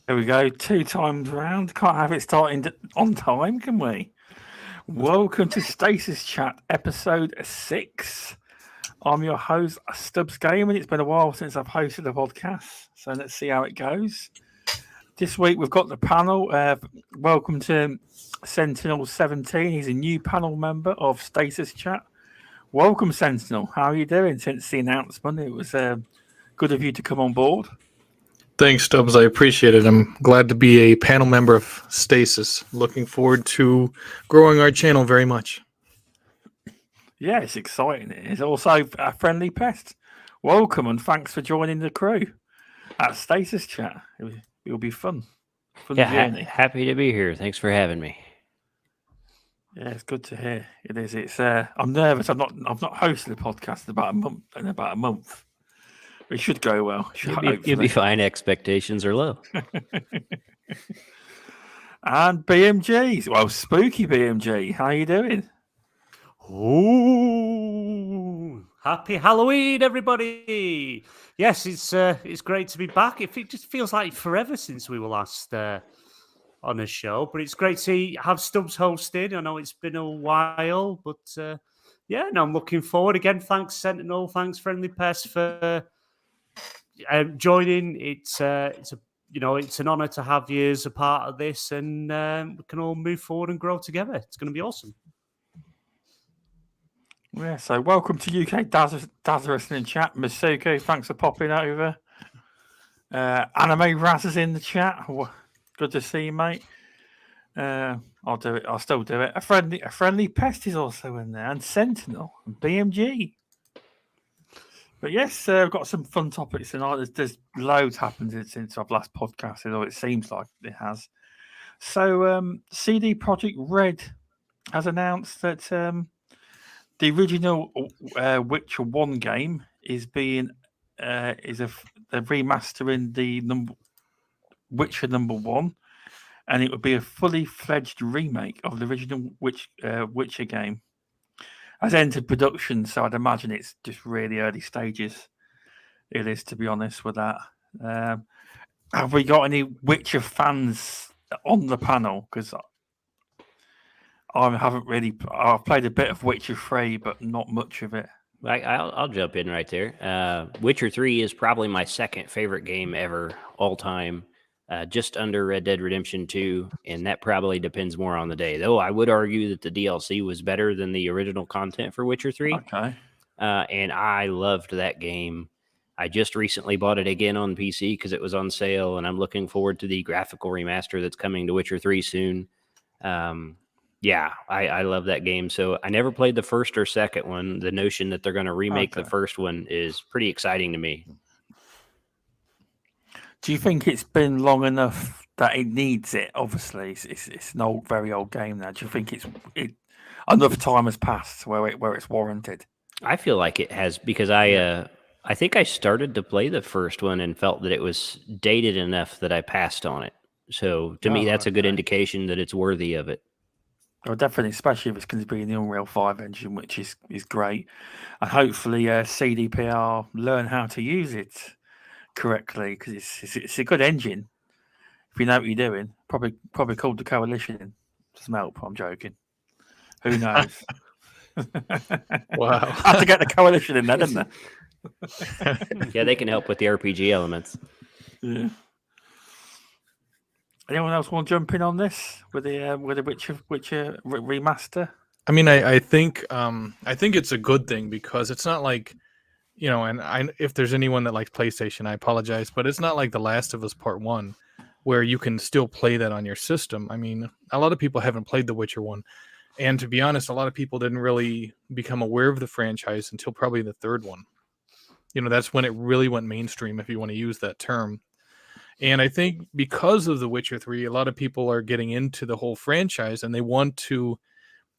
There we go. 2 times round. Can't have it starting on time, can we? Welcome to Stasis Chat, episode 6. I'm your host, Stubz Gaming. It's been a while since I've hosted a podcast, so let's see how it goes. This week we've got the panel. Welcome to Sentinal 17. He's a new panel member of Stasis Chat. Welcome, Sentinel. How are you doing since the announcement? It was good of you to come on board. Thanks, Stubbs. I appreciate it. I'm glad to be a panel member of Stasis. Looking forward to growing our channel very much. Yeah, it's exciting. It's also a Friendly Pest. Welcome and thanks for joining the crew at Stasis Chat. It'll be fun. Journey. Happy to be here. Thanks for having me. Yeah, it's good to hear. It is. It's. I'm nervous. I've not hosted a podcast in about a month. It should go well. You'll be fine. Expectations are low. And BMG. Well, spooky BMG. How you doing? Oh, happy Halloween, everybody! Yes, it's great to be back. It just feels like forever since we were last on a show, but it's great to have Stubz hosting. I know it's been a while, but I'm looking forward again. Thanks, Sentinel. Thanks, Friendly Pest, for joining. It's an honor to have you as a part of this, and we can all move forward and grow together. It's going to be awesome. Yeah, so welcome to UK Daz Wrestling Chat. Masuko, thanks for popping over. Anime Raz is in the chat. Good to see you, mate. I'll do it. I'll still do it. A friendly Pest is also in there, and Sentinel and BMG. But yes, I've got some fun topics tonight. There's loads happened since I've last podcasted, or it seems like it has. So, CD Projekt Red has announced that the original Witcher 1 game is being they're remastering the Witcher number 1, and it would be a fully fledged remake of the original Witcher game. Has entered production, so I'd imagine it's just really early stages. It is, to be honest with that. Have we got any Witcher fans on the panel? Because I've played a bit of Witcher 3, but not much of it. I'll jump in right there. Witcher 3 is probably my second favorite game ever, all time. Just under Red Dead Redemption 2, and that probably depends more on the day. Though I would argue that the DLC was better than the original content for Witcher 3. Okay. And I loved that game. I just recently bought it again on PC because it was on sale, and I'm looking forward to the graphical remaster that's coming to Witcher 3 soon. I love that game. So I never played the first or second one. The notion that they're going to remake the first one is pretty exciting to me. Do you think it's been long enough that it needs it? Obviously, it's an very old game now. Do you think enough time has passed where it's warranted? I feel like it has, because I think I started to play the first one and felt that it was dated enough that I passed on it. So to me, that's a good indication that it's worthy of it. Well, definitely, especially if it's going to be in the Unreal 5 engine, which is great. And hopefully CDPR learn how to use it correctly, because it's a good engine. If you know what you're doing, probably called the Coalition. Doesn't help. I'm joking. Who knows? Wow. Had to get the Coalition in there, didn't they? Yeah, they can help with the RPG elements. Yeah. Anyone else want to jump in on this with the Witcher remaster? I mean, I think it's a good thing, because it's not like, and if there's anyone that likes PlayStation, I apologize, but it's not like The Last of Us Part 1, where you can still play that on your system. I mean, a lot of people haven't played The Witcher 1, and to be honest, a lot of people didn't really become aware of the franchise until probably the third one. That's when it really went mainstream, if you want to use that term. And I think because of The Witcher 3, a lot of people are getting into the whole franchise, and they want to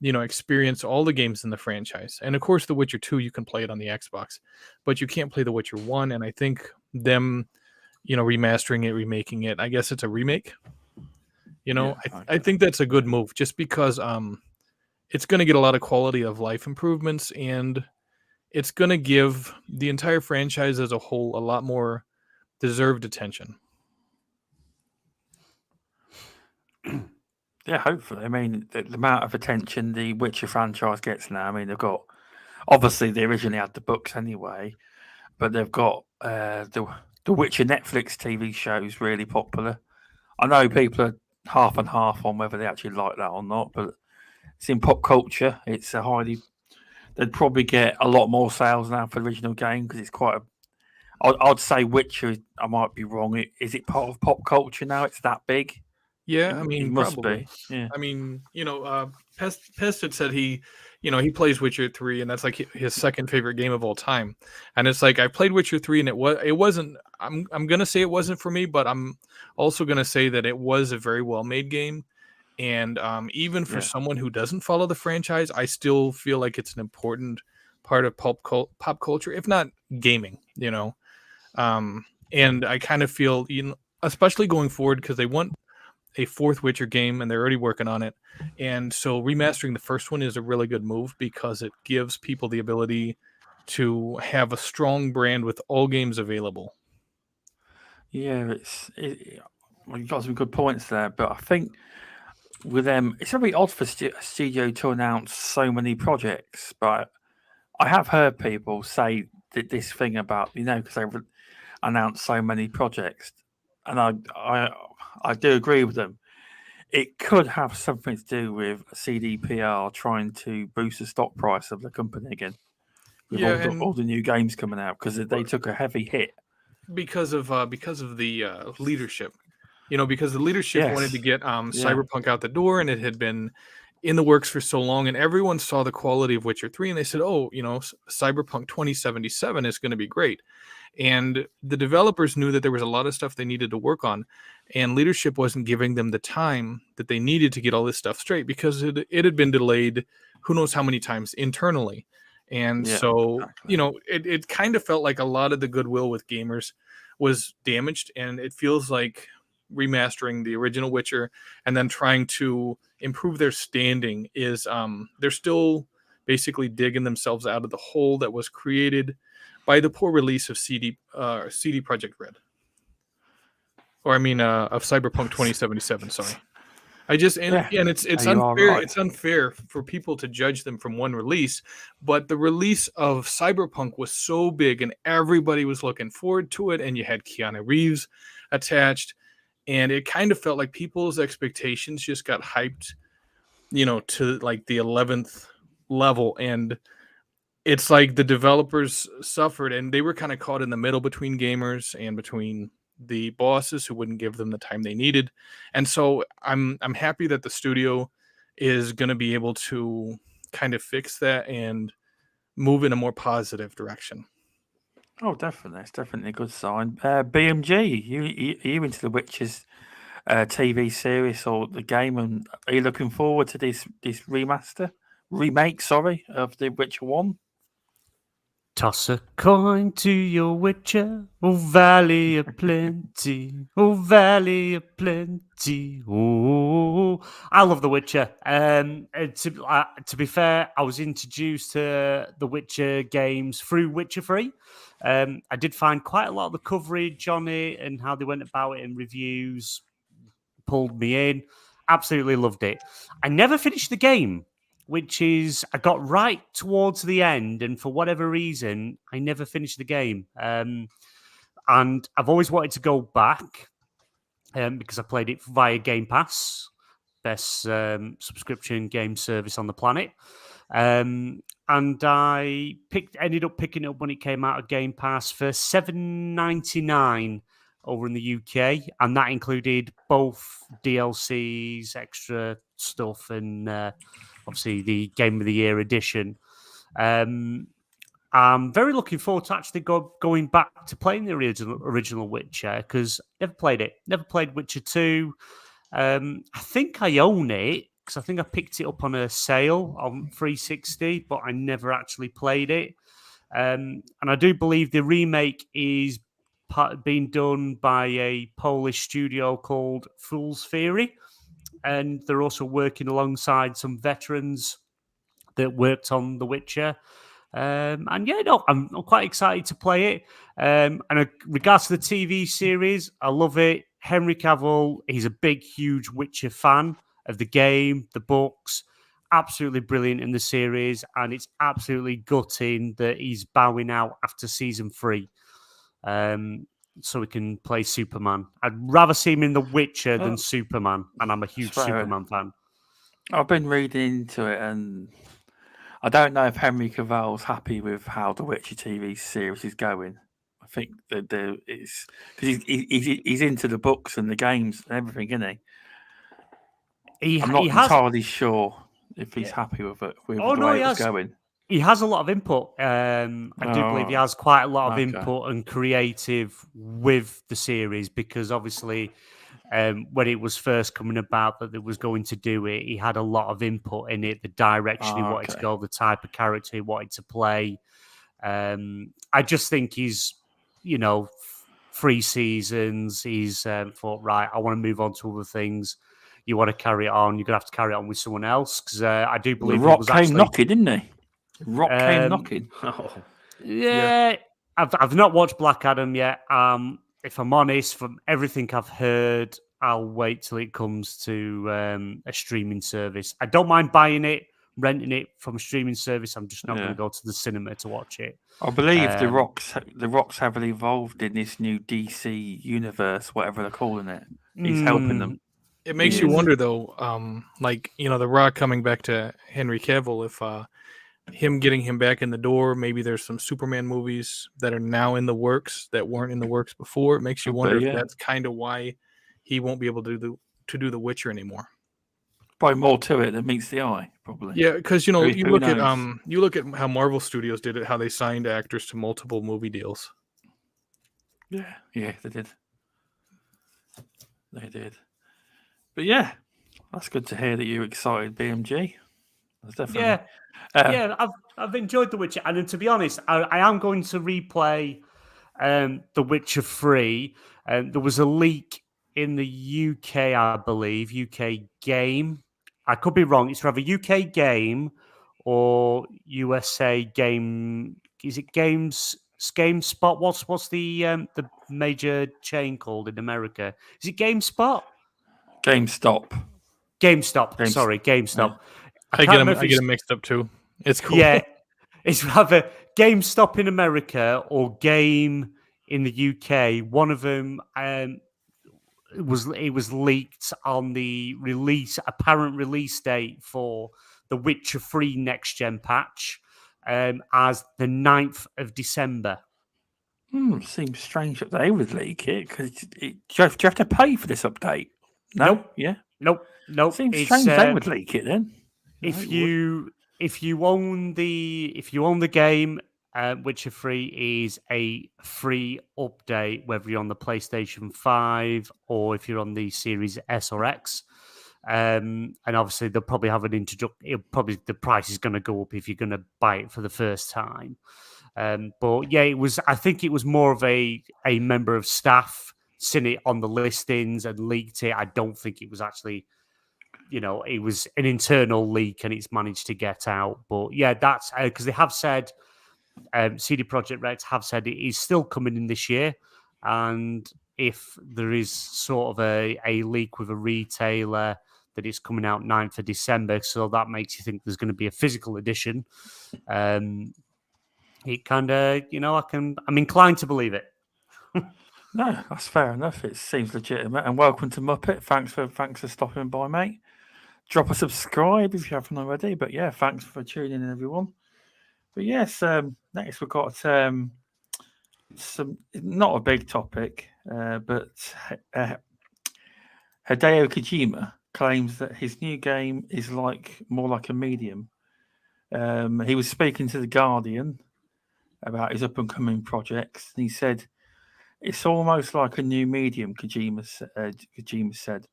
experience all the games in the franchise. And of course, The Witcher 2, you can play it on the Xbox, but you can't play The Witcher 1. And I think them, remastering it, remaking it, I guess it's a remake. I think that's a good move, just because it's going to get a lot of quality of life improvements, and it's going to give the entire franchise as a whole a lot more deserved attention. Yeah, hopefully. I mean, the amount of attention the Witcher franchise gets now. I mean, they've got obviously they originally had the books anyway, but they've got the Witcher Netflix TV show is really popular. I know people are half and half on whether they actually like that or not, but it's in pop culture. It's a highly they'd probably get a lot more sales now for the original game because it's quite a. I'd say Witcher. I might be wrong. Is it part of pop culture now? It's that big. Yeah, I It mean, must probably. be. Yeah. I mean, Pest had said he plays Witcher 3, and that's like his second favorite game of all time. And it's like I played Witcher 3, and it wasn't. I'm gonna say it wasn't for me, but I'm also gonna say that it was a very well made game. And even for someone who doesn't follow the franchise, I still feel like it's an important part of pop culture, if not gaming. And I kind of feel, especially going forward, because they want a fourth Witcher game and they're already working on it. And so remastering the first one is a really good move because it gives people the ability to have a strong brand with all games available. Yeah, you've got some good points there, but I think with them, it's very odd for a studio to announce so many projects. But I have heard people say that this thing about because they've announced so many projects, and I do agree with them. It could have something to do with CDPR trying to boost the stock price of the company again with all the new games coming out because they took a heavy hit because of the leadership. Because the leadership wanted to get Cyberpunk out the door, and it had been in the works for so long, and everyone saw the quality of Witcher 3, and they said, oh, Cyberpunk 2077 is going to be great. And the developers knew that there was a lot of stuff they needed to work on, and leadership wasn't giving them the time that they needed to get all this stuff straight because it had been delayed who knows how many times internally. And it kind of felt like a lot of the goodwill with gamers was damaged, and it feels like remastering the original Witcher and then trying to improve their standing is they're still basically digging themselves out of the hole that was created by the poor release of CD Projekt Red. Or of Cyberpunk 2077, sorry. It's unfair. Right. It's unfair for people to judge them from one release, but the release of Cyberpunk was so big and everybody was looking forward to it, and you had Keanu Reeves attached, and it kind of felt like people's expectations just got hyped, to like the 11th level, and it's like the developers suffered, and they were kind of caught in the middle between gamers and between the bosses who wouldn't give them the time they needed. And so I'm happy that the studio is going to be able to kind of fix that and move in a more positive direction. Oh, definitely. It's definitely a good sign. BMG, you into the Witcher's TV series or the game, and are you looking forward to this remake, of The Witcher 1? Toss a coin to your Witcher, oh valley of plenty, oh valley of plenty. Oh, I love The Witcher. To be fair, I was introduced to the Witcher games through Witcher 3. I did find quite a lot of the coverage on it and how they went about it and reviews pulled me in. Absolutely loved it. I never finished the game, which is I got right towards the end, and for whatever reason, I never finished the game. And I've always wanted to go back because I played it via Game Pass, best subscription game service on the planet. And I ended up picking it up when it came out of Game Pass for $7.99 over in the UK, and that included both DLCs, extra stuff, and obviously the Game of the Year edition. I'm very looking forward to actually going back to playing the original Witcher because never played it. Never played Witcher 2. I think I own it because I think I picked it up on a sale on 360, but I never actually played it. And I do believe the remake is being done by a Polish studio called Fool's Theory, and they're also working alongside some veterans that worked on The Witcher. I'm quite excited to play it. And regards to the TV series, I love it. Henry Cavill, he's a big, huge Witcher fan of the game, the books. Absolutely brilliant in the series, and it's absolutely gutting that he's bowing out after season 3. So we can play Superman. I'd rather see him in The Witcher than Superman, and I'm a huge Superman fan. I've been reading into it, and I don't know if Henry Cavill's happy with how the Witcher TV series is going. I think that it's because he's into the books and the games and everything, isn't he? I'm not entirely sure if he's happy with it, with the way it's going. He has a lot of input. I do believe he has quite a lot of input and creative with the series, because obviously when it was first coming about that they was going to do it, he had a lot of input in it, the direction he wanted to go, the type of character he wanted to play. I just think he's, 3 seasons, he's thought, right, I want to move on to other things. You want to carry it on, you're going to have to carry it on with someone else, because I do believe The Rock came knocking, didn't he? Rock came knocking. Yeah. I've not watched Black Adam yet. If I'm honest, from everything I've heard, I'll wait till it comes to a streaming service. I don't mind buying it, renting it from a streaming service. I'm just not going to go to the cinema to watch it. I believe the Rock's heavily involved in this new DC universe, whatever they're calling it. He's helping them. It makes you wonder, though, the Rock coming back to Henry Cavill, if him getting him back in the door, maybe there's some Superman movies that are now in the works that weren't in the works before. It makes you wonder if that's kind of why he won't be able to do the Witcher anymore. Probably more to it than meets the eye, probably. Yeah, because you look at how Marvel Studios did it, how they signed actors to multiple movie deals. Yeah, they did. But yeah, that's good to hear that you're excited, BMG. That's definitely. I've enjoyed The Witcher, and to be honest, I am going to replay The Witcher 3. There was a leak in the UK, I believe, UK game. I could be wrong. It's either UK game or USA game. Is it GameSpot? What's the major chain called in America? Is it GameSpot? GameStop. Sorry, GameStop. Yeah. I get them mixed up too. It's cool. Yeah, it's rather GameStop in America or Game in the UK. One of them it was leaked on the apparent release date for the Witcher 3 next gen patch as the 9th of December. Seems strange that they would leak it, because do you have to pay for this update? No? Nope. Yeah? Nope. Seems strange they would leak it then. If you own the game, Witcher 3 is a free update, whether you're on the PlayStation 5 or if you're on the Series S or X. And obviously they'll probably have an introduction. The price is going to go up if you're going to buy it for the first time. But yeah, I think it was more of a member of staff seen it on the listings and leaked it. I don't think it was actually, it was an internal leak and it's managed to get out. But yeah, that's because they have said, CD Projekt Red have said it is still coming in this year. And if there is sort of a leak with a retailer that it's coming out 9th of December, so that makes you think there's going to be a physical edition. It kind of, I'm inclined to believe it. No, that's fair enough. It seems legitimate. And welcome to Muppet. Thanks for stopping by, mate. Drop a subscribe if you haven't already. But yeah, thanks for tuning in, everyone. But yes, next we've got some not a big topic, but Hideo Kojima claims that his new game is more like a medium. He was speaking to The Guardian about his up-and-coming projects, and he said, "It's almost like a new medium," Kojima said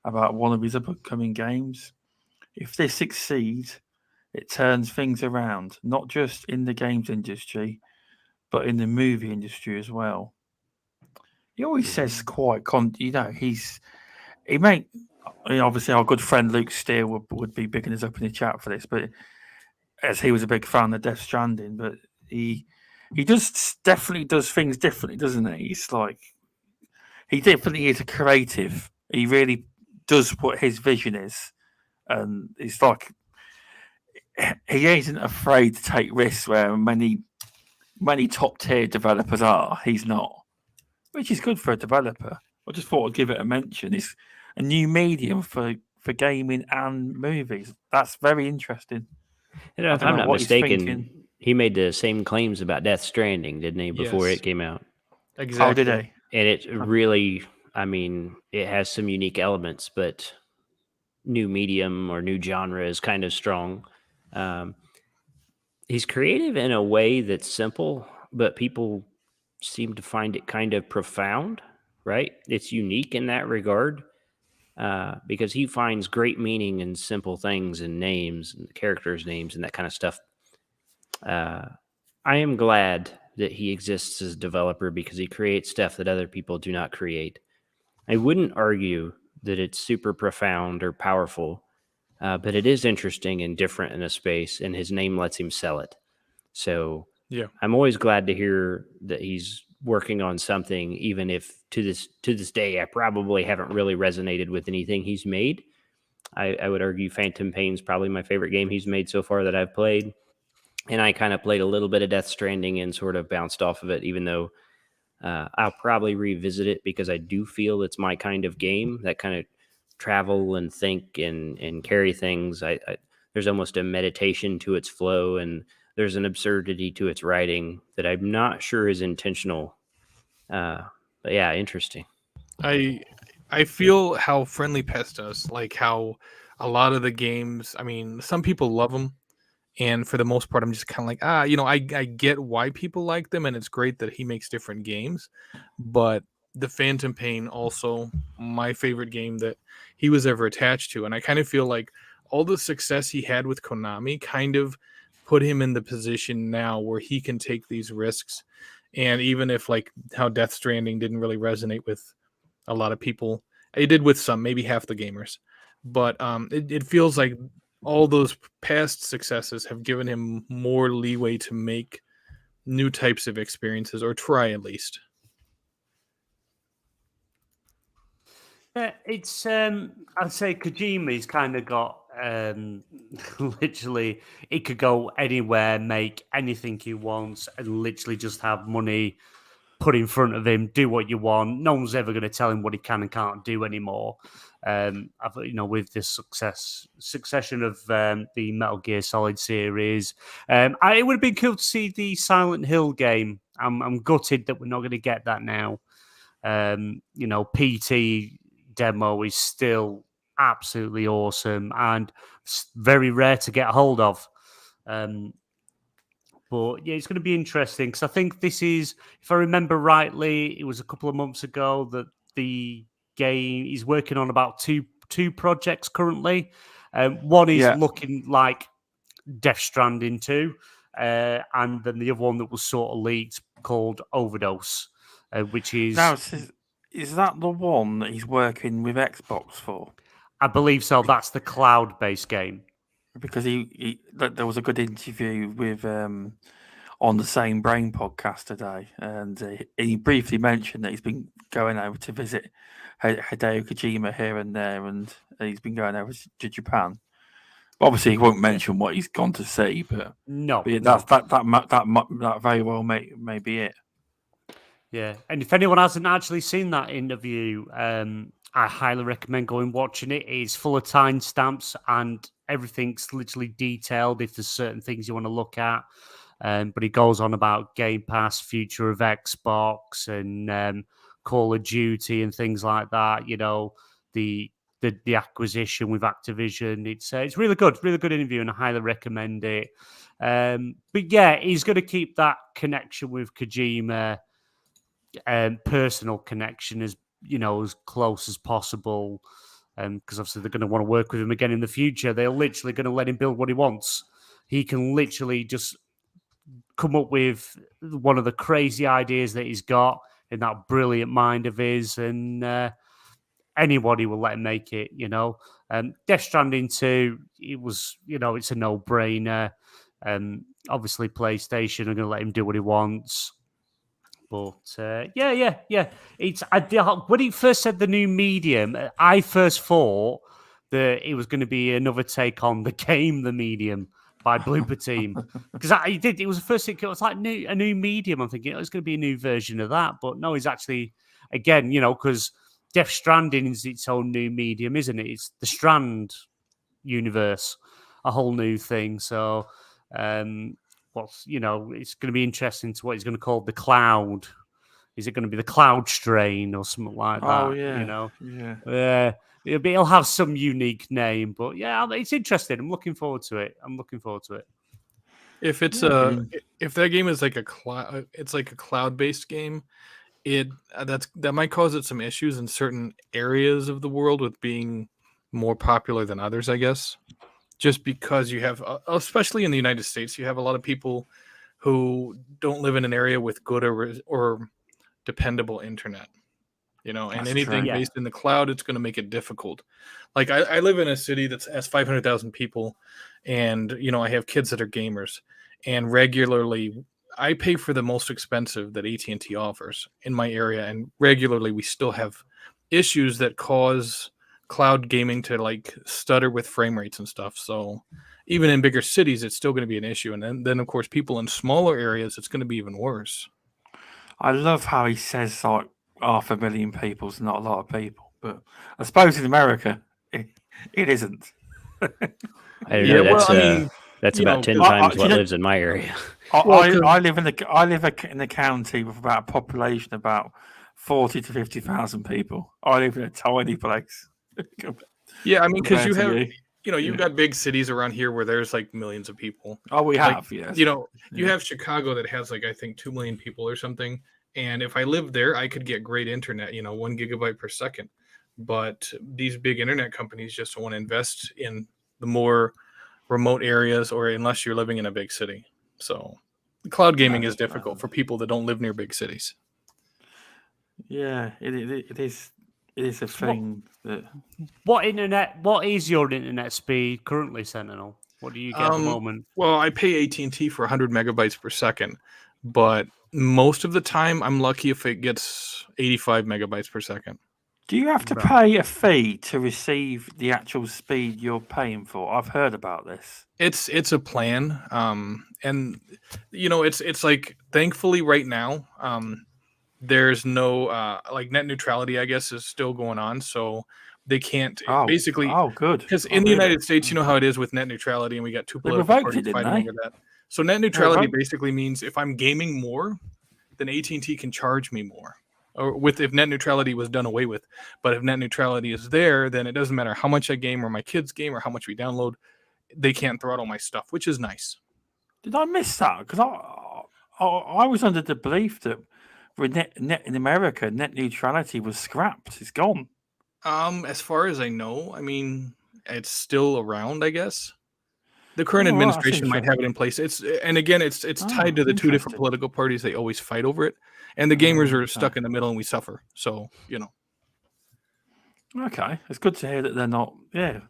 about one of his up-and-coming games. "If this succeeds, it turns things around, not just in the games industry, but in the movie industry as well." He always says quite, obviously our good friend Luke Steele would be bigging us up in the chat for this, but as he was a big fan of Death Stranding, but he definitely does things differently, doesn't he? he definitely is a creative. He really does what his vision is, and it's like he isn't afraid to take risks where many top tier developers are. He's not, which is good for a developer. I just thought I'd give it a mention. It's a new medium for gaming and movies. That's very interesting. You know, I if don't I'm know not what he's mistaken, thinking. he made the same claims about Death Stranding, didn't he, before Yes. it came out? Exactly. Oh, did he? And it really, I mean, it has some unique elements, but new medium or new genre is kind of strong. He's creative in a way that's simple, but people seem to find it kind of profound, right? It's unique in that regard because he finds great meaning in simple things and names and characters' names and that kind of stuff. I am glad that he exists as a developer because he creates stuff that other people do not create. I wouldn't argue that it's super profound or powerful, but it is interesting and different in a space, and his name lets him sell it. So Yeah. I'm always glad to hear that he's working on something, even if to this day I probably haven't really resonated with anything he's made. I would argue Phantom Pain's probably my favorite game he's made so far that I've played. And I kind of played a little bit of Death Stranding and sort of bounced off of it, even though I'll probably revisit it because I do feel it's my kind of game, that kind of travel and think and carry things. There's almost a meditation to its flow, and there's an absurdity to its writing that I'm not sure is intentional. But yeah, interesting. I feel how Friendly Pest does, like how a lot of the games. I mean, some people love them, and for the most part, I'm just kind of like, I get why people like them, and it's great that he makes different games. But the Phantom Pain also my favorite game that he was ever attached to, and I kind of feel like all the success he had with Konami kind of put him in the position now where he can take these risks. And even if like how Death Stranding didn't really resonate with a lot of people, it did with some, maybe half the gamers. But it feels like all those past successes have given him more leeway to make new types of experiences, or try at least. Yeah, it's I'd say Kojima's kind of got literally he could go anywhere, make anything he wants, and literally just have money put in front of him, do what you want. No one's ever going to tell him what he can and can't do anymore. With this succession of the Metal Gear Solid series, it would have been cool to see the Silent Hill game. I'm gutted that we're not going to get that now. PT demo is still absolutely awesome and very rare to get a hold of. But yeah, it's going to be interesting because I think this is, if I remember rightly, it was a couple of months ago that the game is working on about two projects currently. One is looking like Death Stranding 2, and then the other one that was sort of leaked called Overdose, which is... Now, is that the one that he's working with Xbox for? I believe so. That's the cloud-based game. Because there was a good interview with on the Same Brain podcast today, and he briefly mentioned that he's been going over to visit Hideo Kojima here and there, and he's been going over to Japan. Obviously, he won't mention what he's gone to see, but that very well may be it. Yeah, and if anyone hasn't actually seen that interview, I highly recommend going watching it. It's full of timestamps and everything's literally detailed if there's certain things you want to look at. But he goes on about Game Pass, future of Xbox, and Call of Duty and things like that. You know, the acquisition with Activision. It's really good interview, and I highly recommend it. But yeah, he's going to keep that connection with Kojima, personal connection, as close as possible. Because obviously they're going to want to work with him again in the future. They're literally going to let him build what he wants. He can literally just come up with one of the crazy ideas that he's got in that brilliant mind of his, and anybody will let him make it. Death Stranding 2, it was, it's a no-brainer. Obviously PlayStation are going to let him do what he wants. But yeah. When he first said the new medium, I first thought that it was going to be another take on the game, The Medium by Blooper Team, because it was the first thing. It was like a new medium. I'm thinking it's going to be a new version of that, but no, it's actually again, because Death Stranding is its own new medium, isn't it? It's the Strand universe, a whole new thing. So, it's going to be interesting to what he's going to call the Cloud. Is it going to be the Cloud Strain or something like that? Oh yeah, yeah. It'll have some unique name, but yeah, it's interesting. I'm looking forward to it. If it's if that game is like a cloud, it's like a cloud-based game. That might cause it some issues in certain areas of the world with being more popular than others, I guess. Just because you have, especially in the United States, you have a lot of people who don't live in an area with good or dependable internet. And That's anything true. based in the cloud, it's going to make it difficult. Like I live in a city that has 500,000 people, and I have kids that are gamers, and regularly I pay for the most expensive that AT&T offers in my area, and regularly we still have issues that cause cloud gaming to like stutter with frame rates and stuff. So even in bigger cities, it's still going to be an issue, and then of course people in smaller areas, it's going to be even worse. I love how he says like 500,000 people's not a lot of people, but I suppose in America it isn't. I don't know. That's about 10 times what lives in my area. I live in the county with about a population of about 40 to 50,000 people. I live in a tiny place. Yeah, I mean, because you have you've got big cities around here where there's like millions of people. Oh, we have, yes. You have Chicago that has like I think 2 million people or something. And if I lived there, I could get great internet, 1 gigabyte per second. But these big internet companies just don't want to invest in the more remote areas, or unless you're living in a big city. So cloud gaming is difficult for people that don't live near big cities. Yeah, it is a thing. What is your internet speed currently, Sentinel? What do you get at the moment? Well, I pay AT&T for 100 megabytes per second, but most of the time I'm lucky if it gets 85 megabytes per second. Do you have to pay a fee to receive the actual speed you're paying for? I've heard about this. It's a plan, and it's like thankfully right now there's no like net neutrality, I guess, is still going on, so they can't basically. Oh, good. Because in the United States, you know how it is with net neutrality, and we got two political parties fighting over that. So net neutrality basically means if I'm gaming more, then AT&T can charge me more. Or if net neutrality was done away with. But if net neutrality is there, then it doesn't matter how much I game or my kids game or how much we download. They can't throttle my stuff, which is nice. Did I miss that? Because I was under the belief that with in America, net neutrality was scrapped. It's gone. As far as I know, I mean, it's still around, I guess. The current administration might have it in place. It's tied to the two different political parties. They always fight over it. And the gamers are stuck in the middle, and we suffer. So, Okay, it's good to hear that they're not. Yeah,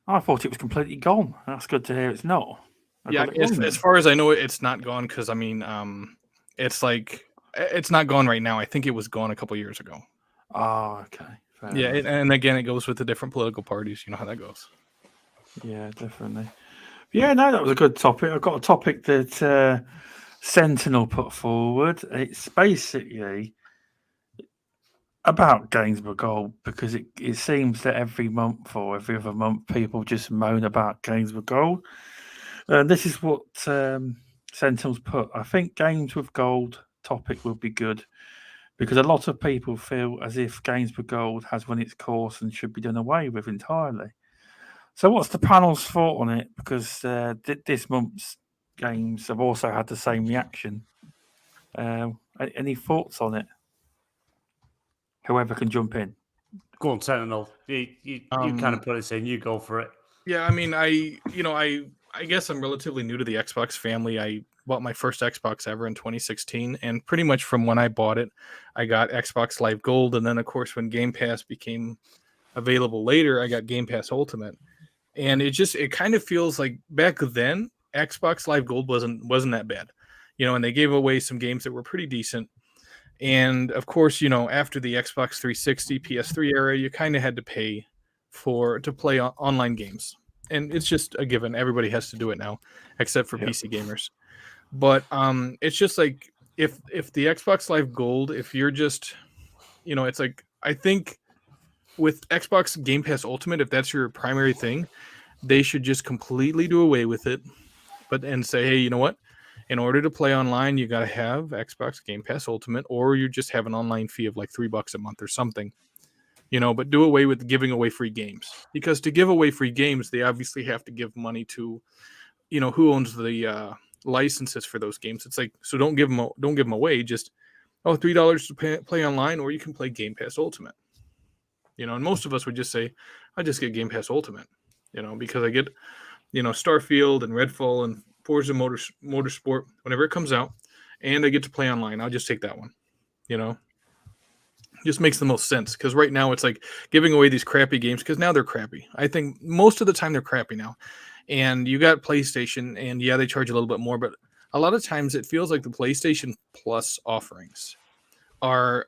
I thought it was completely gone. That's good to hear it's not. As far as I know, it's not gone because I mean, it's not gone right now. I think it was gone a couple years ago. Oh, okay. And again, it goes with the different political parties. You know how that goes. Yeah, definitely. Yeah, no, that was a good topic. I've got a topic that Sentinel put forward. It's basically about Games with Gold because it seems that every month or every other month people just moan about Games with Gold. This is what Sentinel's put. I think Games with Gold topic would be good because a lot of people feel as if Games with Gold has run its course and should be done away with entirely. So what's the panel's thought on it? Because this month's games have also had the same reaction. Any thoughts on it? Whoever can jump in. Go on, Sentinel. You kind of put it in. You go for it. Yeah, I mean, I guess I'm relatively new to the Xbox family. I bought my first Xbox ever in 2016, and pretty much from when I bought it, I got Xbox Live Gold, and then of course when Game Pass became available later, I got Game Pass Ultimate. And it kind of feels like back then Xbox Live Gold wasn't that bad. and they gave away some games that were pretty decent. And of course, after the Xbox 360, PS3 era, you kind of had to pay to play online games. And it's just a given. Everybody has to do it now, except for PC gamers. But it's just like if the Xbox Live Gold, if you're just, it's like, I think with Xbox Game Pass Ultimate, if that's your primary thing, they should just completely do away with it, and say, hey, you know what? In order to play online, you got to have Xbox Game Pass Ultimate, or you just have an online fee of like $3 a month or something, but do away with giving away free games, because to give away free games, they obviously have to give money to, who owns the licenses for those games. It's like, so don't give them away. Just, $3 to play online, or you can play Game Pass Ultimate, and most of us would just say, I just get Game Pass Ultimate, because I get, Starfield and Redfall and Forza Motorsport whenever it comes out, and I get to play online. I'll just take that one. Just makes the most sense, because right now it's like giving away these crappy games, because now they're crappy. I think most of the time they're crappy now. And you got PlayStation, and yeah, they charge a little bit more, but a lot of times it feels like the PlayStation Plus offerings are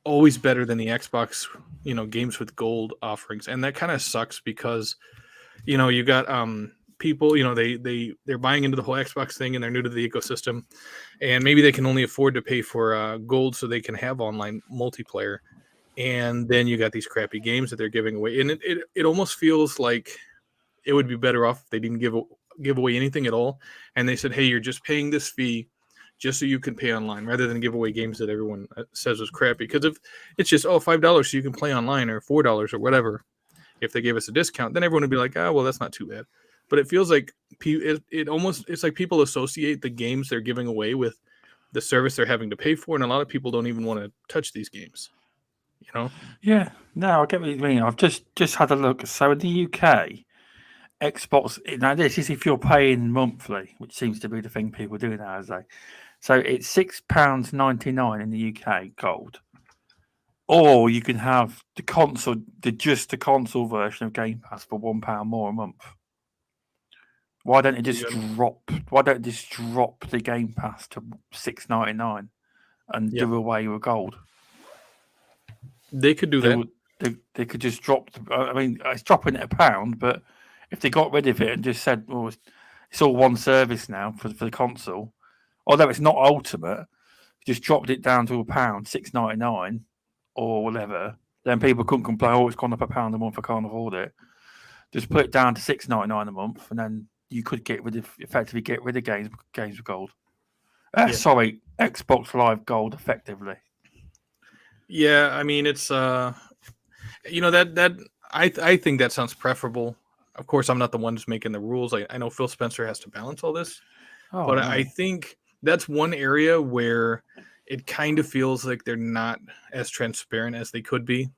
always better than the Xbox, games with gold offerings. And that kind of sucks, because you got people, they're buying into the whole Xbox thing, and they're new to the ecosystem, and maybe they can only afford to pay for gold so they can have online multiplayer. And then you got these crappy games that they're giving away, and it almost feels like it would be better off if they didn't give away anything at all, and they said, hey, you're just paying this fee just so you can pay online, rather than give away games that everyone says is crappy. Because if it's just $5 so you can play online, or $4 or whatever, if they gave us a discount, then everyone would be like, well, that's not too bad. But it feels like it's like people associate the games they're giving away with the service they're having to pay for, and a lot of people don't even want to touch these games. Yeah, no, I get what you mean. I've just had a look. So in the UK, Xbox, now this is if you're paying monthly, which seems to be the thing people do nowadays. So it's £6.99 in the UK gold, or you can have the console, the console version of Game Pass for £1 more a month. Why don't you just drop? Why don't you just drop the Game Pass to $6.99 and do away with gold? They could do that. They could just drop. I mean, it's dropping at £1, but if they got rid of it and just said, "Well, it's all one service now for the console," although it's not ultimate, just dropped it down to £1, $6.99 or whatever, then people couldn't complain. Oh, it's gone up £1 a month. I can't afford it. Just put it down to $6.99 a month, and then you could effectively get rid of games with gold. Sorry, Xbox Live Gold, effectively. Yeah, I mean, it's that I think that sounds preferable. Of course, I'm not the one who's making the rules. I know Phil Spencer has to balance all this, but I think that's one area where it kind of feels like they're not as transparent as they could be.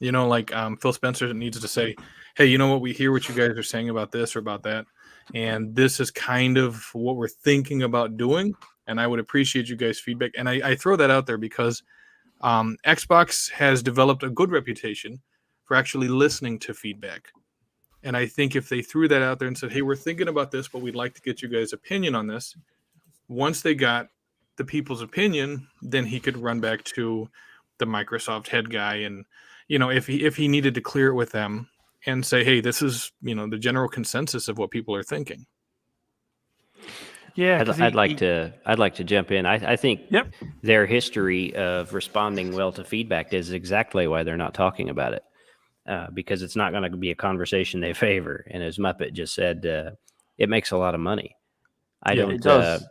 Phil Spencer needs to say, hey, you know what? We hear what you guys are saying about this or about that, and this is kind of what we're thinking about doing, and I would appreciate you guys' feedback. And I throw that out there because Xbox has developed a good reputation for actually listening to feedback. And I think if they threw that out there and said, hey, we're thinking about this, but we'd like to get you guys' opinion on this, once they got the people's opinion, then he could run back to the Microsoft head guy. And, if he needed to clear it with them and say, hey, this is, the general consensus of what people are thinking. Yeah, I'd like to jump in. I think their history of responding well to feedback is exactly why they're not talking about it. Because it's not going to be a conversation they favor. And as Muppet just said, it makes a lot of money. It does.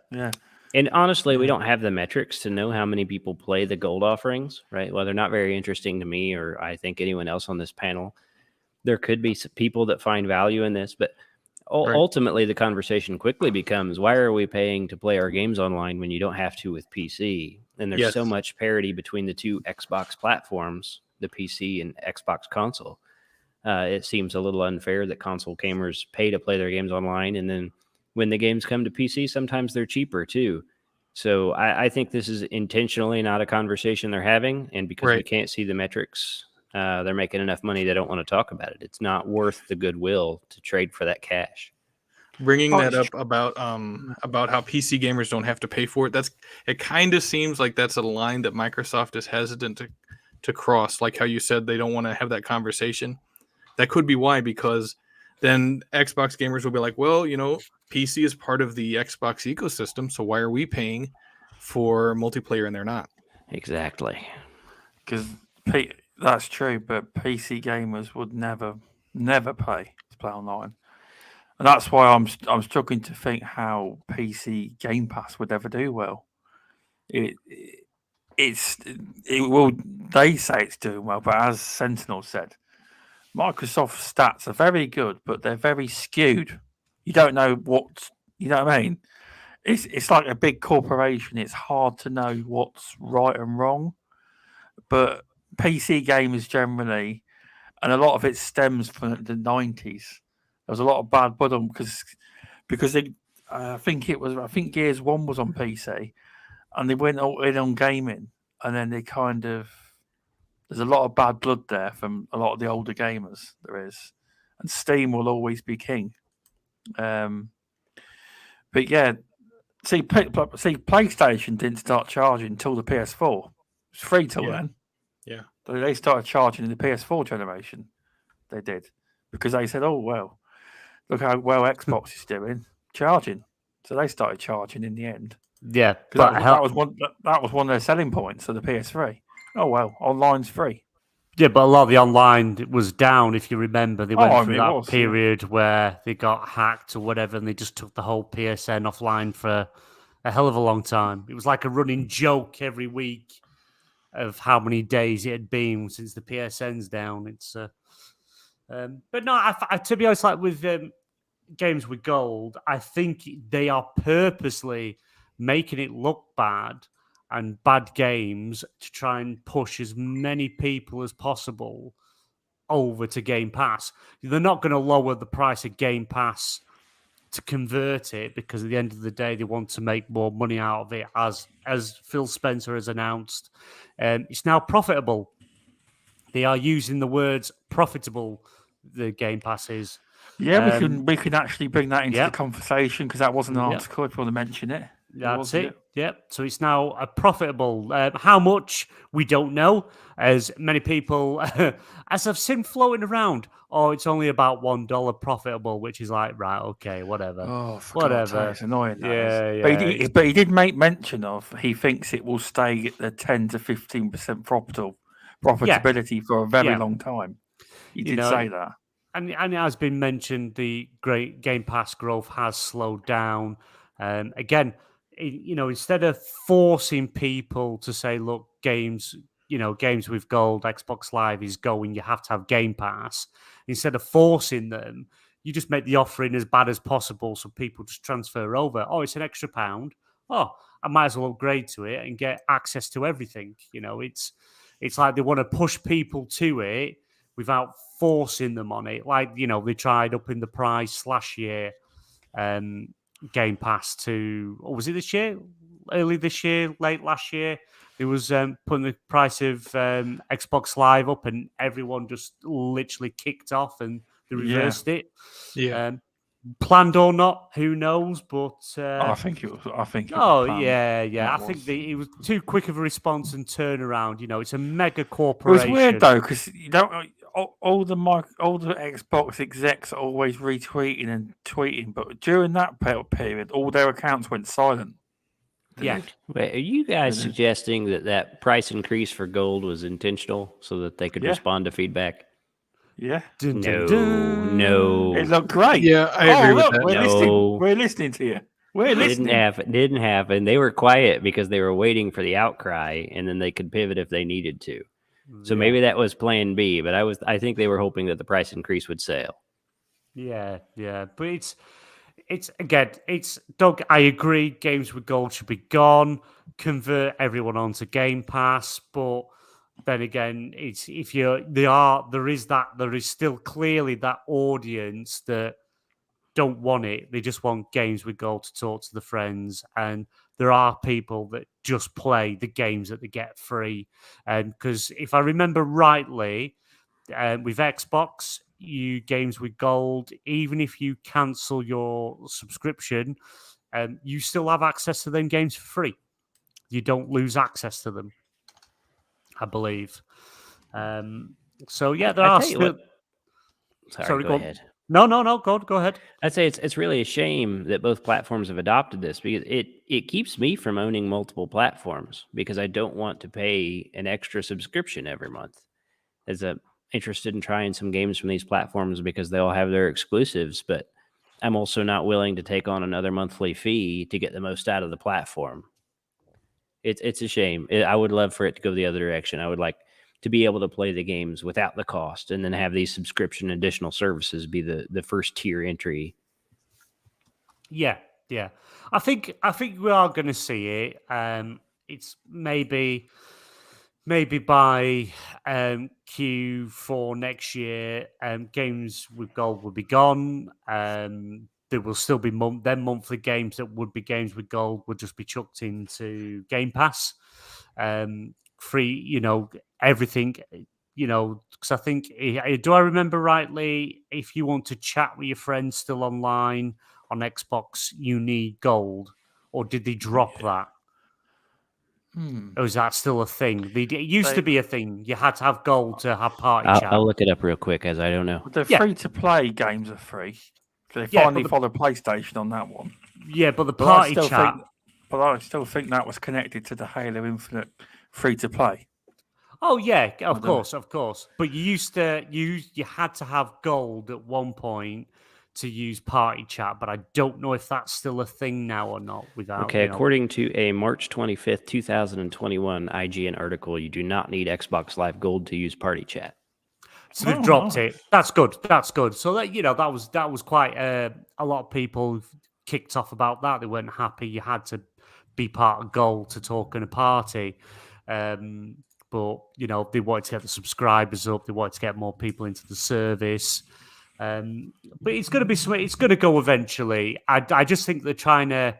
And honestly, we don't have the metrics to know how many people play the gold offerings, right? Well, they're not very interesting to me, or I think anyone else on this panel. There could be some people that find value in this, but ultimately the conversation quickly becomes, why are we paying to play our games online when you don't have to with PC? And there's so much parity between the two Xbox platforms, the PC and Xbox console. It seems a little unfair that console gamers pay to play their games online, and then when the games come to PC, sometimes they're cheaper too. So I think this is intentionally not a conversation they're having, and because we can't see the metrics, they're making enough money they don't want to talk about it. It's not worth the goodwill to trade for that cash. bringing Oh, that it's up about how PC gamers don't have to pay for it. It kind of seems like that's a line that Microsoft is hesitant to cross. Like how you said they don't want to have that conversation. That could be why, because then Xbox gamers will be like, well, PC is part of the Xbox ecosystem, so why are we paying for multiplayer and they're not? Exactly. because that's true, but PC gamers would never pay to play online, and that's why I'm struggling to think how PC Game Pass would ever do well. It it will. They say it's doing well, but as Sentinel said, Microsoft stats are very good, but they're very skewed. You don't know what you know what I mean. It's like a big corporation. It's hard to know what's right and wrong. But PC gamers generally, and a lot of it stems from the 90s. There was a lot of bad blood on because I think Gears 1 was on PC, and they went all in on gaming, and then they kind of there's a lot of bad blood there from a lot of the older gamers. There is, and Steam will always be king. But yeah, see, PlayStation didn't start charging until the PS4. It was free till then. Yeah. They started charging in the PS4 generation. They did because they said, "Oh well, look how well Xbox is doing charging." So they started charging in the end. Yeah, Because but that was one of their selling points of the PS3. Oh well, online's free. yeah, but a lot of the online was down. If you remember, they went through that it was, period where they got hacked or whatever, and they just took the whole PSN offline for a hell of a long time. It was like a running joke every week of how many days it had been since the PSN's down. It's but no, to be honest, like with games with gold, I think they are purposely making it look bad and bad games to try and push as many people as possible over to Game Pass. They're not going to lower the price of Game Pass to convert it because at the end of the day, they want to make more money out of it. As Phil Spencer has announced, it's now profitable. They are using the words profitable. The Game Pass is. Yeah, we can actually bring that into Yep. the conversation because that wasn't an Yep. article. If you want to mention it, That's it. Yep. So it's now a profitable. How much we don't know, as many people, as I've seen floating around. Oh, it's only about $1 profitable, which is like right, okay, whatever. Oh, for Whatever. God's sake, it's annoying. That Yeah, is. yeah. But he did make mention of he thinks it will stay at the 10 to 15% profitability for a very Yeah. long time. He You did know, say that. And it has been mentioned the great Game Pass growth has slowed down. Again, instead of forcing people to say, look, games with gold, Xbox Live is going, you have to have Game Pass. Instead of forcing them, you just make the offering as bad as possible so people just transfer over. Oh, it's an extra £1. Oh, I might as well upgrade to it and get access to everything. It's like they want to push people to it without forcing them on it. Like, they tried upping the price last year, Game Pass to, or was it this year? Early this year, late last year? It was putting the price of Xbox Live up and everyone just literally kicked off and they reversed it. Yeah. Planned or not, who knows? But I think it was. oh planned. yeah. I think it was too quick of a response and turnaround. It's a mega corporation. It was weird though because you don't. All the Xbox execs are always retweeting and tweeting, but during that period, all their accounts went silent. Yeah. Wait, are you guys suggesting that price increase for gold was intentional so that they could respond to feedback? Yeah. Dun, No, dun, dun. no. It looked great. Yeah, I agree with that. We're listening to you. We're listening. Didn't happen. They were quiet because they were waiting for the outcry, and then they could pivot if they needed to. So maybe that was plan B, but I think they were hoping that the price increase would sail. Yeah. But it's Doug, I agree, games with gold should be gone, convert everyone onto Game Pass, but then again, there is still clearly that audience that don't want it. They just want games with gold to talk to the friends, and there are people that just play the games that they get free. And because if I remember rightly, with Xbox, you games with gold, even if you cancel your subscription, you still have access to them games for free. You don't lose access to them, I believe. So yeah, there I are tell you still. what. Sorry, go on. ahead. No. Go ahead. I'd say it's really a shame that both platforms have adopted this, because it keeps me from owning multiple platforms, because I don't want to pay an extra subscription every month. As I'm interested in trying some games from these platforms because they all have their exclusives, but I'm also not willing to take on another monthly fee to get the most out of the platform. It's a shame. I would love for it to go the other direction. I would like to be able to play the games without the cost, and then have these subscription additional services be the first tier entry. Yeah. I think we are going to see it. It's maybe by Q4 next year, games with gold will be gone. There will still be monthly games that would be games with gold would just be chucked into Game Pass. Free, everything, because I think, do I remember rightly, if you want to chat with your friends still online on Xbox, you need gold, or did they drop that? Or is that still a thing? It used to be a thing. You had to have gold to have party chat. I'll look it up real quick, as I don't know. The Yeah. free-to-play games are free. So they Yeah, finally but followed PlayStation on that one. Yeah, but the But party chat. But I still think that was connected to the Halo Infinite free-to-play. Oh yeah, of course. But you had to have gold at one point to use party chat, but I don't know if that's still a thing now or not. Okay, according to a March 25th, 2021 IGN article, you do not need Xbox Live Gold to use party chat. So they've dropped it. That's good. So that was quite a lot of people kicked off about that. They weren't happy. You had to be part of gold to talk in a party. But they wanted to get the subscribers up. They wanted to get more people into the service. But it's going to be something. It's going to go eventually. I just think they're trying to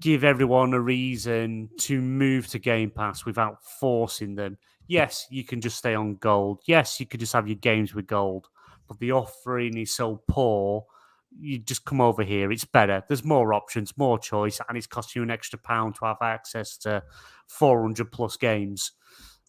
give everyone a reason to move to Game Pass without forcing them. Yes, you can just stay on gold. Yes, you could just have your games with gold. But the offering is so poor. You just come over here. It's better. There's more options, more choice, and it's costing you an extra £1 to have access to 400 plus games.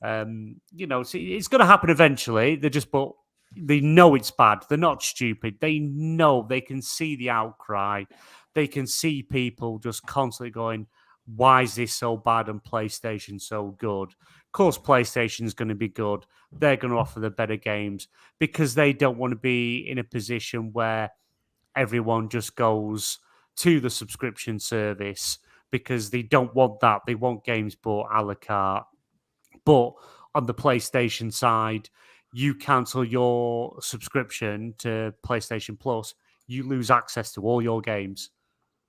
It's going to happen eventually. They know it's bad. They're not stupid. They know, they can see the outcry. They can see people just constantly going, why is this so bad and PlayStation so good? Of course, PlayStation's going to be good. They're going to offer the better games because they don't want to be in a position where everyone just goes to the subscription service, because they don't want that. They want games bought a la carte. But on the PlayStation side, you cancel your subscription to PlayStation Plus, you lose access to all your games.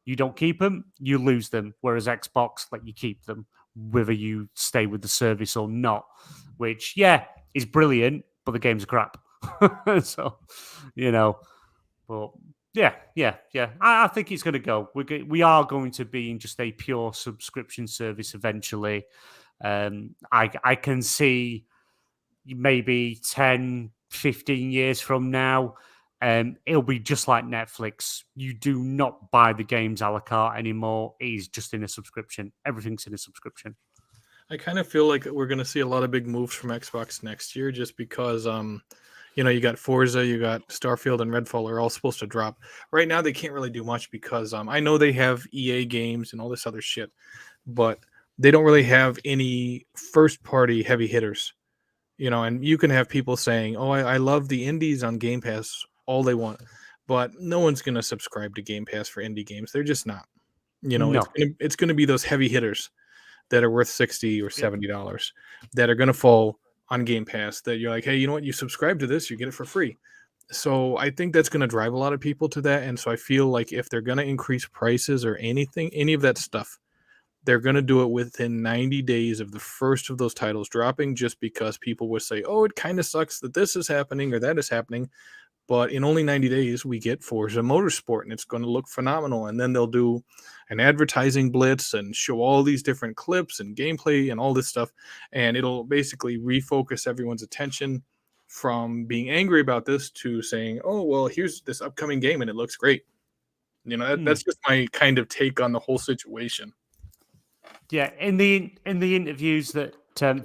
You don't keep them, you lose them. Whereas Xbox let you keep them, whether you stay with the service or not. Which, is brilliant, but the games are crap. So, but yeah. I think it's going to go. We are going to be in just a pure subscription service eventually. I can see maybe 10, 15 years from now, it'll be just like Netflix. You do not buy the games a la carte anymore. It is just in a subscription. Everything's in a subscription. I kind of feel like we're going to see a lot of big moves from Xbox next year, just because, you got Forza, you got Starfield, and Redfall are all supposed to drop. Right now, they can't really do much because I know they have EA games and all this other shit, but they don't really have any first-party heavy hitters. And you can have people saying, oh, I love the indies on Game Pass all they want, but no one's going to subscribe to Game Pass for indie games. They're just not. No. It's going to be those heavy hitters that are worth $60 or $70 that are going to fall on Game Pass, that you're like, hey, you know what? You subscribe to this, you get it for free. So I think that's going to drive a lot of people to that. And so I feel like if they're going to increase prices or anything, any of that stuff, they're going to do it within 90 days of the first of those titles dropping, just because people will say, oh, it kind of sucks that this is happening or that is happening. But in only 90 days, we get Forza Motorsport, and it's going to look phenomenal. And then they'll do an advertising blitz and show all these different clips and gameplay and all this stuff. And it'll basically refocus everyone's attention from being angry about this to saying, "Oh, well, here's this upcoming game and it looks great." You know, that's just my kind of take on the whole situation. Yeah, in the interviews that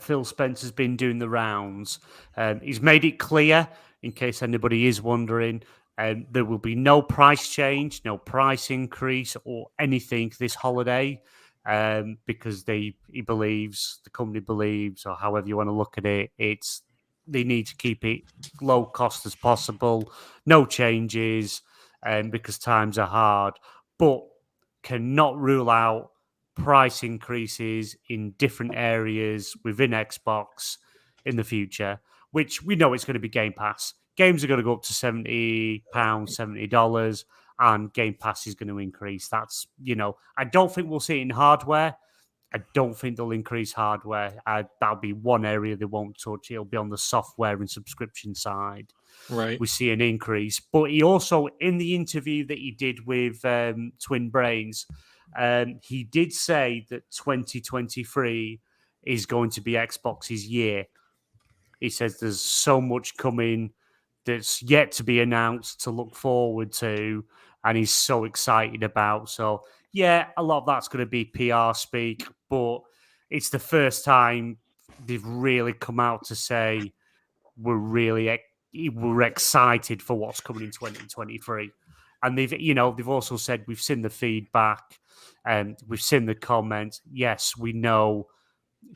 Phil Spencer's been doing the rounds, he's made it clear, in case anybody is wondering, there will be no price change, no price increase, or anything this holiday, because the company believes, or however you want to look at it, they need to keep it low cost as possible, no changes, because times are hard, but cannot rule out price increases in different areas within Xbox in the future, which we know it's going to be Game Pass. Games are going to go up to £70, $70, and Game Pass is going to increase. That's, I don't think we'll see it in hardware. I don't think they'll increase hardware. That'll be one area they won't touch. It'll be on the software and subscription side. Right. We see an increase. But he also, in the interview that he did with Twin Brains, he did say that 2023 is going to be Xbox's year. He says there's so much coming that's yet to be announced to look forward to, and he's so excited about. So, yeah, a lot of that's going to be PR speak, but it's the first time they've really come out to say we're excited for what's coming in 2023. And they've also said we've seen the feedback and we've seen the comments. Yes, we know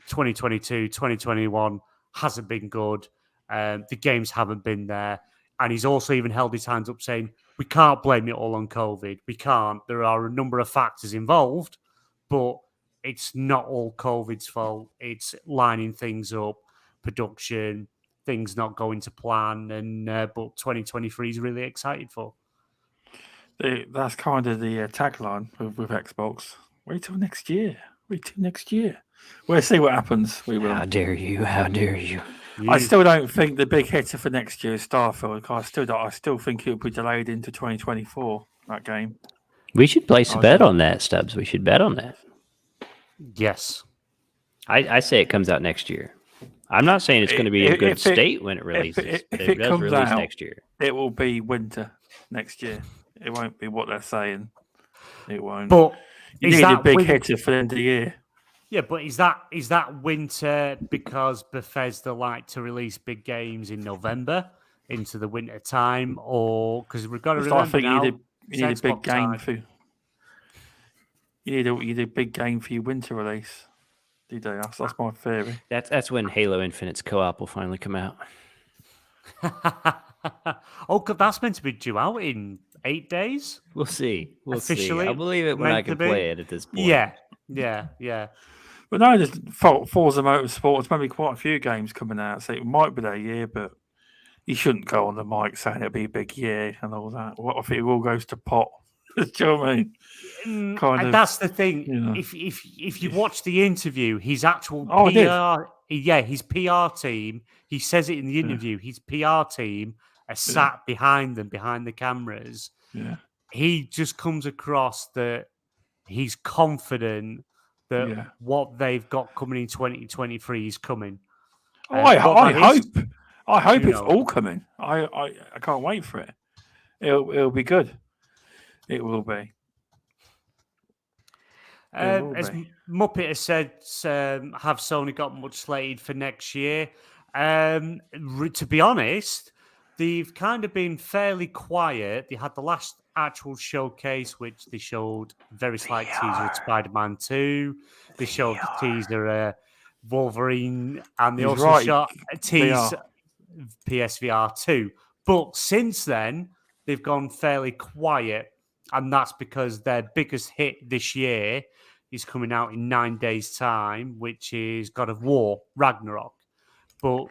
2022, 2021 hasn't been good. The games haven't been there. And he's also even held his hands up saying, we can't blame it all on COVID. We can't. There are a number of factors involved, but it's not all COVID's fault. It's lining things up, production, things not going to plan. And but 2023 is really excited for. That's kind of the tagline with Xbox. Wait till next year. We'll see what happens. We will. How dare you? How dare you? I still don't think the big hitter for next year is Starfield. I still think it'll be delayed into 2024, that game. We should place a bet on that, Stubz. We should bet on that. Yes. I say it comes out next year. I'm not saying it's going to be in good state when it releases, but if it does release next year. It will be winter next year. It won't be what they're saying. It won't. But you need a big hitter for the end of the year. Yeah, but is that winter because Bethesda like to release big games in November into the winter time, or because we've got to remember I think now, you need a big game time. for you need a big game for your winter release. That's my theory. That's when Halo Infinite's co-op will finally come out. Oh, that's meant to be due out in 8 days. We'll see. Officially, I'll believe it when I can play it at this point. Yeah. But no, there's Forza Motorsport. There's maybe quite a few games coming out, so it might be their year, but you shouldn't go on the mic saying it'll be a big year and all that. What if it all goes to pot? Do you know what I mean? That's the thing. You know. If you watch the interview, his actual PR, his PR team, he says it in the interview. His PR team are sat behind them, behind the cameras. Yeah, he just comes across that he's confident that what they've got coming in 2023 is coming. I hope it's all coming. I can't wait for it. It'll be good. It will be. As Muppet has said, have Sony got much slated for next year? To be honest, they've kind of been fairly quiet. They had the last actual showcase, which they showed very slight teaser of Spider-Man 2. They showed the teaser Wolverine, and they also shot a teaser PSVR 2. But since then, they've gone fairly quiet, and that's because their biggest hit this year is coming out in 9 days' time, which is God of War, Ragnarok. But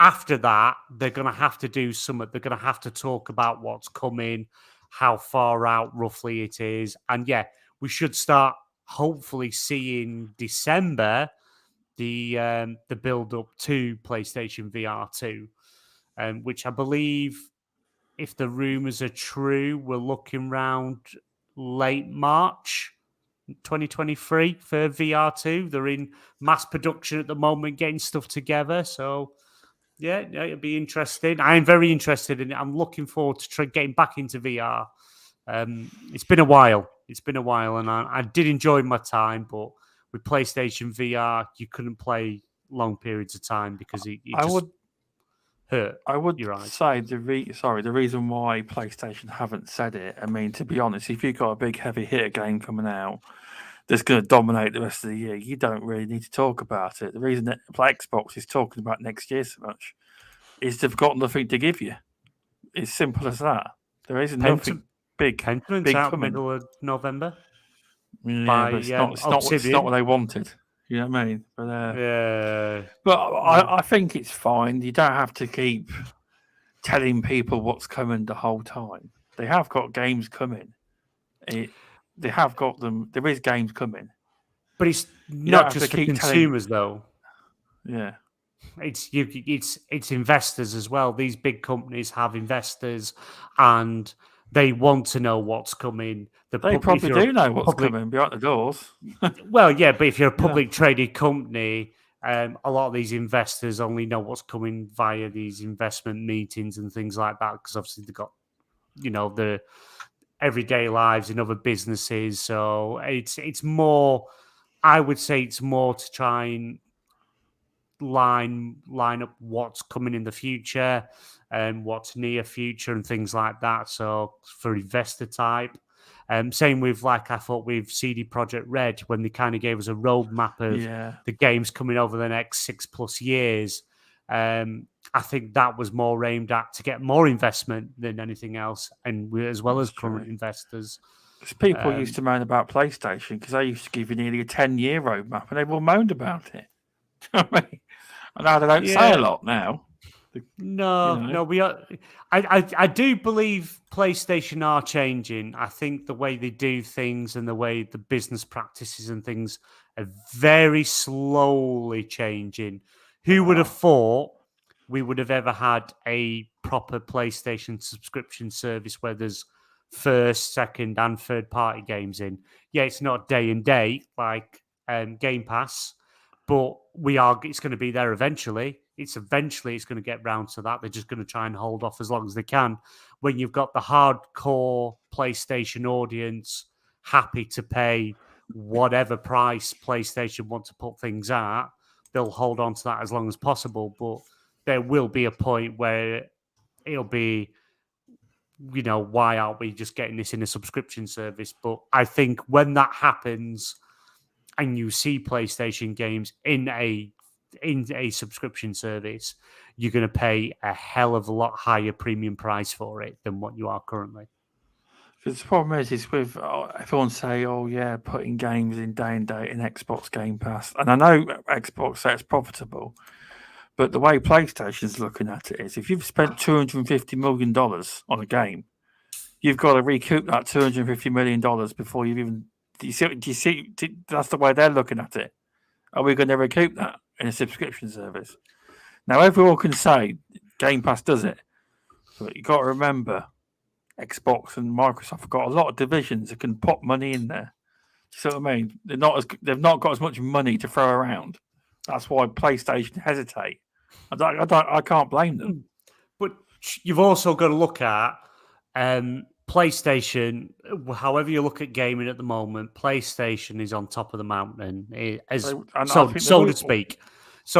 after that, they're going to have to do something. They're going to have to talk about what's coming, how far out roughly it is. And we should start hopefully seeing December the build-up to PlayStation VR 2, which I believe, if the rumours are true, we're looking around late March 2023 for VR2. They're in mass production at the moment, getting stuff together. So Yeah, it'll be interesting. I'm very interested in it. I'm looking forward to getting back into VR. It's been a while. And I did enjoy my time, but with PlayStation VR, you couldn't play long periods of time because it I just would hurt. I would your eyes. say the reason why PlayStation haven't said it. I mean, to be honest, if you've got a big heavy hitter game coming out that's going to dominate the rest of the year, you don't really need to talk about it. The reason that Xbox is talking about next year so much is they've got nothing to give you. It's simple as that. There isn't nothing big out coming. middle of November. Yeah, by, but it's not Activision. what they wanted. You know what I mean? But Yeah. I think it's fine. You don't have to keep telling people what's coming the whole time. They have got games coming. They have got them. There is games coming. But it's You not don't have just to for keep consumers, though. Yeah. It's investors as well. These big companies have investors, and they want to know what's coming. They probably do know what's coming behind the doors. Well, yeah, but if you're a public traded company, a lot of these investors only know what's coming via these investment meetings and things like that, because obviously they've got, the everyday lives in other businesses. So it's more, I would say it's more to try and line up what's coming in the future and what's near future and things like that. So for investor type, same with I thought with CD Projekt Red, when they kind of gave us a roadmap of the games coming over the next 6+ years. I think that was more aimed at to get more investment than anything else, and as well as current investors. Because people used to moan about PlayStation because they used to give you nearly a 10-year roadmap, and they've all moaned about it. I mean, and now they don't say a lot now. No, we are. I do believe PlayStation are changing. I think the way they do things and the way the business practices and things are very slowly changing. Who would have thought we would have ever had a proper PlayStation subscription service where there's first, second, and third party games in? Yeah, it's not day and date like Game Pass, but it's going to be there eventually. It's going to get round to that. They're just going to try and hold off as long as they can. When you've got the hardcore PlayStation audience happy to pay whatever price PlayStation want to put things at, they'll hold on to that as long as possible. But there will be a point where it'll be, why aren't we just getting this in a subscription service? But I think when that happens and you see PlayStation games in a subscription service, you're going to pay a hell of a lot higher premium price for it than what you are currently. Because the problem is with everyone say, putting games in day and date in Xbox Game Pass. And I know Xbox says it's profitable, but the way PlayStation's looking at it is if you've spent $250 million on a game, you've got to recoup that $250 million before you've even... Do you see? That's the way they're looking at it. Are we going to recoup that in a subscription service? Now, everyone can say Game Pass does it, but you've got to remember Xbox and Microsoft have got a lot of divisions that can put money in there. You see what I mean? They've not got as much money to throw around. That's why PlayStation hesitate. I can't blame them. But you've also got to look at PlayStation. However you look at gaming at the moment, PlayStation is on top of the mountain, so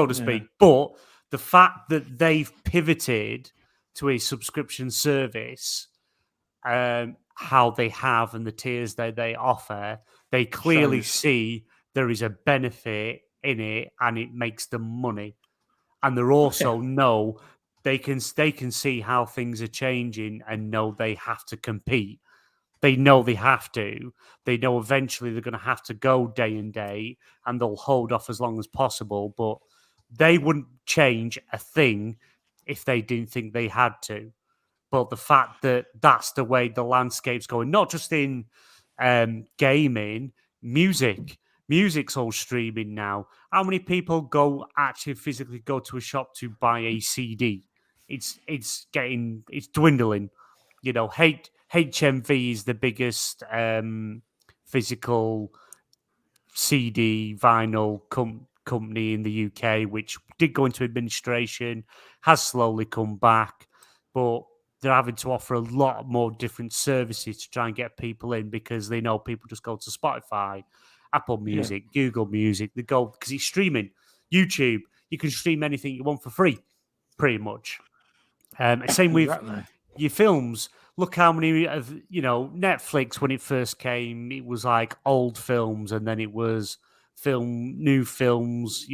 to speak. But the fact that they've pivoted to a subscription service, how they have and the tiers that they offer, they clearly see there is a benefit in it and it makes them money. And they're also know they can see how things are changing and know they have to compete. They know they have to. They know eventually they're going to have to go day and day, and they'll hold off as long as possible. But they wouldn't change a thing if they didn't think they had to. But the fact that that's the way the landscape's going, not just in gaming, music's all streaming now. How many people actually physically go to a shop to buy a CD? It's dwindling. HMV is the biggest physical CD vinyl company in the UK, which did go into administration, has slowly come back, but they're having to offer a lot more different services to try and get people in because they know people just go to Spotify, Apple Music, Google Music. They go because it's streaming. YouTube, you can stream anything you want for free, pretty much. Same with Exactly. your films. Look how many of Netflix when it first came, it was like old films, and then it was new films.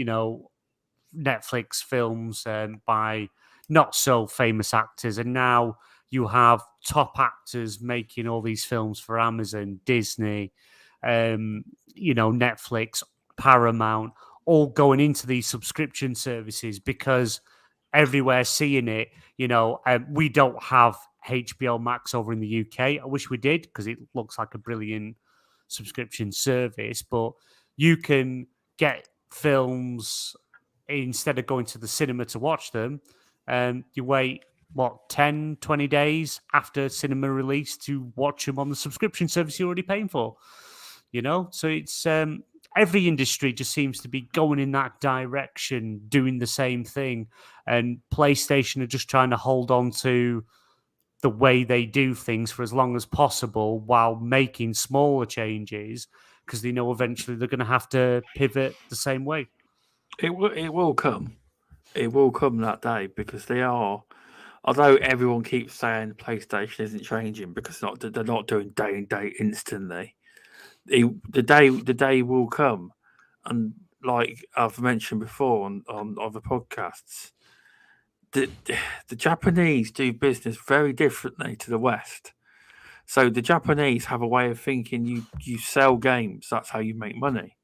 Netflix films by not so famous actors, and now you have top actors making all these films for Amazon, Disney, Netflix, Paramount, all going into these subscription services because everywhere seeing it. We don't have HBO Max over in the UK. I wish we did because it looks like a brilliant subscription service, but you can get films instead of going to the cinema to watch them. You wait 10, 20 days after cinema release to watch them on the subscription service you're already paying for. So it's every industry just seems to be going in that direction, doing the same thing, and PlayStation are just trying to hold on to the way they do things for as long as possible while making smaller changes because they know eventually they're going to have to pivot the same way. It will come. It will come that day because they are. Although everyone keeps saying PlayStation isn't changing because they're not doing day and date instantly. The day will come, and like I've mentioned before on other podcasts, the Japanese do business very differently to the West. So the Japanese have a way of thinking: you sell games, that's how you make money.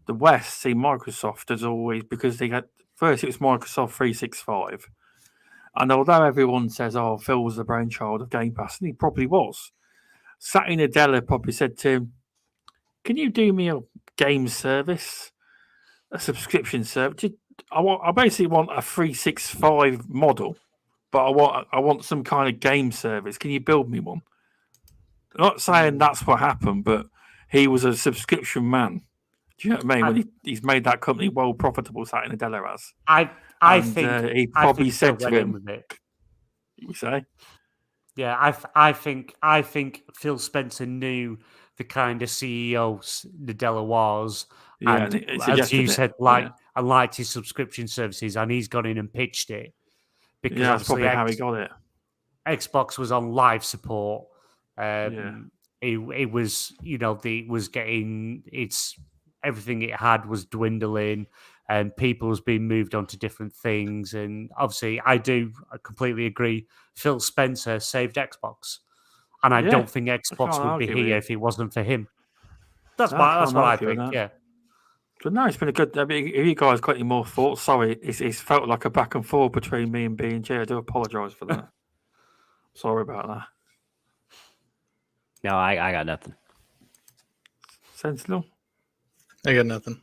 The West see Microsoft as always because they had first it was Microsoft 365, and although everyone says, "Oh, Phil was the brainchild of Game Pass," and he probably was, Satya Nadella probably said to him, "Can you do me a game service, a subscription service? I basically want a 365 model, but I want some kind of game service. Can you build me one?" I'm not saying that's what happened, but he was a subscription man. Do you know what I mean? When he's made that company well profitable, Satya Nadella has. I think he probably said to him, with it. "You say?" Yeah, I think Phil Spencer knew the kind of CEO Nadella was, Yeah, and it as you suggested said, it. I liked his subscription services, and he's gone in and pitched it because Yeah, that's obviously probably how he got it. Xbox was on live support. Yeah. It was it was getting everything it had was dwindling, and people was being moved on to different things. And obviously, I completely agree. Phil Spencer saved Xbox, and I Yeah, don't think I Xbox can't would be argue with here you. if it wasn't for him. That's No, I what can't I argue with think. that. Yeah. But no, it's been a good. I mean, if you guys got any more thoughts, sorry, it's felt like a back and forth between me and B&J. I do apologise for that. Sorry about that. No, I got nothing. Sentinel? I got nothing.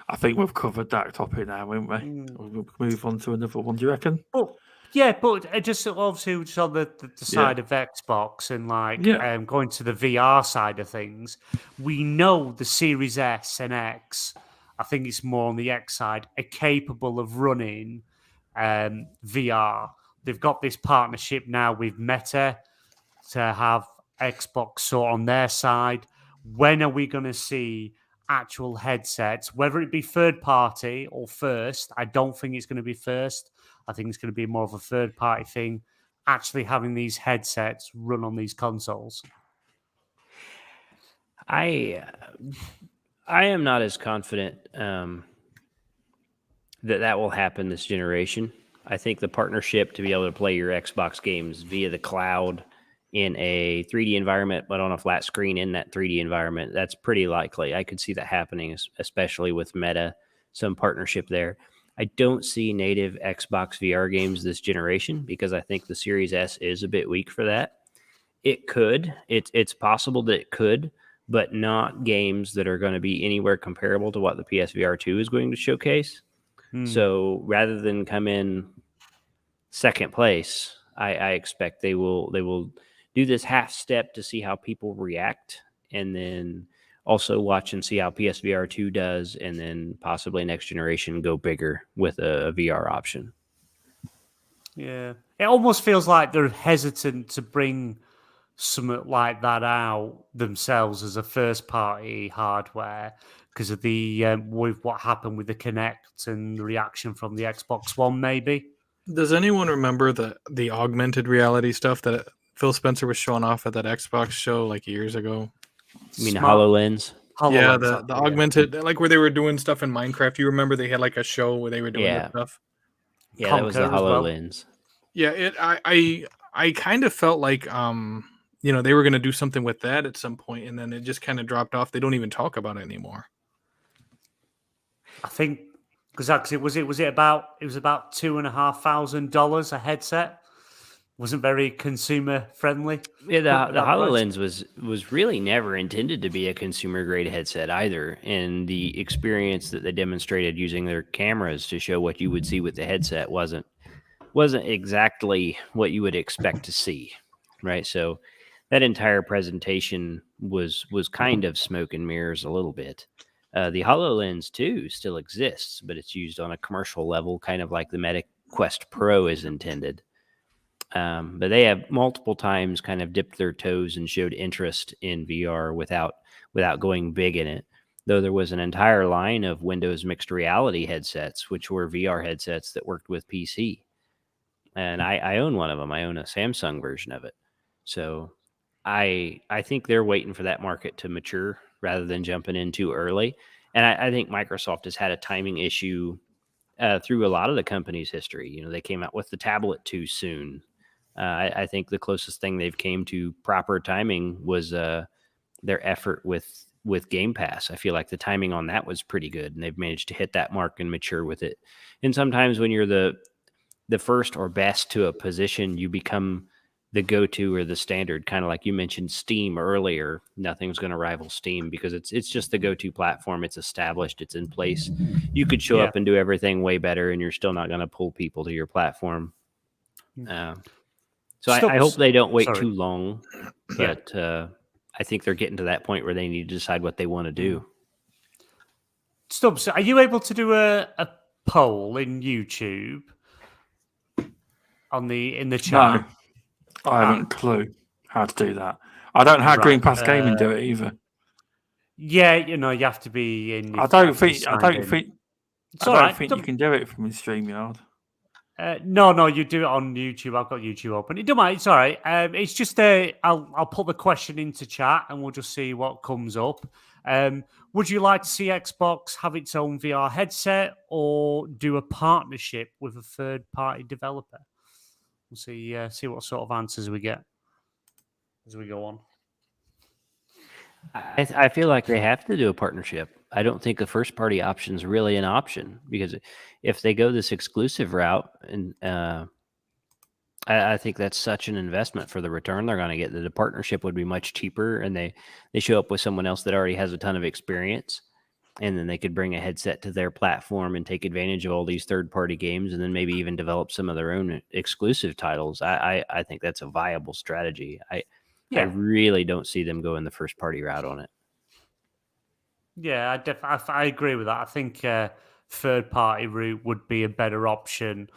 I think we've covered that topic now, haven't we? We'll move on to another one. Do you reckon? But just obviously just on the side of Xbox and going to the VR side of things, we know the Series S and X, I think it's more on the X side, are capable of running VR. They've got this partnership now with Meta to have Xbox sort on their side. When are we going to see actual headsets, whether it be third party or first? I don't think it's going to be first. I think it's going to be more of a third party thing, actually having these headsets run on these consoles. I am not as confident that will happen this generation. I think the partnership to be able to play your Xbox games via the cloud in a 3D environment, but on a flat screen in that 3D environment, that's pretty likely. I could see that happening, especially with Meta, some partnership there. I don't see native Xbox VR games this generation because I think the Series S is a bit weak for that. It could. It's possible that it could, but not games that are going to be anywhere comparable to what the PSVR 2 is going to showcase. So rather than come in second place, I expect they will do this half step to see how people react, and then Also watch and see how PSVR 2 does, and then possibly next generation go bigger with a VR option. Yeah. It almost feels like they're hesitant to bring something like that out themselves as a first party hardware because of the with what happened with the Kinect and the reaction from the Xbox One, maybe. Does anyone remember the augmented reality stuff that Phil Spencer was showing off at that Xbox show like years ago? You mean Smart- HoloLens? Yeah, HoloLens, the actually, yeah. augmented, like where they were doing stuff in Minecraft. You remember they had like a show where they were doing Yeah. that stuff? Yeah, that was the Conquer as well. HoloLens. Yeah, I kind of felt like they were going to do something with that at some point, and then it just kind of dropped off. They don't even talk about it anymore. I think because actually was it about $2,500 a headset. Wasn't very consumer friendly. Yeah, the That price. HoloLens was really never intended to be a consumer grade headset either. And the experience that they demonstrated using their cameras to show what you would see with the headset wasn't exactly what you would expect to see, right? So that entire presentation was kind of smoke and mirrors a little bit. The HoloLens 2 still exists, but it's used on a commercial level, kind of like the Meta Quest Pro is intended. But they have multiple times kind of dipped their toes and showed interest in VR without going big in it. Though there was an entire line of Windows mixed reality headsets, which were VR headsets that worked with PC. And I own one of them. I own a Samsung version of it. So I think they're waiting for that market to mature rather than jumping in too early. And I think Microsoft has had a timing issue through a lot of the company's history. They came out with the tablet too soon. I think the closest thing they've came to proper timing was their effort with Game Pass. I feel like the timing on that was pretty good, and they've managed to hit that mark and mature with it. And sometimes when you're the first or best to a position, you become the go-to or the standard, kind of like you mentioned Steam earlier. Nothing's going to rival Steam because it's just the go-to platform. It's established. It's in place. You could show up and do everything way better, and you're still not going to pull people to your platform. So I hope they don't wait too long, but I think they're getting to that point where they need to decide what they want to do. Stubz, are you able to do a poll in YouTube in the chat? No, I haven't a clue how to do that. I don't know how Green Pass Gaming do it either. Yeah, you have to be in. I don't think you can do it from StreamYard. No, you do it on YouTube. I've got YouTube open. It don't matter. It's all right. It's just I'll put the question into chat and we'll just see what comes up. Would you like to see Xbox have its own VR headset or do a partnership with a third-party developer? We'll see what sort of answers we get as we go on. I feel like they have to do a partnership. I don't think the first party option is really an option because if they go this exclusive route, and I think that's such an investment for the return they're going to get, that a partnership would be much cheaper, and they show up with someone else that already has a ton of experience, and then they could bring a headset to their platform and take advantage of all these third party games, and then maybe even develop some of their own exclusive titles. I think that's a viable strategy. I really don't see them going the first party route on it. Yeah, I agree with that. I think third party route would be a better option.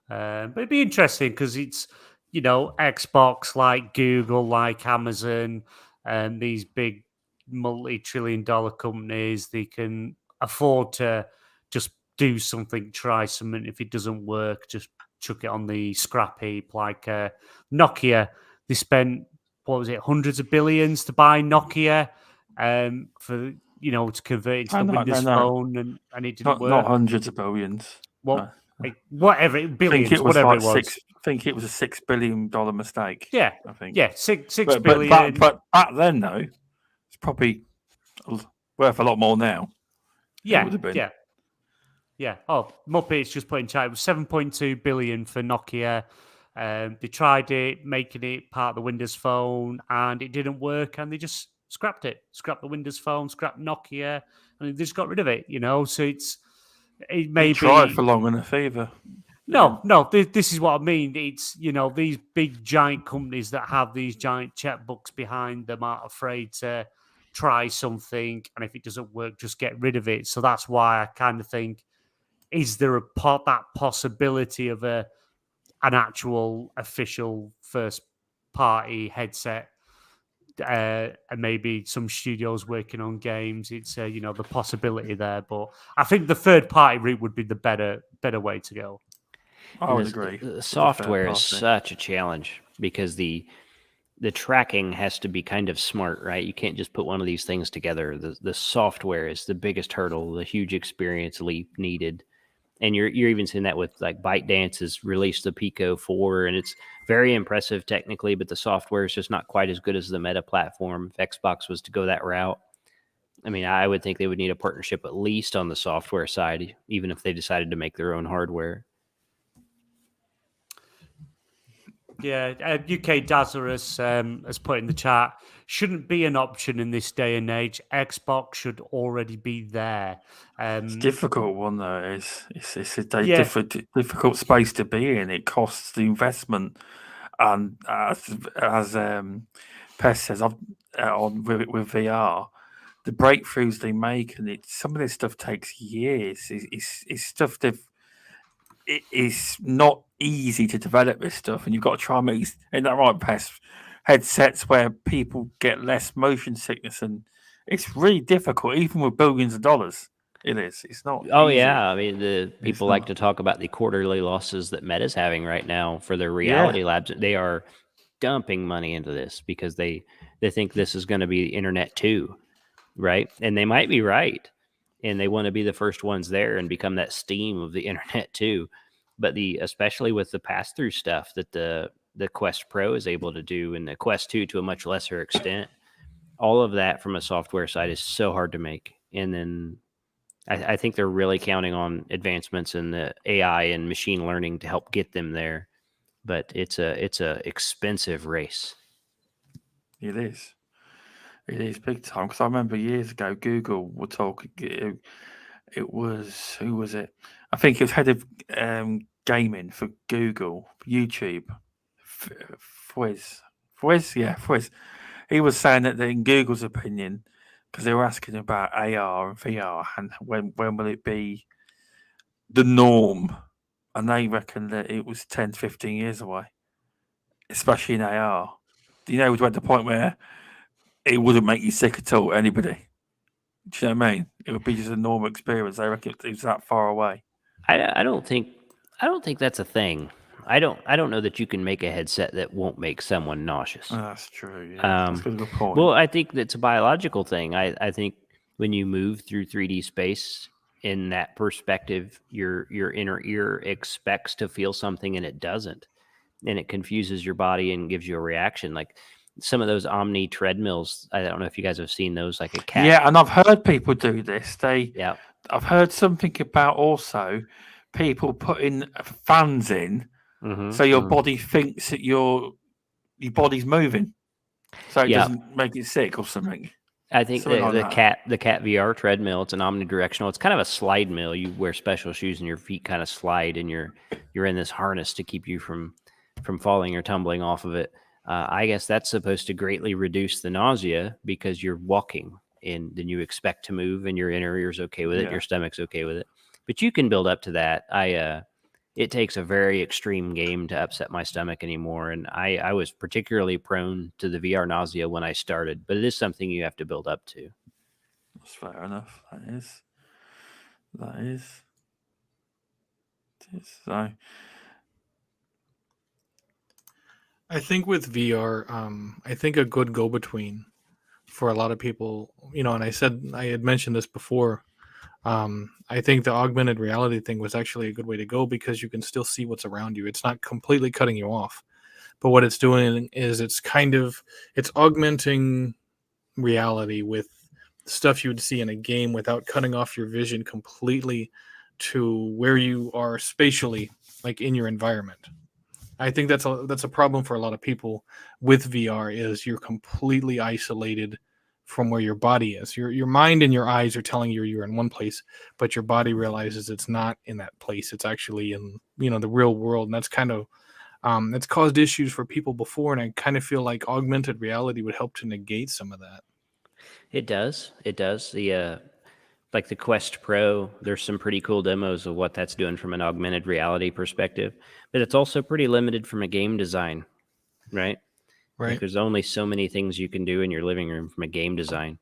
But it'd be interesting because it's, Xbox, like Google, like Amazon, and these big multi-trillion-dollar companies, they can afford to just do something, try something. If it doesn't work, just chuck it on the scrap heap. Like Nokia, they spent, hundreds of billions to buy Nokia for, to convert it to the Windows Phone, and it didn't work. Not hundreds of billions. Well, whatever, billions, whatever it was. I think it was a $6 billion mistake. Yeah, I think. Yeah, six billion. But back then, though, it's probably worth a lot more now. Yeah, it would have been. Yeah. Oh, Muppets just put in chat. It was 7.2 billion for Nokia. They tried it, making it part of the Windows Phone, and it didn't work, and they just scrapped it. Scrapped the Windows Phone, scrapped Nokia, and they just got rid of it. So it may be tried for long enough either. No. This is what I mean. It's these big giant companies that have these giant checkbooks behind them aren't afraid to try something, and if it doesn't work, just get rid of it. So that's why I kind of think, is there that possibility of an actual official first party headset? And maybe some studios working on games. It's the possibility there, but I think the third party route would be the better way to go. I would agree. The with the software third is party. such a challenge because the tracking has to be kind of smart, right? You can't just put one of these things together. The software is the biggest hurdle, the huge experience leap needed. And you're even seeing that with like ByteDance has released the Pico 4, and it's very impressive technically, but the software is just not quite as good as the Meta platform. If Xbox was to go that route, I mean, I would think they would need a partnership at least on the software side, even if they decided to make their own hardware. Yeah, UK Dazarus has put in the chat, shouldn't be an option in this day and age. Xbox should already be there. It's a difficult one though. It's a Yeah. difficult space to be in. It costs the investment, and as Pest says, with VR, the breakthroughs they make, and some of this stuff takes years. It's stuff that it is not easy to develop this stuff, and you've got to try and make, ain't that right, Pest? Headsets where people get less motion sickness, and it's really difficult, even with billions of dollars. It is. It's not. Oh easy. yeah, I mean the people like not. to talk about the quarterly losses that Meta's having right now for their reality labs. They are dumping money into this because they think this is going to be internet too, right? And they might be right, and they want to be the first ones there and become that Steam of the internet too. But especially with the pass through stuff that the Quest Pro is able to do, and the Quest 2 to a much lesser extent, all of that from a software side is so hard to make. And then I think they're really counting on advancements in the AI and machine learning to help get them there. But it's a expensive race. It is. It is big time, because I remember years ago Google were talking. It was, who was it? I think it was head of gaming for Google, YouTube, Fwiz. He was saying that in Google's opinion, because they were asking about AR and VR, and when will it be the norm, and they reckon that it was 10 to 15 years away, especially in AR. You know, we're at the point where it wouldn't make you sick at all, anybody. Do you know what I mean? It would be just a normal experience. I reckon it was that far away. I don't think that's a thing. I don't know that you can make a headset that won't make someone nauseous. That's true. Yeah, that's a good point. Well, I think that's a biological thing. I think when you move through 3D space in that perspective, your inner ear expects to feel something and it doesn't, and it confuses your body and gives you a reaction. Like some of those Omni treadmills, I don't know if you guys have seen those, like a cat. Yeah, and I've heard people do this. Yeah. I've heard something about also people putting fans in, so your body thinks that your body's moving, so it doesn't make it sick or something. I think the cat VR treadmill, it's an omnidirectional. It's kind of a slide mill. You wear special shoes and your feet kind of slide, and you're in this harness to keep you from falling or tumbling off of it. I guess that's supposed to greatly reduce the nausea because you're walking, and then you expect to move, and your inner ear's okay with it, your stomach's okay with it. But you can build up to that. It takes a very extreme game to upset my stomach anymore, and I was particularly prone to the VR nausea when I started. But it is something you have to build up to. That's fair enough. That is. So. I think with VR, I think a good go-between for a lot of people, and I had mentioned this before, I think the augmented reality thing was actually a good way to go because you can still see what's around you. It's not completely cutting you off, but what it's doing is it's augmenting reality with stuff you would see in a game without cutting off your vision completely to where you are spatially, like in your environment. I think that's a problem for a lot of people with VR is you're completely isolated from where your body is. Your mind and your eyes are telling you you're in one place, but your body realizes it's not in that place. It's actually in the real world, and that's kind of it's caused issues for people before. And I kind of feel like augmented reality would help to negate some of that. It does. It does. The like the Quest Pro, there's some pretty cool demos of what that's doing from an augmented reality perspective, but it's also pretty limited from a game design, right? Like Right. there's only so many things you can do in your living room from a game design,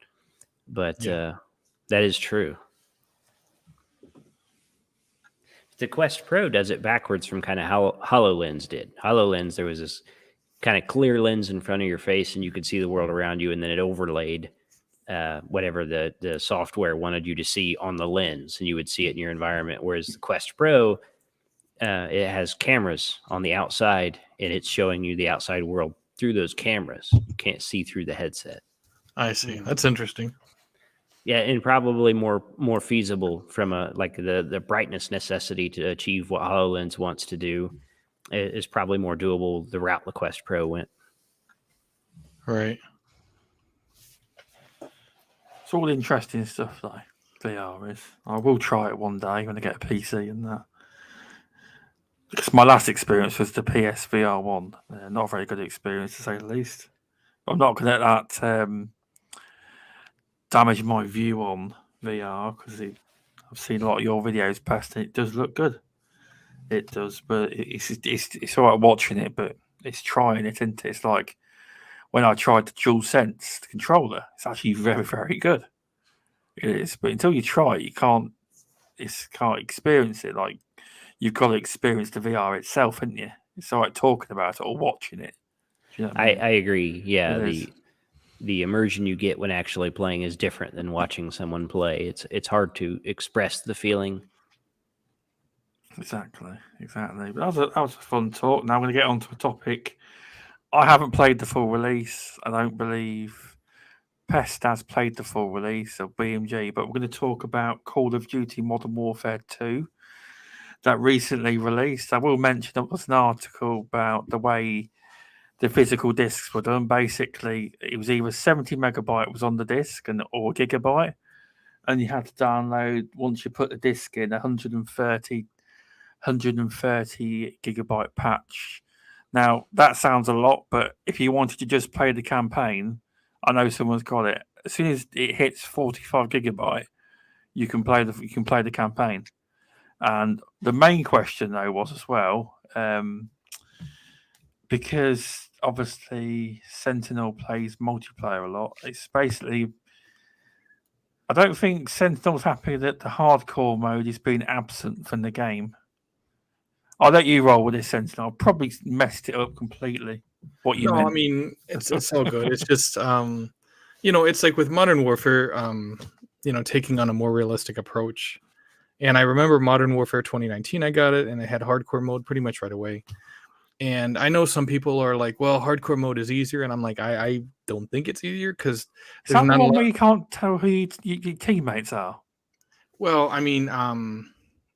but Yeah. that is true. The Quest Pro does it backwards from kind of how HoloLens did. HoloLens, there was this kind of clear lens in front of your face, and you could see the world around you, and then it overlaid whatever the software wanted you to see on the lens, and you would see it in your environment. Whereas the Quest Pro, it has cameras on the outside, and it's showing you the outside world through those cameras. You can't see through the headset. I see. That's interesting. Yeah, and probably more feasible from a like the brightness necessity to achieve what HoloLens wants to do is probably more doable the route the Quest Pro went. Right. It's all interesting stuff, though. VR is. I will try it one day when I get a PC and that. Because my last experience was the PSVR 1. Not a very good experience, to say the least. I'm not going to let that damage my view on VR, because I've seen a lot of your videos past, and it does look good. It does, but it's all right watching it, but it's trying it, isn't it? It's like when I tried the DualSense controller, it's actually very, very good. It is, but until you try it, you can't experience it. Like, you've got to experience the VR itself, haven't you? It's all right talking about it or watching it. Do you know what I mean? I agree. Yeah, It is. the immersion you get when actually playing is different than watching someone play. It's hard to express the feeling. Exactly. But that was a fun talk. Now I'm going to get on to a topic. I haven't played the full release. I don't believe Pest has played the full release of BMG, but we're going to talk about Call of Duty Modern Warfare 2 that recently released. I will mention there was an article about the way the physical discs were done. Basically, it was either 70 megabyte was on the disc or gigabyte, and you had to download, once you put the disc in, 130 gigabyte patch. Now, that sounds a lot, but if you wanted to just play the campaign, I know someone's got it. As soon as it hits 45 gigabyte, you can play the campaign. And the main question, though, was as well, because obviously Sentinel plays multiplayer a lot. It's basically, I don't think Sentinel's happy that the hardcore mode is being absent from the game. I'll let you roll with this, Sentinel. I'll probably messed it up completely. What you meant? I mean, it's all good. It's just it's like with Modern Warfare, taking on a more realistic approach. And I remember Modern Warfare 2019, I got it, and it had hardcore mode pretty much right away. And I know some people are like, well, hardcore mode is easier. And I'm like, I don't think it's easier because Is that the one where you can't tell who your teammates are? Well, I mean,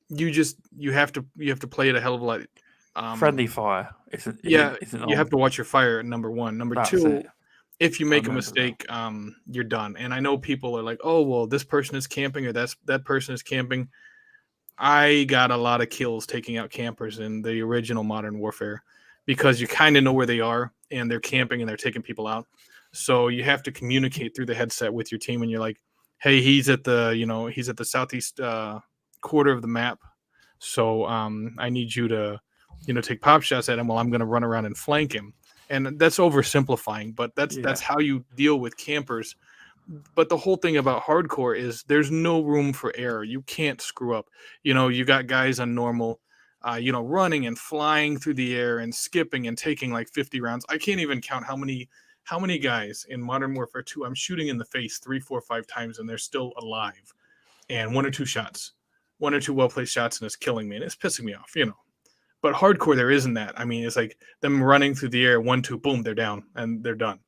you have to play it a hell of a lot. Friendly fire. You on. have to watch your fire, number one. Number That's two, it. if you make a remember mistake, you're done. And I know people are like, oh, well, this person is camping or that person is camping. I got a lot of kills taking out campers in the original Modern Warfare because you kind of know where they are and they're camping and they're taking people out. So you have to communicate through the headset with your team, and you're like, hey, he's at the southeast quarter of the map. So I need you to, take pop shots at him while I'm going to run around and flank him. And that's oversimplifying, but that's how you deal with campers. But the whole thing about hardcore is there's no room for error. You can't screw up. You got guys on normal, running and flying through the air and skipping and taking like 50 rounds. I can't even count how many guys in Modern Warfare 2 I'm shooting in the face 3, 4, 5 times and they're still alive. And 1 or 2 well-placed shots and it's killing me and it's pissing me off, But hardcore, there isn't that. I mean, it's like them running through the air, 1, 2, boom, they're down and they're done.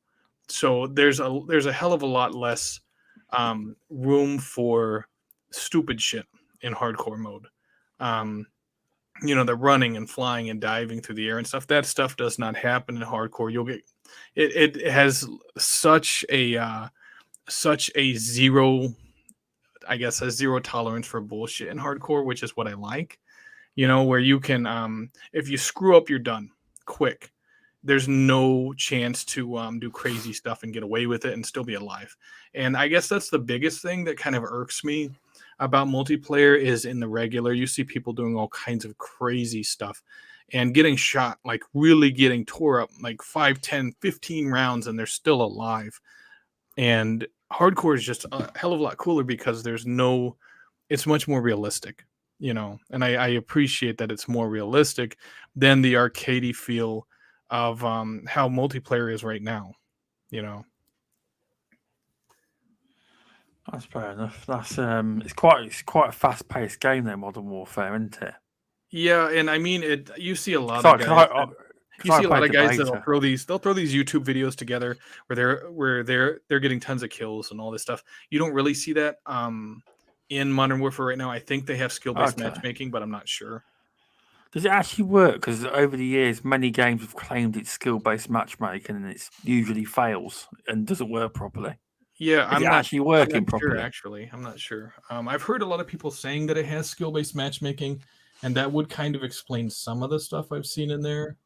So there's a hell of a lot less room for stupid shit in hardcore mode. The running and flying and diving through the air and stuff. That stuff does not happen in hardcore. You'll get it has such a zero, I guess, a zero tolerance for bullshit in hardcore, which is what I like. Where you can if you screw up, you're done quick. there's no chance to do crazy stuff and get away with it and still be alive. And I guess that's the biggest thing that kind of irks me about multiplayer is in the regular, you see people doing all kinds of crazy stuff and getting shot, like really getting tore up like 5, 10, 15 rounds and they're still alive. And hardcore is just a hell of a lot cooler because it's much more realistic, and I appreciate that it's more realistic than the arcadey feel of how multiplayer is right now, That's fair enough. That's it's quite a fast paced game though, Modern Warfare, isn't it? Yeah, and I mean you see a lot Cause of I, guys. cause I, You cause I see a lot played of the guys that'll beta. throw these YouTube videos together where they're getting tons of kills and all this stuff. You don't really see that in Modern Warfare right now. I think they have skill-based Okay. matchmaking, but I'm not sure. Does it actually work? Because over the years, many games have claimed it's skill-based matchmaking, and it usually fails and doesn't work properly. Yeah, Is it actually working properly? Sure, actually, I'm not sure. I've heard a lot of people saying that it has skill-based matchmaking, and that would kind of explain some of the stuff I've seen in there,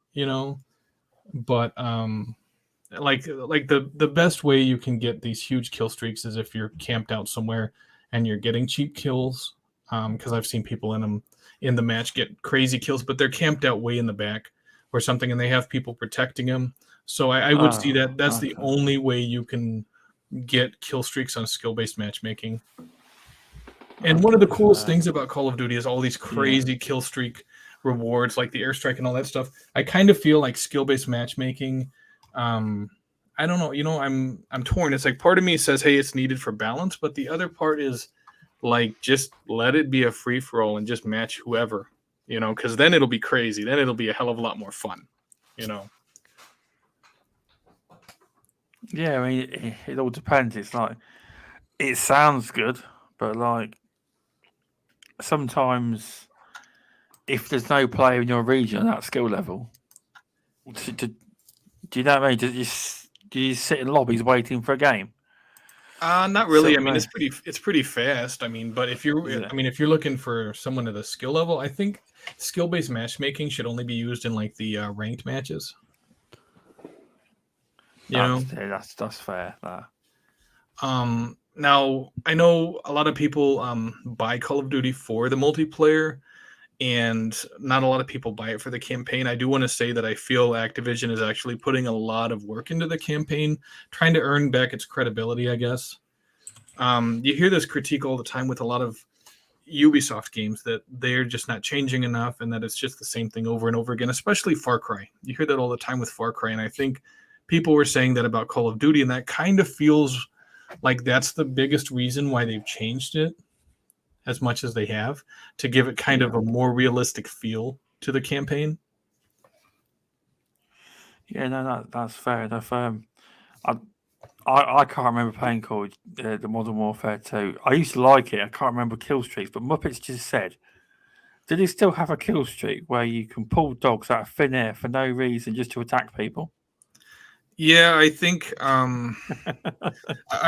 But like the best way you can get these huge kill streaks is if you're camped out somewhere and you're getting cheap kills. Because I've seen people in the match get crazy kills, but they're camped out way in the back or something, and they have people protecting them. So I would see that that's the only way you can get kill streaks on skill-based matchmaking. And one of the coolest things about Call of Duty is all these crazy kill streak rewards, like the airstrike and all that stuff. I kind of feel like skill-based matchmaking. I don't know. I'm torn. It's like part of me says, "Hey, it's needed for balance," but the other part is like just let it be a free for all and just match whoever, because then it'll be crazy. Then it'll be a hell of a lot more fun, Yeah, I mean, it all depends. It's like it sounds good, but like sometimes if there's no player in your region at that skill level, do you know what I mean? Do you sit in lobbies waiting for a game? Not really. So, I mean, it's pretty fast. I mean, but if you're looking for someone at a skill level, I think skill-based matchmaking should only be used in like the ranked matches. That's fair. Now I know a lot of people buy Call of Duty for the multiplayer, and not a lot of people buy it for the campaign. I do want to say that I feel Activision is actually putting a lot of work into the campaign, trying to earn back its credibility, I guess. You hear this critique all the time with a lot of Ubisoft games that they're just not changing enough and that it's just the same thing over and over again, especially Far Cry. You hear that all the time with Far Cry, and I think people were saying that about Call of Duty, and that kind of feels like that's the biggest reason why they've changed it as much as they have, to give it kind of a more realistic feel to the campaign. Yeah, no, that's fair enough. I can't remember playing the Modern Warfare 2. I used to like it. I can't remember kill streaks, but Muppets just said, did it still have a kill streak where you can pull dogs out of thin air for no reason just to attack people? Yeah, I think I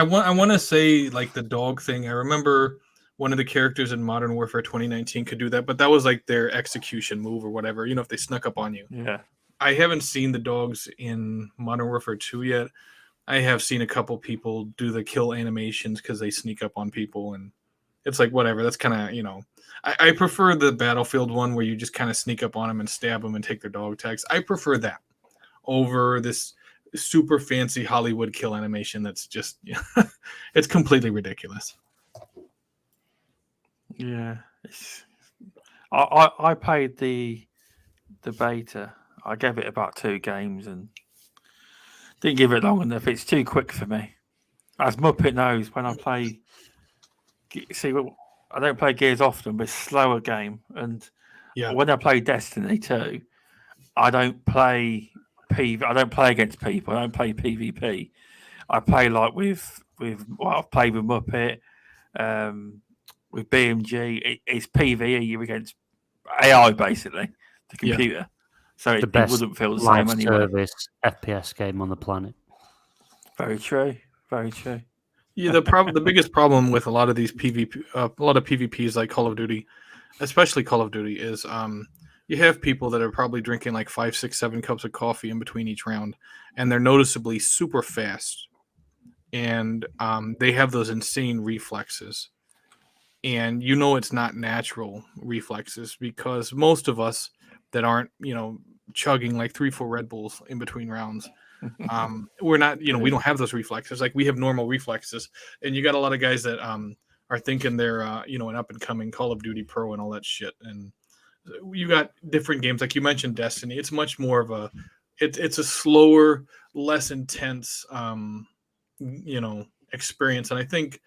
want to say like the dog thing. I remember one of the characters in Modern Warfare 2019 could do that, but that was like their execution move or whatever, if they snuck up on you. Yeah. I haven't seen the dogs in Modern Warfare 2 yet. I have seen a couple people do the kill animations because they sneak up on people, and it's like, whatever. That's kind of, I prefer the Battlefield one where you just kind of sneak up on them and stab them and take their dog tags. I prefer that over this super fancy Hollywood kill animation that's just, it's completely ridiculous. Yeah. I played the beta. I gave it about 2 games and didn't give it long enough. It's too quick for me. As Muppet knows, when I play, I don't play Gears often, but it's a slower game. And when I play Destiny 2, I don't play I don't play against people. I don't play PvP. I play like I've played with Muppet, with BMG. It's PvE. You're against AI, basically, the computer. Yeah. So it wouldn't feel the same anyway. Service FPS game on the planet. Very true. Very true. Yeah, the biggest problem with a lot of these PvPs like Call of Duty, especially Call of Duty, is you have people that are probably drinking like 5, 6, 7 cups of coffee in between each round, and they're noticeably super fast, and they have those insane reflexes. And it's not natural reflexes, because most of us that aren't chugging like 3, 4 Red Bulls in between rounds, we're not we don't have those reflexes. Like, we have normal reflexes, and you got a lot of guys that are thinking they're an up and coming Call of Duty pro and all that shit. And you got different games, like you mentioned Destiny. It's much more of a it's a slower, less intense experience. And I think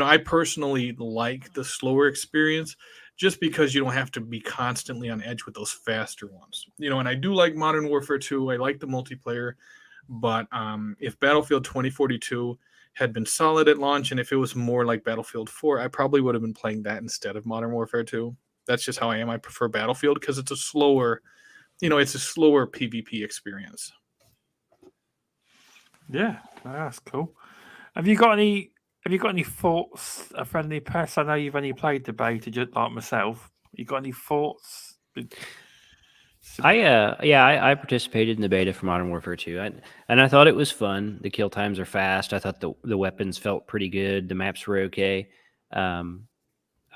I personally like the slower experience, just because you don't have to be constantly on edge with those faster ones. And I do like Modern Warfare 2. I like the multiplayer, but if Battlefield 2042 had been solid at launch, and if it was more like Battlefield 4, I probably would have been playing that instead of Modern Warfare 2. That's just how I am. I prefer Battlefield because it's a slower, PvP experience. Yeah, that's cool. Have you got any thoughts, Friendly Pest? I know you've only played the beta, just like myself. You got any thoughts? I participated in the beta for Modern Warfare 2, and I thought it was fun. The kill times are fast. I thought the weapons felt pretty good. The maps were okay.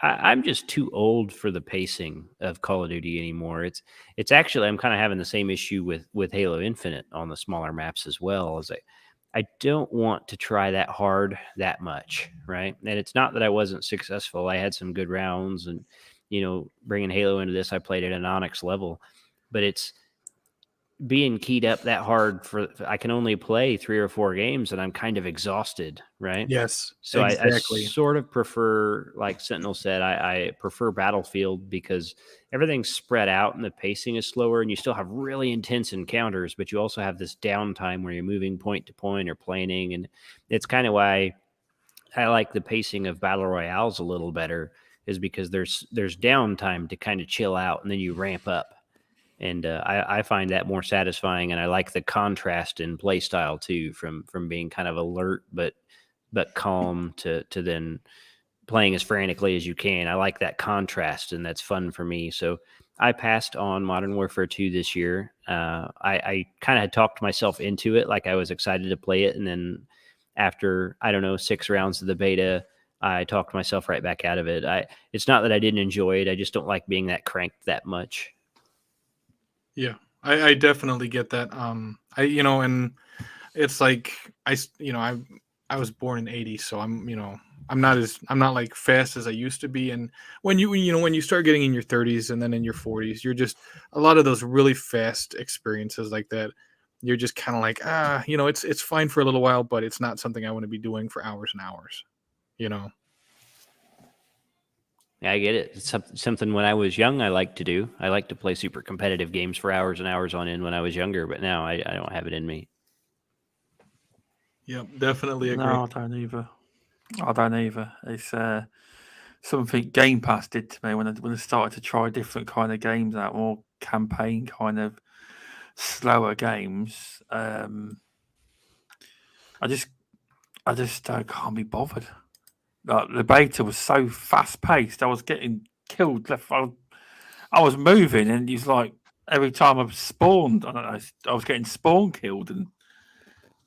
I'm just too old for the pacing of Call of Duty anymore. It's actually, I'm kind of having the same issue with Halo Infinite on the smaller maps as well. As I don't want to try that hard that much, right? And it's not that I wasn't successful. I had some good rounds, and bringing Halo into this, I played at an Onyx level, but it's being keyed up that hard I can only play 3 or 4 games, and I'm kind of exhausted, right? Yes, So exactly. I sort of prefer, like Sentinel said, I prefer Battlefield, because everything's spread out and the pacing is slower, and you still have really intense encounters, but you also have this downtime where you're moving point to point or planing, and it's kind of why I like the pacing of Battle Royales a little better, is because there's downtime to kind of chill out, and then you ramp up. And I find that more satisfying, and I like the contrast in play style too, from being kind of alert but calm to then playing as frantically as you can. I like that contrast, and that's fun for me. So I passed on Modern Warfare 2 this year. I kind of had talked myself into it, like I was excited to play it, and then after 6 rounds of the beta, I talked myself right back out of it. It's not that I didn't enjoy it. I just don't like being that cranked that much. Yeah, I definitely get that. And it's like I was born in '80, so I'm not like fast as I used to be. And when you start getting in your 30s and then in your 40s, you're just, a lot of those really fast experiences like that, you're just kind of like, it's fine for a little while, but it's not something I want to be doing for hours and hours. Yeah, I get it. It's something when I was young I liked to do. I liked to play super competitive games for hours and hours on end when I was younger, but now I don't have it in me. Yep, definitely agree. No, I don't either. It's something Game Pass did to me when I started to try different kind of games out, more campaign kind of slower games. I just can't be bothered. Like, the beta was so fast paced. I was getting killed left. I was moving, and it's like every time I spawned, I was getting spawn killed, and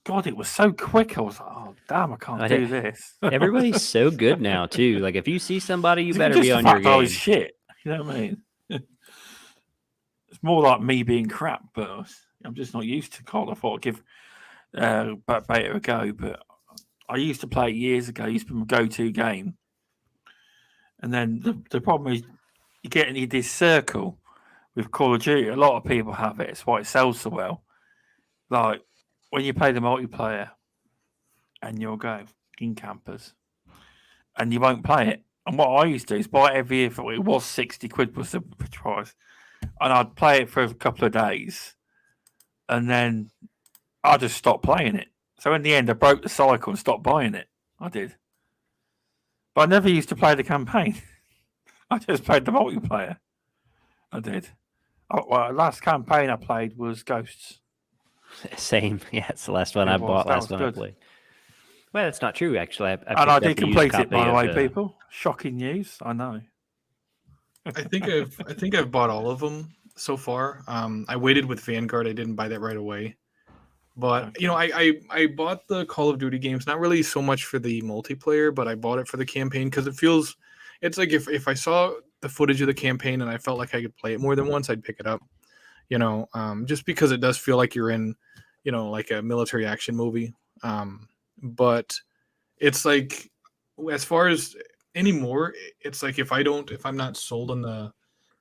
God, it was so quick. I was like, oh damn, I can't do this. Everybody's so good now too. Like, if you see somebody, you better Just be the on your fact I was game. shit. You know what I mean? It's more like me being crap, but I'm just not used to COD. I thought I'd give beta a go, but I used to play it years ago. It used to be my go-to game. And then the problem is you get into this circle with Call of Duty. A lot of people have it. It's why it sells so well. Like, when you play the multiplayer and you'll go in campers and you won't play it. And what I used to do is buy it every year for, it was 60 quid plus the price. And I'd play it for a couple of days and then I just stopped playing it. So in the end, I broke the cycle and stopped buying it. I did. But I never used to play the campaign. I just played the multiplayer. I did. Last campaign I played was Ghosts. Same. Yeah, it's the last one I bought, last one I played. Well, that's not true, actually. And I did complete it, by the way, people. Shocking news, I know. I think I've bought all of them so far. I waited with Vanguard. I didn't buy that right away. But you know, I bought the Call of Duty games not really so much for the multiplayer, but I bought it for the campaign because it's like if I saw the footage of the campaign and I felt like I could play it more than once, I'd pick it up. You know, just because it does feel like you're in, you know, like a military action movie. But it's like as far as anymore, it's like if I'm not sold on the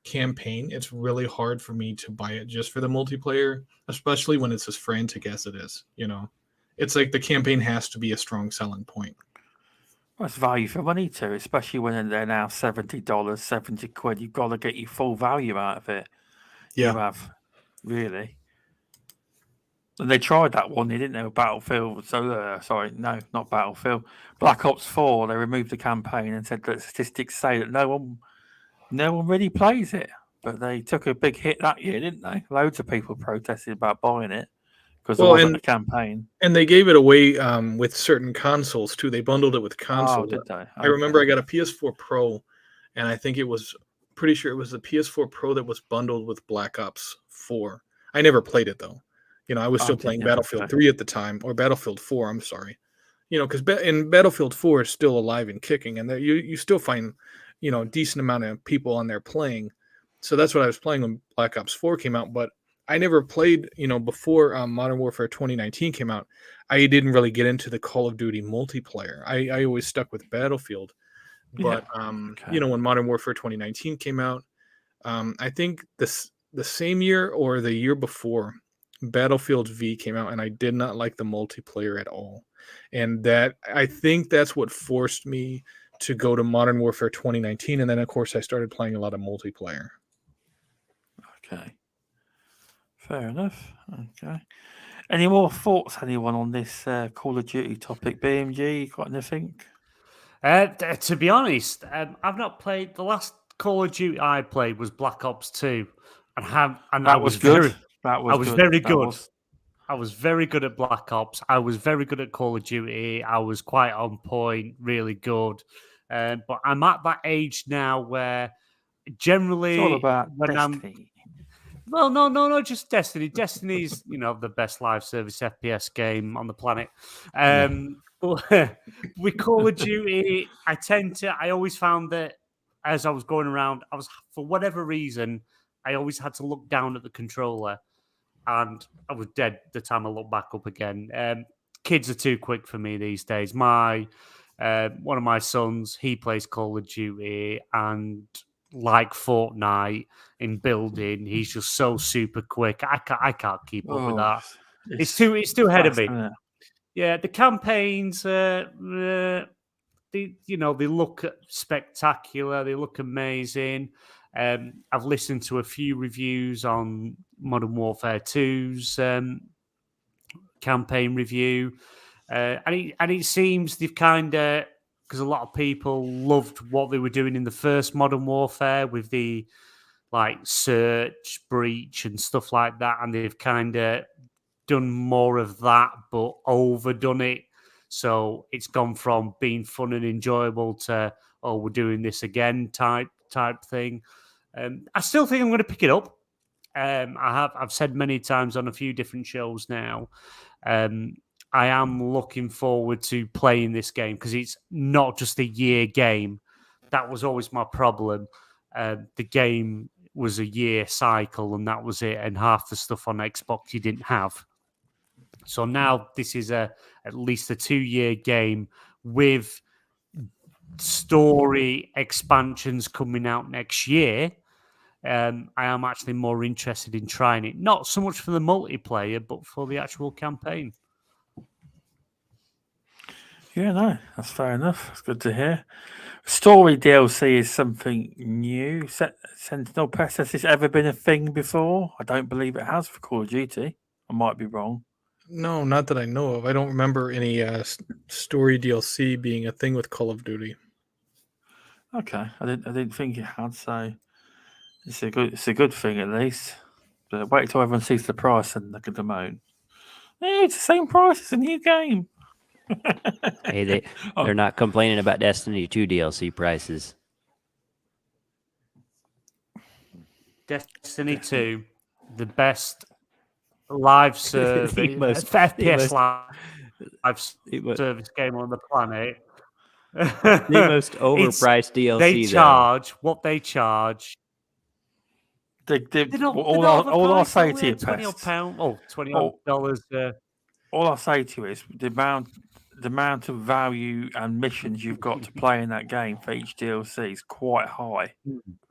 campaign, it's really hard for me to buy it just for the multiplayer, especially when it's as frantic as it is. You know, it's like the campaign has to be a strong selling point. Well, it's value for money too, especially when they're now $70, 70 quid. You've got to get your full value out of it. Yeah. You have, really. And they tried that one, they didn't know Battlefield. So, sorry, no, not Battlefield. Black Ops 4, they removed the campaign and said that statistics say that no one really plays it. But they took a big hit that year, didn't they? Loads of people protested about buying it because there wasn't a campaign. And they gave it away with certain consoles too. They bundled it with consoles. Oh, did they? Okay. I remember I got a PS4 Pro, and I think it was pretty sure it was the PS4 Pro that was bundled with Black Ops 4. I never played it though. You know, I was still playing Battlefield 3 at the time, or Battlefield 4. I'm sorry. You know, because in Battlefield 4 is still alive and kicking, and you still find, you know, a decent amount of people on there playing. So that's what I was playing when Black Ops 4 came out. But I never played, you know, before Modern Warfare 2019 came out. I didn't really get into the Call of Duty multiplayer. I always stuck with Battlefield. But, you know, when Modern Warfare 2019 came out, I think the same year or the year before, Battlefield V came out, and I did not like the multiplayer at all. And that I think that's what forced me to go to Modern Warfare 2019. And then, of course, I started playing a lot of multiplayer. Okay. Fair enough. Okay. Any more thoughts, anyone, on this Call of Duty topic? BMG, you got anything? To be honest, I've not played. The last Call of Duty I played was Black Ops 2, and that was good. I was very good. I was very good at Black Ops. I was very good at Call of Duty. I was quite on point, really good. But I'm at that age now where generally it's all about Destiny. Well, no, just Destiny. Destiny's, you know, the best live service FPS game on the planet. But with Call of Duty, I always found that as I was going around, for whatever reason, I always had to look down at the controller, and I was dead the time I looked back up again. Kids are too quick for me these days. One of my sons, he plays Call of Duty, and like Fortnite in building, he's just so super quick. I can't keep up with that. It's too ahead of me. Yeah, the campaigns, they look spectacular. They look amazing. I've listened to a few reviews on Modern Warfare 2's campaign review, and it seems they've kind of, because a lot of people loved what they were doing in the first Modern Warfare with the like search, breach, and stuff like that, and they've kind of done more of that, but overdone it. So it's gone from being fun and enjoyable to, oh, we're doing this again type thing. I still think I'm going to pick it up. I've said many times on a few different shows now. I am looking forward to playing this game because it's not just a year game. That was always my problem. The game was a year cycle, and that was it. And half the stuff on Xbox you didn't have. So now this is at least a 2-year game with story expansions coming out next year. I am actually more interested in trying it. Not so much for the multiplayer, but for the actual campaign. Yeah, no, that's fair enough. That's good to hear. Story DLC is something new. Sentinel Pest, has this ever been a thing before? I don't believe it has for Call of Duty. I might be wrong. No, not that I know of. I don't remember any story DLC being a thing with Call of Duty. Okay, I didn't think it had. So it's a good thing at least. But wait till everyone sees the price and look at the moan. Hey, it's the same price as a new game. Hey, they're not complaining about Destiny 2 DLC prices. Destiny 2, the best live service, FPS live service game on the planet. The most overpriced DLC. They charge what they charge. All I'll say to you, £20 Pest, $20. All I'll say to you is the amount of value and missions you've got to play in that game for each DLC is quite high.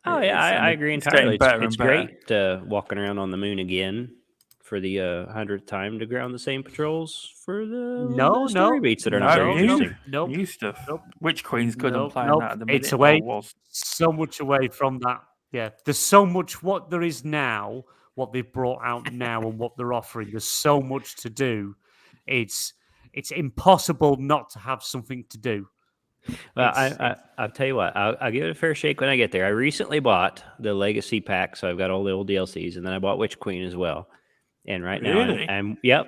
Oh yeah, I agree entirely. It's great walking around on the moon again for the 100th time to ground the same patrols for the story beats that are not very interesting. New stuff. Witch Queen's good on playing that at the minute. It's away. So much away from that. Yeah, there's so much what there is now, what they've brought out now, and what they're offering. There's so much to do. It's impossible not to have something to do. Well, I'll tell you what. I'll give it a fair shake when I get there. I recently bought the Legacy pack, so I've got all the old DLCs, and then I bought Witch Queen as well. And right now,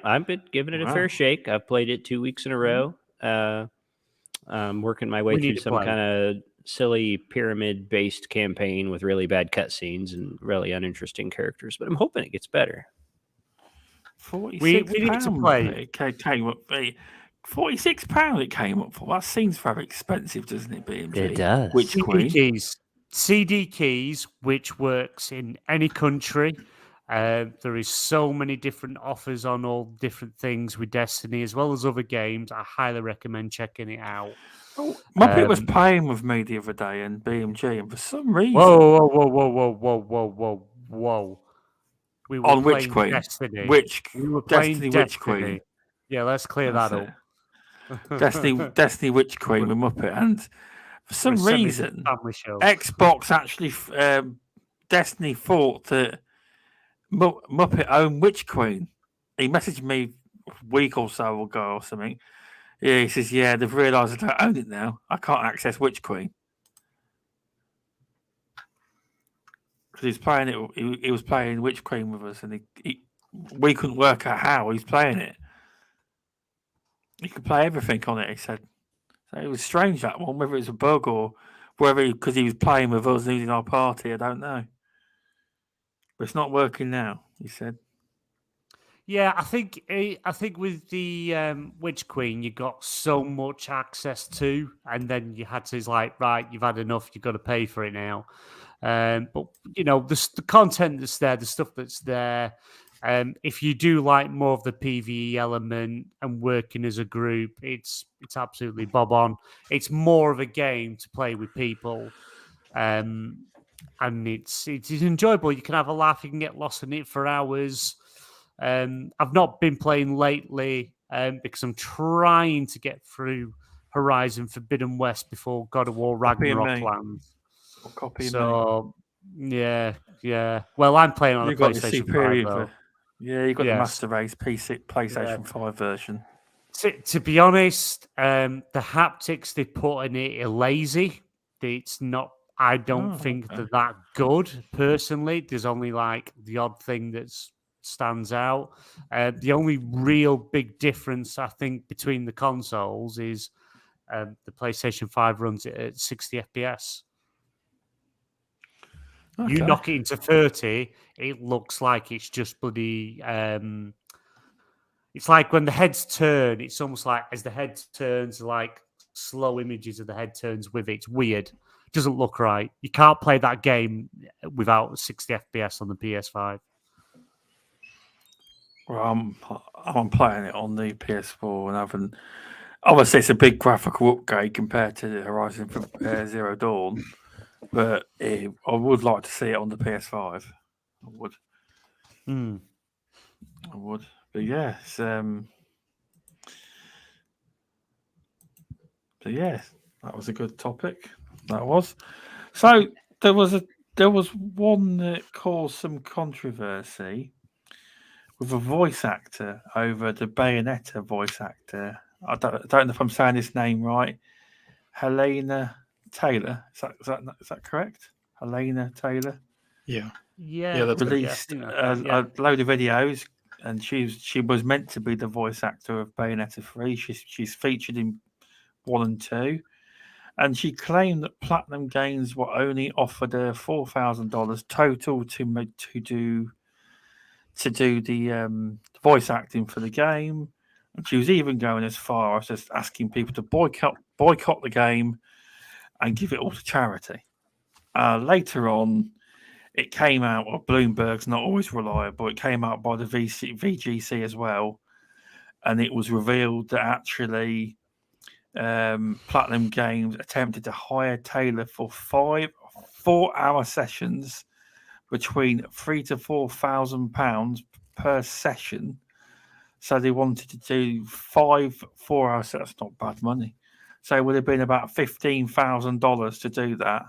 I've been giving it a fair shake. I've played it 2 weeks in a row. I'm working my way through some kind of silly pyramid-based campaign with really bad cutscenes and really uninteresting characters, but I'm hoping it gets better. We need to play. It came up. £46 it came up for. That seems very expensive, doesn't it, BMG? It does. CD keys, which works in any country. There is so many different offers on all different things with Destiny, as well as other games. I highly recommend checking it out. Muppet was playing with me the other day in BMG, and for some reason... Whoa. We were on playing Witch Queen. Destiny. We were playing Destiny Witch Queen. Yeah, let's clear that up. Destiny Witch Queen with Muppet, and for some reason, Xbox actually Destiny thought that Muppet owned Witch Queen. He messaged me a week or so ago or something. Yeah, he says, "Yeah, they've realised I don't own it now. I can't access Witch Queen." Because he's playing it, he was playing Witch Queen with us, and we couldn't work out how he's playing it. He could play everything on it, he said. So it was strange, that one, whether it's a bug or whether because he was playing with us and in our party, I don't know. But it's not working now, he said. Yeah, I think with the Witch Queen, you got so much access to, and then you had to like, right, you've had enough, you've got to pay for it now. But you know, the content that's there, the stuff that's there. If you do like more of the PvE element and working as a group, it's absolutely bob on. It's more of a game to play with people, and it's enjoyable. You can have a laugh. You can get lost in it for hours. I've not been playing lately because I'm trying to get through Horizon Forbidden West before God of War Ragnarok lands. Yeah. Well, I'm playing on a PlayStation 5 though. Yeah, you got the Master Race PlayStation 5 version. To be honest, the haptics they put in it are lazy. It's not. I don't think they're that good personally. There's only like the odd thing that stands out. The only real big difference I think between the consoles is the PlayStation 5 runs it at 60 FPS. Okay. You knock it into 30, it looks like it's just bloody... it's like when the heads turn, it's almost like as the head turns, like slow images of the head turns with it. It's weird. It doesn't look right. You can't play that game without 60 FPS on the PS5. Well, I'm playing it on the PS4 and haven't... Obviously, it's a big graphical upgrade compared to the Horizon Zero Dawn. But I would like to see it on the PS5. I would. I would. But yes. So yeah, that was a good topic. That was. So there was one that caused some controversy with a voice actor over the Bayonetta voice actor. I don't know if I'm saying his name right. Helena Taylor, is that correct? Helena Taylor. Yeah. That's released a load of videos, and she was meant to be the voice actor of Bayonetta 3. She's featured in 1 and 2, And she claimed that Platinum Games were only offered her $4,000 total to do the voice acting for the game. And she was even going as far as just asking people to boycott the game and give it all to charity. Later on, it came out. Well, Bloomberg's not always reliable. It came out by the VGC as well, and it was revealed that actually Platinum Games attempted to hire Taylor for 4-hour sessions between £3,000 to £4,000 per session. So they wanted to do 5 4-hour sessions. That's not bad money. So it would have been about $15,000 to do that.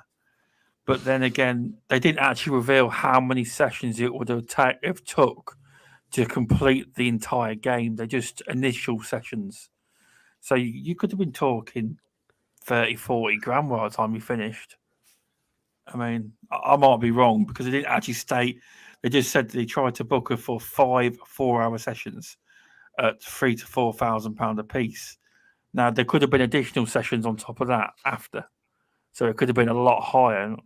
But then again, they didn't actually reveal how many sessions it would have took to complete the entire game. They're just initial sessions. So you could have been talking 30, 40 grand by the time you finished. I mean, I might be wrong because they didn't actually state. They just said they tried to book her for 5 4-hour sessions at £3,000 to £4,000 a piece. Now, there could have been additional sessions on top of that after. So it could have been a lot higher.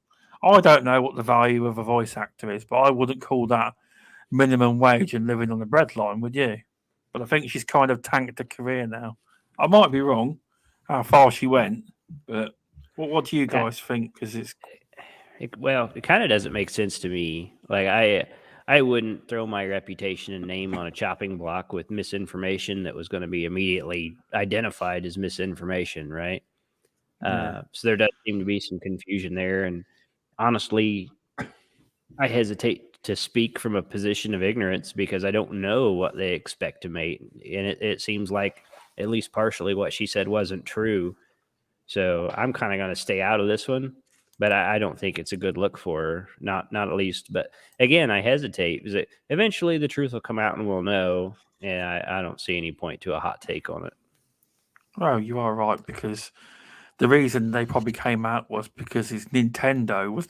I don't know what the value of a voice actor is, but I wouldn't call that minimum wage and living on the breadline, would you? But I think she's kind of tanked her career now. I might be wrong how far she went, but what do you guys think? Because it kind of doesn't make sense to me. Like I wouldn't throw my reputation and name on a chopping block with misinformation that was going to be immediately identified as misinformation, right? Yeah. So there does seem to be some confusion there, and honestly, I hesitate to speak from a position of ignorance because I don't know what they expect to make, and it seems like at least partially what she said wasn't true. So I'm kind of going to stay out of this one, but I don't think it's a good look for her, not at least. But again, I hesitate because eventually the truth will come out and we'll know, and I don't see any point to a hot take on it. Well, you are right, because the reason they probably came out was because Nintendo was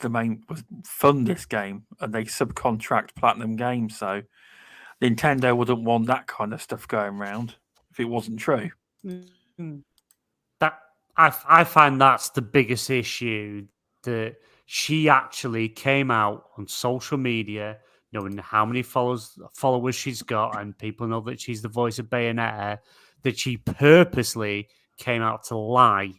fund this game, and they subcontract Platinum Games, so Nintendo wouldn't want that kind of stuff going around if it wasn't true. That I find that's the biggest issue, that she actually came out on social media knowing how many followers she's got, and people know that she's the voice of Bayonetta, that she purposely came out to lie.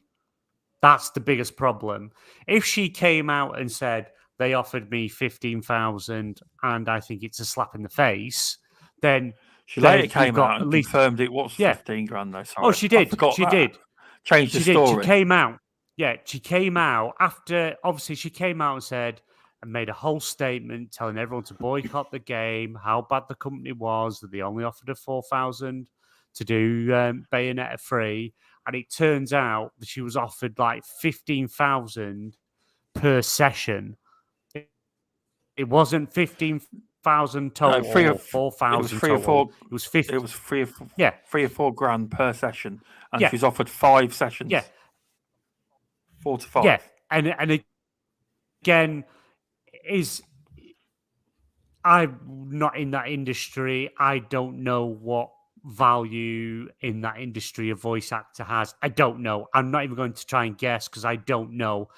That's the biggest problem. If she came out and said they offered me 15,000 and I think it's a slap in the face, then she later came out and least confirmed it was 15 grand though. Sorry. Oh, she did. She did. Changed the story. She came out. Yeah, she came out after. Obviously, she came out and said and made a whole statement telling everyone to boycott the game, how bad the company was, that they only offered her 4,000 to do Bayonetta 3. And it turns out that she was offered like 15,000 per session. It wasn't 15,000 total, or 4,000 total. It was 50. It was 3 or 4 grand per session, and she was offered 5 sessions. Yeah, 4 to 5. Yeah, and again, I'm not in that industry. I don't know what value in that industry a voice actor has. I don't know. I'm not even going to try and guess because I don't know.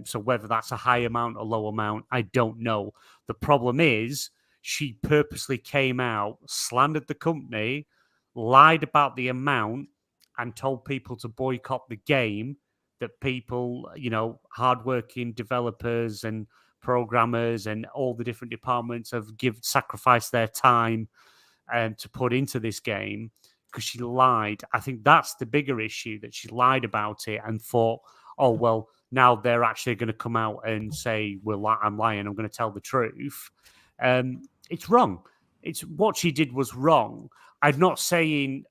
So whether that's a high amount or low amount, I don't know. The problem is she purposely came out, slandered the company, lied about the amount, and told people to boycott the game. That people, hardworking developers and programmers and all the different departments have sacrificed their time to put into this game, because she lied. I think that's the bigger issue, that she lied about it and thought, oh, well, now they're actually going to come out and say, I'm lying, I'm going to tell the truth. It's wrong. It's what she did was wrong. I'm not saying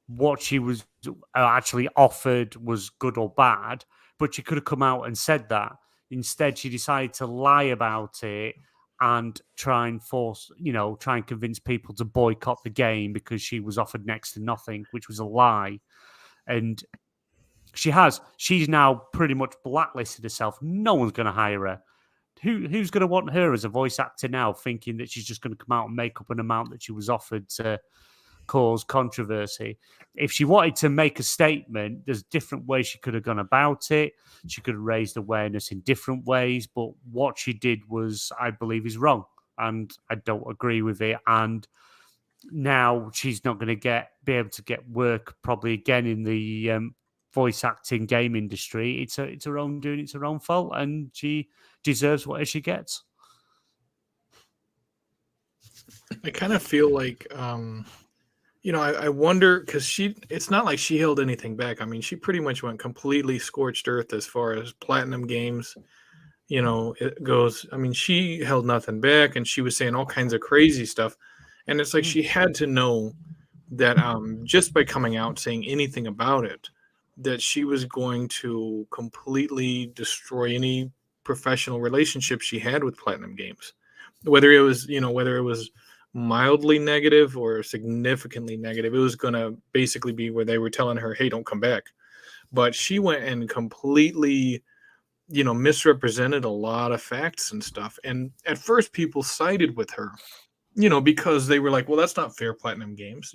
what she was actually offered was good or bad, but she could have come out and said that. Instead, she decided to lie about it and try and convince people to boycott the game because she was offered next to nothing, which was a lie. And she's now pretty much blacklisted herself. No one's going to hire her. Who's going to want her as a voice actor now, thinking that she's just going to come out and make up an amount that she was offered to cause controversy. If she wanted to make a statement, there's different ways she could have gone about it. She could have raised awareness in different ways, but what she did was, I believe, is wrong, and I don't agree with it. And now she's not going to be able to get work probably again in the voice acting game industry. It's her own doing. It's her own fault, and she deserves whatever she gets. I kind of feel like, I wonder, because it's not like she held anything back. I mean, she pretty much went completely scorched earth as far as Platinum Games, it goes. I mean, she held nothing back, and she was saying all kinds of crazy stuff. And it's like she had to know that just by coming out saying anything about it, that she was going to completely destroy any professional relationship she had with Platinum Games. Whether it was mildly negative or significantly negative, it was going to basically be where they were telling her, hey, don't come back. But she went and completely, misrepresented a lot of facts and stuff. And at first people sided with her, because they were like, well, that's not fair, Platinum Games,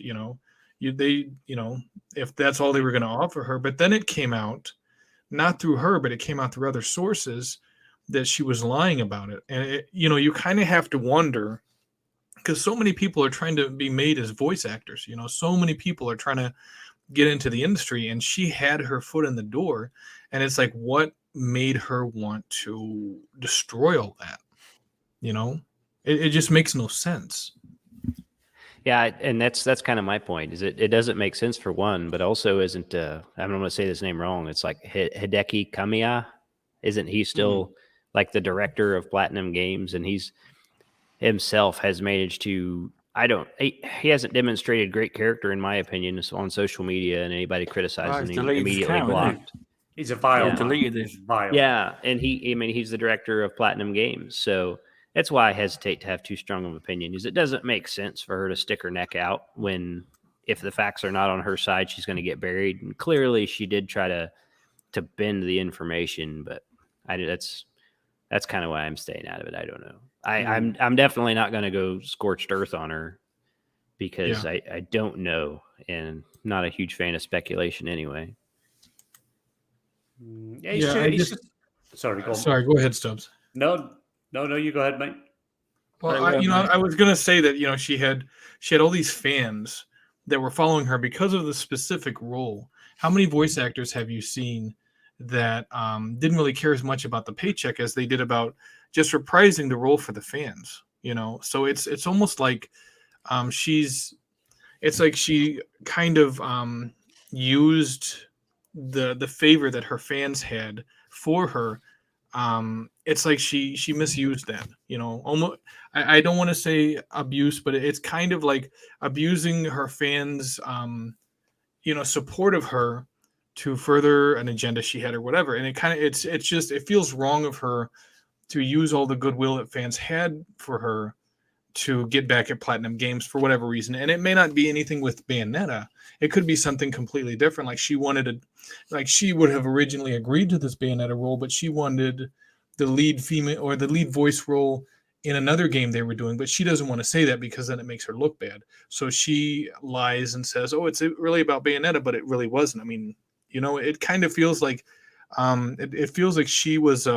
if that's all they were going to offer her. But then it came out, not through her, but it came out through other sources, that she was lying about it. And you kind of have to wonder, because so many people are trying to be made as voice actors, so many people are trying to get into the industry, and she had her foot in the door. And it's like, what made her want to destroy all that? It just makes no sense. Yeah, and that's kind of my point. Is it doesn't make sense for one, but also isn't I'm going to say this name wrong. It's like Hideo Kojima. Isn't he still like the director of Platinum Games? And he's himself has managed to. He hasn't demonstrated great character, in my opinion, on social media, and anybody criticizing him immediately blocked. He's a vile. Deleted this. Vile. Yeah, and he's the director of Platinum Games, so that's why I hesitate to have too strong of an opinion. Is it doesn't make sense for her to stick her neck out when, if the facts are not on her side, she's going to get buried. And clearly, she did try to bend the information, but that's kind of why I'm staying out of it. I don't know. I'm definitely not going to go scorched earth on her because I don't know, and not a huge fan of speculation anyway. Sorry, go on. Sorry, go ahead, Stubz. No, you go ahead, mate. Well, I was gonna say that she had all these fans that were following her because of the specific role. How many voice actors have you seen that didn't really care as much about the paycheck as they did about just reprising the role for the fans? So it's almost like she kind of used the favor that her fans had for her. It's like she misused that, almost. I don't want to say abuse, but it's kind of like abusing her fans, support of her to further an agenda she had or whatever. And it feels wrong of her to use all the goodwill that fans had for her to get back at Platinum Games for whatever reason. And it may not be anything with Bayonetta. It could be something completely different. Like she would have originally agreed to this Bayonetta role, but she wanted the lead female or the lead voice role in another game they were doing, but she doesn't want to say that because then it makes her look bad. So she lies and says, oh, it's really about Bayonetta, but it really wasn't. I mean, it kind of feels like it feels like she was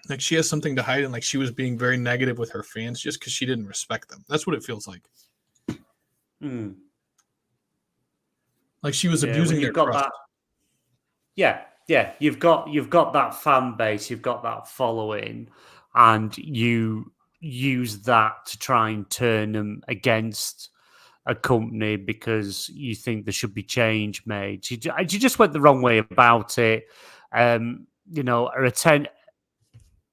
like she has something to hide, and like she was being very negative with her fans just because she didn't respect them. That's what it feels like. Like she was abusing their trust. Yeah, you've got that fan base, you've got that following, and you use that to try and turn them against a company because you think there should be change made. She just went the wrong way about it.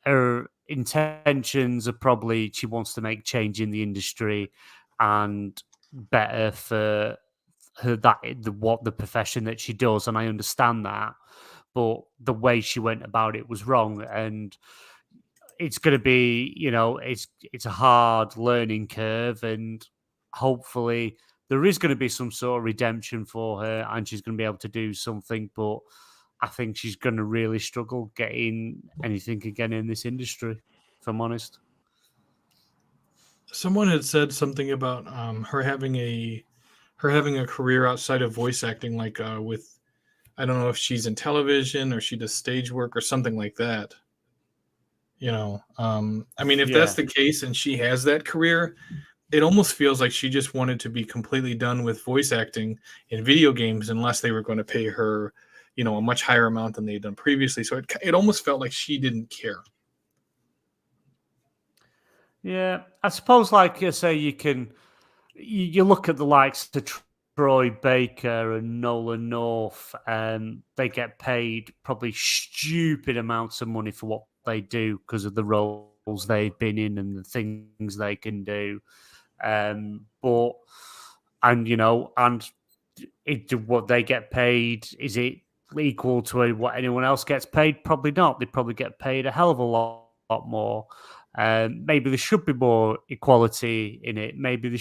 Her intentions are probably she wants to make change in the industry and better for her what the profession that she does, and I understand that. But the way she went about it was wrong, and it's going to be, it's a hard learning curve, and hopefully there is going to be some sort of redemption for her, and she's going to be able to do something. But I think she's going to really struggle getting anything again in this industry, if I'm honest. Someone had said something about her having her having a career outside of voice acting, like with, I don't know if she's in television or she does stage work or something like that. I mean, if that's the case and she has that career, it almost feels like she just wanted to be completely done with voice acting in video games unless they were going to pay her, a much higher amount than they'd done previously. So it almost felt like she didn't care. Yeah, I suppose, like you say, you look at the likes of Troy Baker and Nolan North, and they get paid probably stupid amounts of money for what they do because of the roles they've been in and the things they can do. What they get paid, is it equal to what anyone else gets paid? Probably not. They probably get paid a hell of a lot more. Maybe there should be more equality in it. Maybe there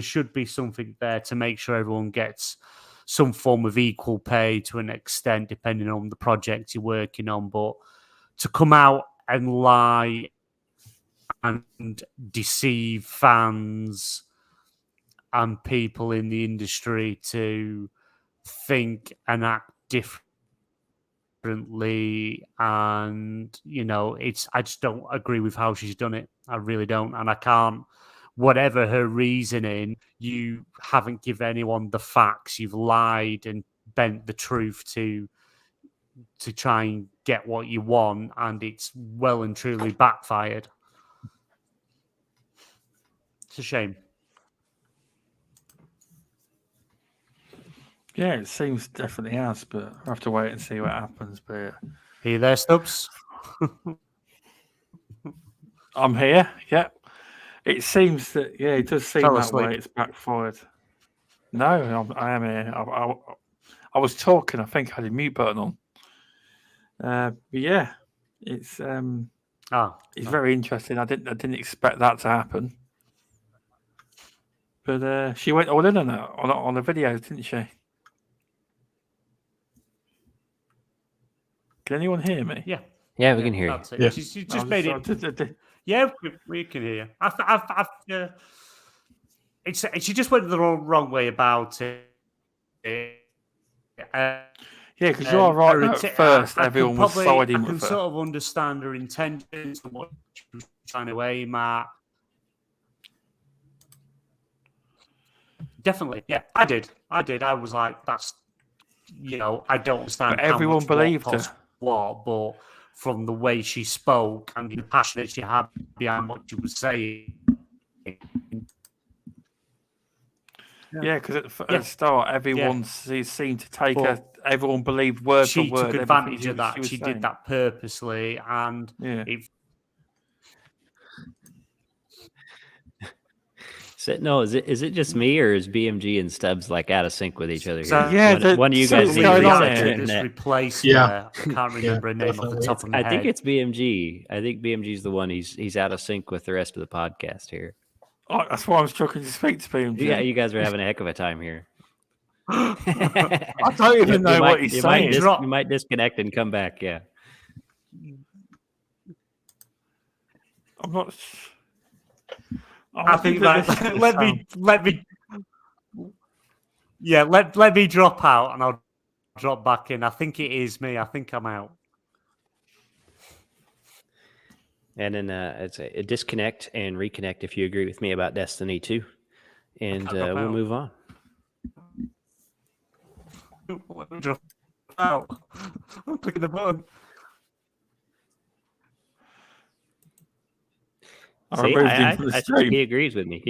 should be something there to make sure everyone gets some form of equal pay to an extent, depending on the project you're working on. But to come out and lie and deceive fans and people in the industry to think and act differently, and I just don't agree with how she's done it. I really don't, and I can't. Whatever her reasoning, you haven't given anyone the facts. You've lied and bent the truth to try and get what you want, and it's well and truly backfired. It's a shame. Yeah, it seems definitely has, but I'll have to wait and see what happens. But Are you there, Stubz? I'm here. Yep. It seems that it does seem Fell that asleep. way. It's backfired. No, I am here. I was talking. I think I had a mute button on. But yeah, it's very interesting. I didn't expect that to happen. But she went all in on it on the videos, didn't she? Can anyone hear me? Yeah. Yeah, we can hear you. That's it. Yeah. She's just made it. Yeah, we can hear you. She just went the wrong way about it. Yeah, because you are right. At first, everyone was siding I with can her. sort of understand her intentions and what she was trying to aim at. Definitely, yeah, I did. I was like, that's, I don't understand. But everyone believed her. What, but from the way she spoke and the passion that she had behind what she was saying. Yeah, because at the start, everyone seemed to take her. Everyone believed word for She word. took advantage of that. She did that purposely, and No, is it just me, or is BMG and Stubz like out of sync with each other? So, here? One of you guys something's going on reset your here. internet. Replaced I can't remember her name off the top of my I head. think it's BMG. I think BMG's the one. He's out of sync with the rest of the podcast here. Oh, that's why I'm struggling to speak to BMG. Yeah, you guys are having a heck of a time here. I don't even know what he's saying. You might disconnect and come back. Yeah. I'm not. I think that let me drop out and I'll drop back in. I think it is me. I think I'm out. And then it's a disconnect and reconnect if you agree with me about Destiny 2. And we'll move on. Let me drop out. I'm clicking the button. See, I think he agrees with me.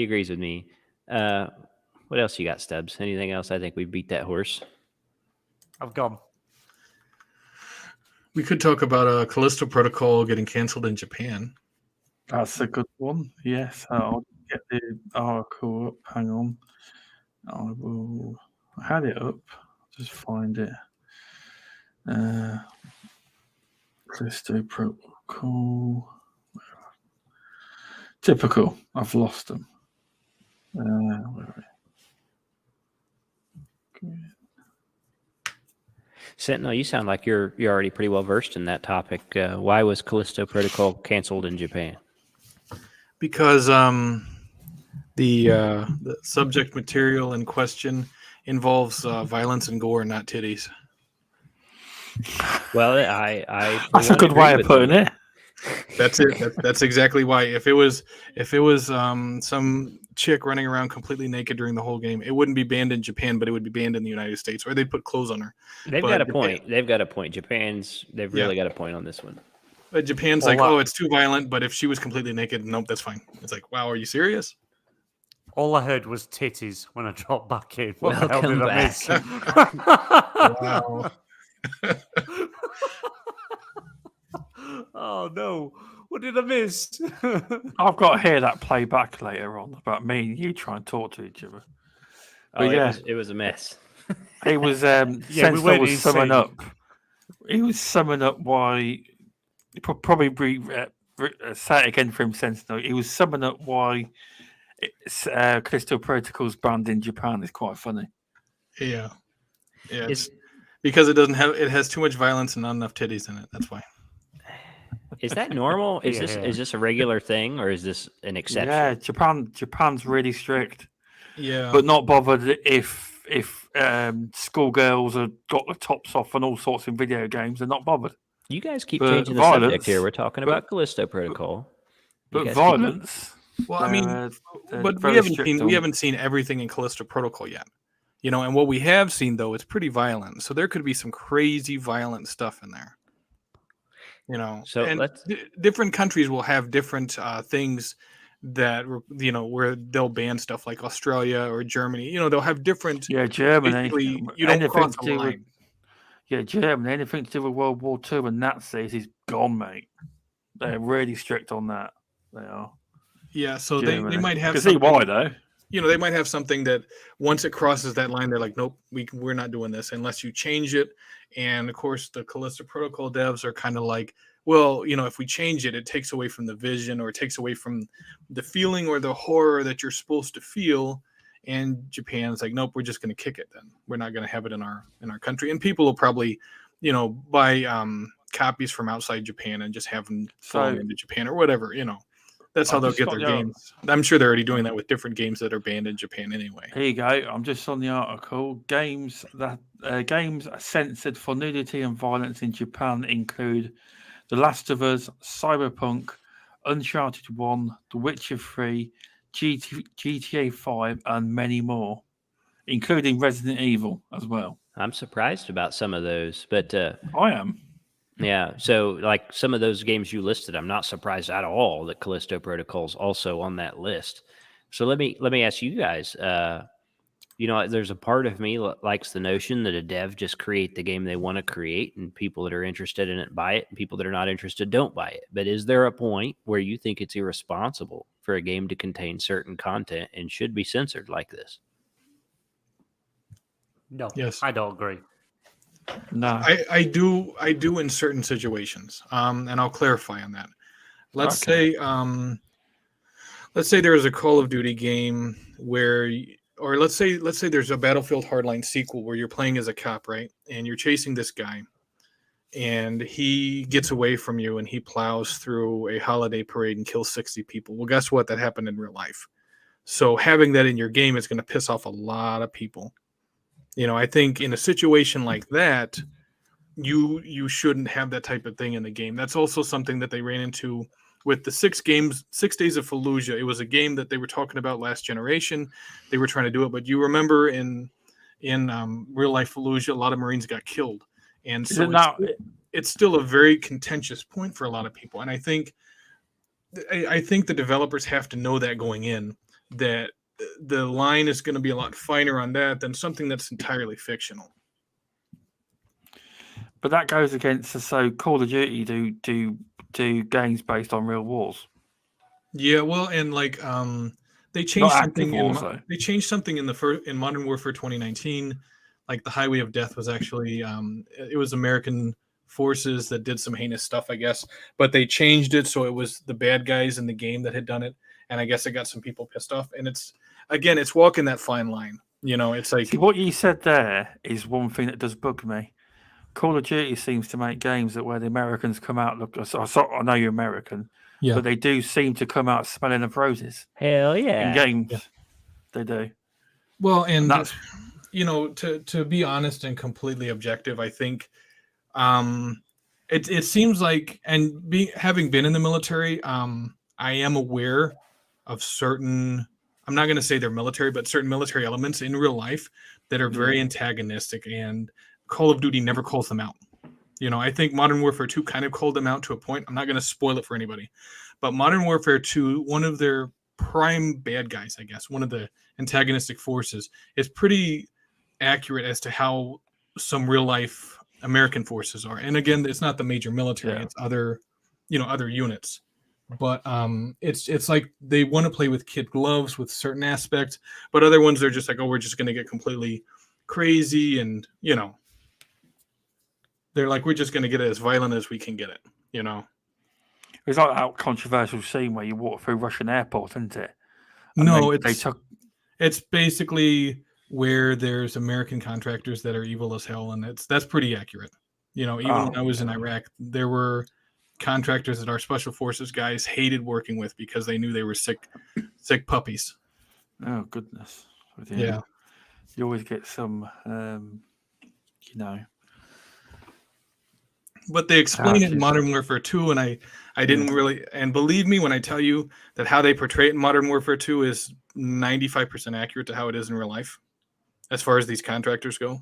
What else you got, Stubz? Anything else? I think we beat that horse. I've gone. We could talk about Callisto Protocol getting canceled in Japan. That's a good one. Yes, I'll get the article up. Hang on. I had it up. Just find it. Callisto Protocol. Typical. I've lost them. Where are we? Sentinel, you sound like you're already pretty well versed in that topic. Why was Callisto Protocol canceled in Japan? Because The subject material in question involves violence and gore, not titties. Well, I for That's a one, good agree way of with putting them. it. That's it. That's exactly why. If it was some chick running around completely naked during the whole game, it wouldn't be banned in Japan, but it would be banned in the United States, or they'd put clothes on her. They've But got a Japan- point. They've got a point. They've Yeah. really got a point on this one. But Japan's Well, like, oh, it's too violent. But if she was completely naked, nope, that's fine. It's like, wow, are you serious? All I heard was titties when I dropped back in. What the hell Welcome did I miss? Wow. Oh no! What did I miss? I've got to hear that playback later on about me and you try and talk to each other. Oh, yeah. it was a mess. He was we Sentinel went was summing insane. up. He was summing up why probably say it again for him, Sentinel. He was summing up why Callisto Protocol's banned in Japan. Is quite funny. Yeah. Is Because it has too much violence and not enough titties in it. That's why. is that normal? Is Yeah. this a regular thing, or is this an exception? Yeah, Japan's really strict, Yeah. but not bothered if schoolgirls have got the tops off and all sorts in video games. They're not bothered. You guys keep But changing the subject violence- here. We're talking but- about Callisto Protocol. You But guys violence. well, I mean, they're but very we haven't strict seen on- we haven't seen everything in Callisto Protocol yet. You know, and what we have seen though, it's pretty violent. So there could be some crazy violent stuff in there. You know, So and let's- different countries will have different things that where they'll ban stuff, like Australia or Germany. You know, they'll have different. Yeah, Germany. Basically, you don't anything cross to the do with line. Germany. Anything to do with World War II and Nazis is gone, mate. They're really strict on that. They are. Yeah, so they Germany. might have. Can see why though. You know, they might have something that once it crosses that line, they're like, nope, we're not doing this unless you change it. And of course, the Callisto Protocol devs are kind of like, well, you know, if we change it, it takes away from the vision, or it takes away from the feeling or the horror that you're supposed to feel. And Japan's like, nope, we're just going to kick it. Then we're not going to have it in our country. And people will probably, you know, buy copies from outside Japan and just have them flown into Japan or whatever. You know, that's how I've they'll just get got their the games. I'm sure they're already doing that with different games that are banned in Japan anyway. Here you go. I'm just on the article. Games censored for nudity and violence in Japan include The Last of Us, Cyberpunk, Uncharted 1, The Witcher 3, GTA 5, and many more, including Resident Evil as well. I'm surprised about some of those, but I am. yeah. So, like some of those games you listed, I'm not surprised at all that Callisto Protocol's also on that list. So let me ask you guys. You know, there's a part of me that likes the notion that a dev just create the game they want to create, and people that are interested in it buy it, and people that are not interested don't buy it. But is there a point where you think it's irresponsible for a game to contain certain content and should be censored like this? No, Yes. I don't agree. No. I do in certain situations, and I'll clarify on that. Let's say there's a Call of Duty game where, or let's say there's a Battlefield Hardline sequel where you're playing as a cop, right, and you're chasing this guy, and he gets away from you and he plows through a holiday parade and kills 60 people. Well, guess what? That happened in real life. So having that in your game is going to piss off a lot of people. You know, I think in a situation like that, you shouldn't have that type of thing in the game. That's also something that they ran into with the 6 Days of Fallujah. It was a game that they were talking about last generation. They were trying to do it, but you remember in real life Fallujah, a lot of Marines got killed, and so it's still a very contentious point for a lot of people. And I think the developers have to know that going in, that the line is going to be a lot finer on that than something that's entirely fictional. But that goes against so Call of Duty do games based on real wars. Yeah, well, and like they changed Not something. active wars, though. They changed something in Modern Warfare 2019. Like the Highway of Death was actually it was American forces that did some heinous stuff, I guess. But they changed it so it was the bad guys in the game that had done it, and I guess it got some people pissed off. And it's walking that fine line. You know, it's like See, what you said there is one thing that does bug me. Call of Duty seems to make games that where the Americans come out. Look, I know you're American. Yeah. but they do seem to come out smelling of roses Hell in yeah. games. Yeah. They do. Well, and that's to be honest and completely objective, I think it seems like, and having been in the military, I am aware of certain, I'm not going to say they're military, but certain military elements in real life that are very antagonistic, and Call of Duty never calls them out. I think Modern Warfare 2 kind of called them out to a point. I'm not going to spoil it for anybody, but Modern Warfare 2, one of their prime bad guys, I guess, one of the antagonistic forces, is pretty accurate as to how some real life American forces are. And again, it's not the major military; it's other units. But it's like they want to play with kid gloves with certain aspects, but other ones they're just like, oh, we're just going to get completely crazy, and they're like, we're just going to get it as violent as we can get it. It's like that controversial scene where you walk through Russian airport, isn't it? And No, it's basically where there's American contractors that are evil as hell, and that's pretty accurate. Even when I was in Iraq, there were contractors that our special forces guys hated working with because they knew they were sick puppies. Oh goodness! Yeah. You always get some, But they explain it in Modern Warfare 2, and I didn't really, and believe me when I tell you that how they portray it in Modern Warfare 2 is 95% accurate to how it is in real life, as far as these contractors go.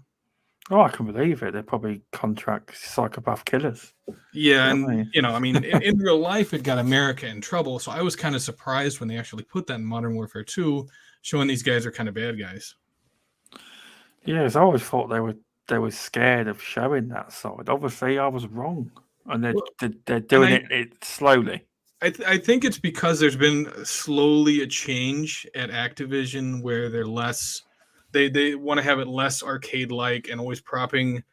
Oh, I can believe it. They're probably contract psychopath killers. Yeah, and in real life, it got America in trouble. So I was kind of surprised when they actually put that in Modern Warfare 2, showing these guys are kind of bad guys. Yeah, I always thought they were scared of showing that side. Obviously, I was wrong, and they're doing it slowly. I think it's because there's been slowly a change at Activision where they're less. They want to have it less arcade-like and always propping,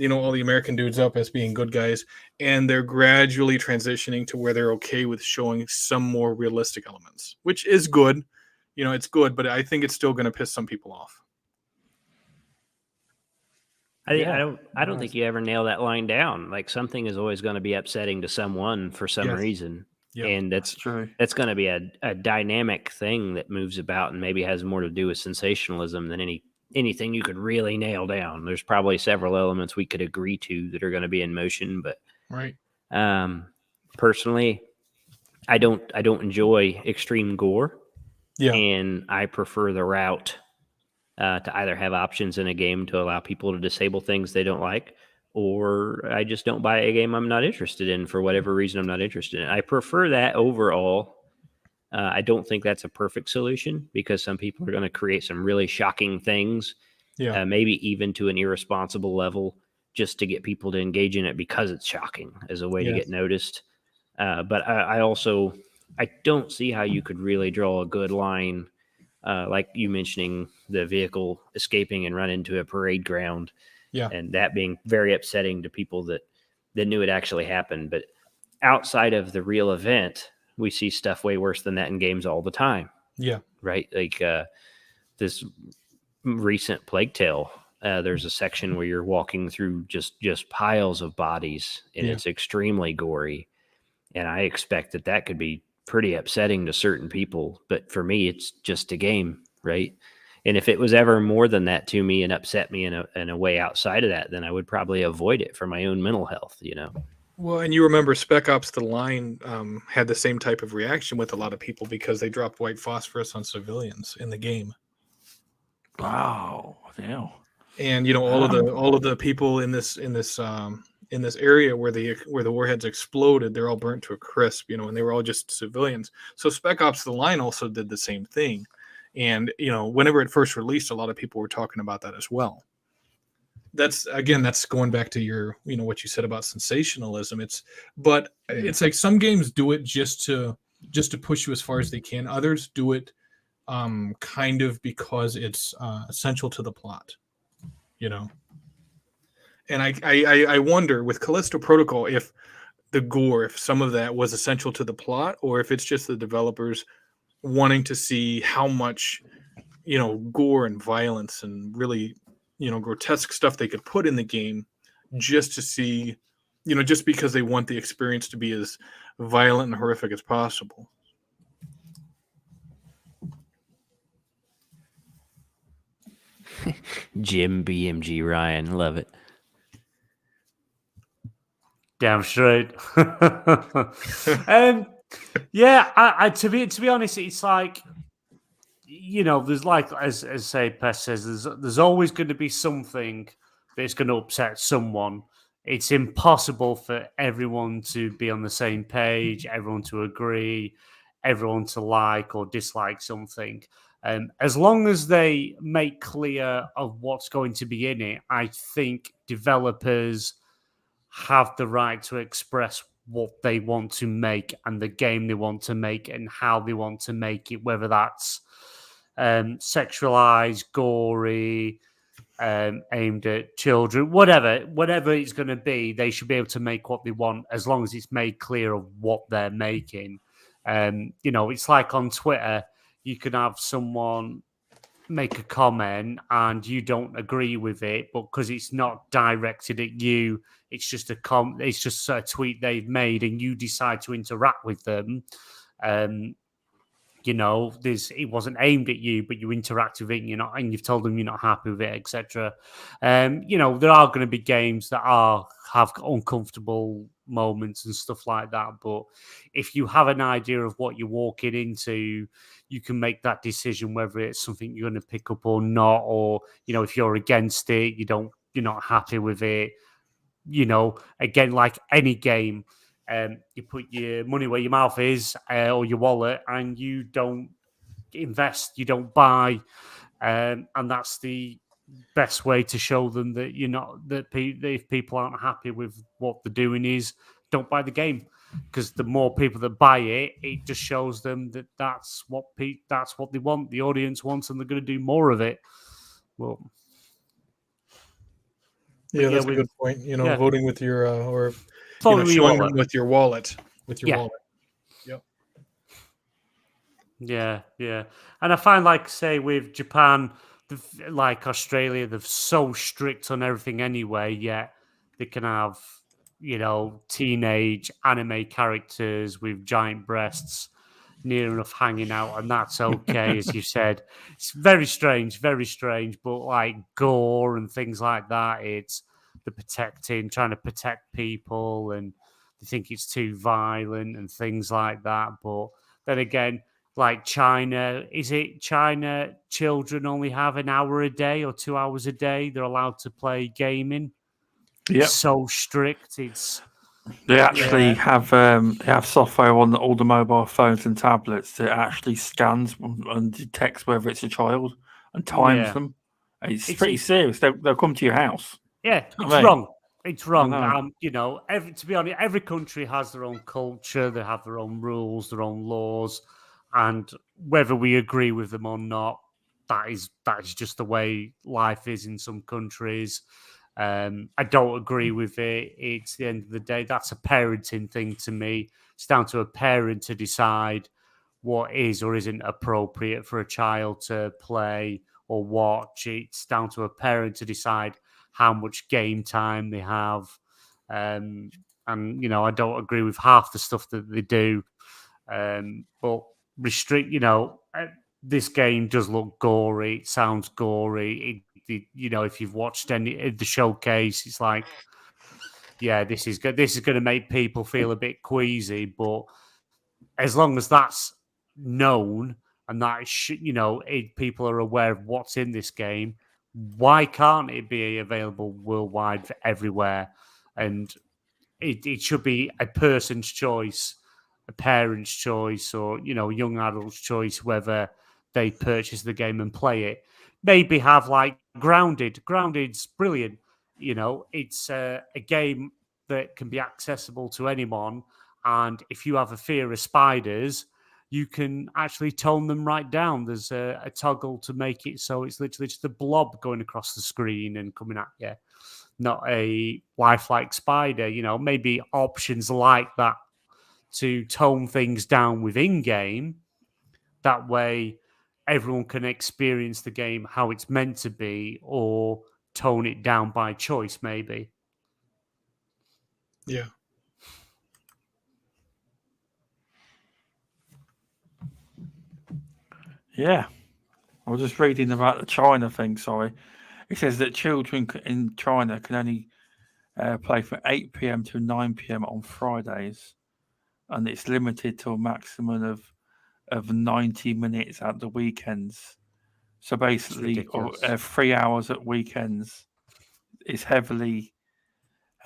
all the American dudes up as being good guys, and they're gradually transitioning to where they're okay with showing some more realistic elements, which is good. It's good, but I think it's still going to piss some people off. I don't think you ever nail that line down. Like, something is always going to be upsetting to someone for some reason. Yep. And that's true. That's going to be a dynamic thing that moves about and maybe has more to do with sensationalism than anything you could really nail down. There's probably several elements we could agree to that are going to be in motion, but right. Personally, I don't enjoy extreme gore. Yeah. And I prefer the route to either have options in a game to allow people to disable things they don't like, or I just don't buy a game I'm not interested in for whatever reason I'm not interested in. I prefer that overall. I don't think that's a perfect solution because some people are going to create some really shocking things, maybe even to an irresponsible level, just to get people to engage in it because it's shocking as a way to get noticed. But I don't see how you could really draw a good line, like you mentioning the vehicle escaping and run into a parade ground. Yeah. And that being very upsetting to people that knew it actually happened. But outside of the real event, we see stuff way worse than that in games all the time. Yeah. Right. Like this recent Plague Tale, there's a section where you're walking through just piles of bodies, and it's extremely gory. And I expect that could be pretty upsetting to certain people. But for me, it's just a game. Right. And if it was ever more than that to me and upset me in a way outside of that, then I would probably avoid it for my own mental health, Well, and you remember Spec Ops: The Line had the same type of reaction with a lot of people because they dropped white phosphorus on civilians in the game. Wow, yeah. And all of the people in this area where the warheads exploded, they're all burnt to a crisp, and they were all just civilians. So Spec Ops: The Line also did the same thing. And, whenever it first released, a lot of people were talking about that as well. That's going back to your, what you said about sensationalism. It's like some games do it just to push you as far as they can. Others do it kind of because it's essential to the plot, And I wonder with Callisto Protocol if some of that was essential to the plot, or if it's just the developers wanting to see how much, gore and violence and really, grotesque stuff they could put in the game just to see, just because they want the experience to be as violent and horrific as possible. Jim BMG Ryan, love it. Damn straight. Yeah, I to be honest, it's like, there's like as say Pest says, there's always going to be something that's going to upset someone. It's impossible for everyone to be on the same page, everyone to agree, everyone to like or dislike something. As long as they make clear of what's going to be in it, I think developers have the right to express what they want to make and the game they want to make and how they want to make it, whether that's sexualized, gory, aimed at children, whatever it's going to be, they should be able to make what they want as long as it's made clear of what they're making. It's like on Twitter, you can have someone make a comment and you don't agree with it, but because it's not directed at you, it's just a tweet they've made, and you decide to interact with them. It wasn't aimed at you, but you interact with it, and you've told them you're not happy with it, etc. There are going to be games that have uncomfortable moments and stuff like that. But if you have an idea of what you're walking into, you can make that decision whether it's something you're going to pick up or not, or if you're against it, you're not happy with it. Again, like any game. You put your money where your mouth is, or your wallet, and you don't invest, you don't buy, and that's the best way to show them that if people aren't happy with what they're doing, is don't buy the game, because the more people that buy it, it just shows them that that's what they want, the audience wants, and they're going to do more of it. Well, that's a good point. Voting with your or showing them with your wallet. Wallet. Yep. Yeah. And I find, like, say, with Japan, like Australia, they're so strict on everything anyway, yet they can have, teenage anime characters with giant breasts near enough hanging out, and that's okay, as you said. It's very strange, but like gore and things like that, it's trying to protect people, and they think it's too violent and things like that. But then again, like China, children only have an hour a day or 2 hours a day they're allowed to play gaming? Yeah, so strict. They actually have software on all the mobile phones and tablets that actually scans and detects whether it's a child and times them. It's pretty serious. They'll come to your house. Yeah, wrong. It's wrong. To be honest, every country has their own culture. They have their own rules, their own laws, and whether we agree with them or not, that is just the way life is in some countries. I don't agree with it. It's the end of the day. That's a parenting thing to me. It's down to a parent to decide what is or isn't appropriate for a child to play or watch. It's down to a parent to decide how much game time they have. And I don't agree with half the stuff that they do. But restrict, this game does look gory. It sounds gory. If you've watched any of the showcase, it's like, yeah, this is good. This is going to make people feel a bit queasy. But as long as that's known and that people are aware of what's in this game, why can't it be available worldwide for everywhere? And it should be a person's choice, a parent's choice, or young adult's choice whether they purchase the game and play it. Maybe have like Grounded. Grounded's brilliant. It's a game that can be accessible to anyone. And if you have a fear of spiders, you can actually tone them right down. There's a toggle to make it so it's literally just a blob going across the screen and coming at you, not a lifelike spider. Maybe options like that to tone things down within game. That way, everyone can experience the game how it's meant to be, or tone it down by choice, maybe. Yeah. Yeah. I was just reading about the China thing, sorry. It says that children in China can only play from 8 p.m. to 9 p.m. on Fridays, and it's limited to a maximum of 90 minutes at the weekends. So basically, ridiculous. 3 hours at weekends is heavily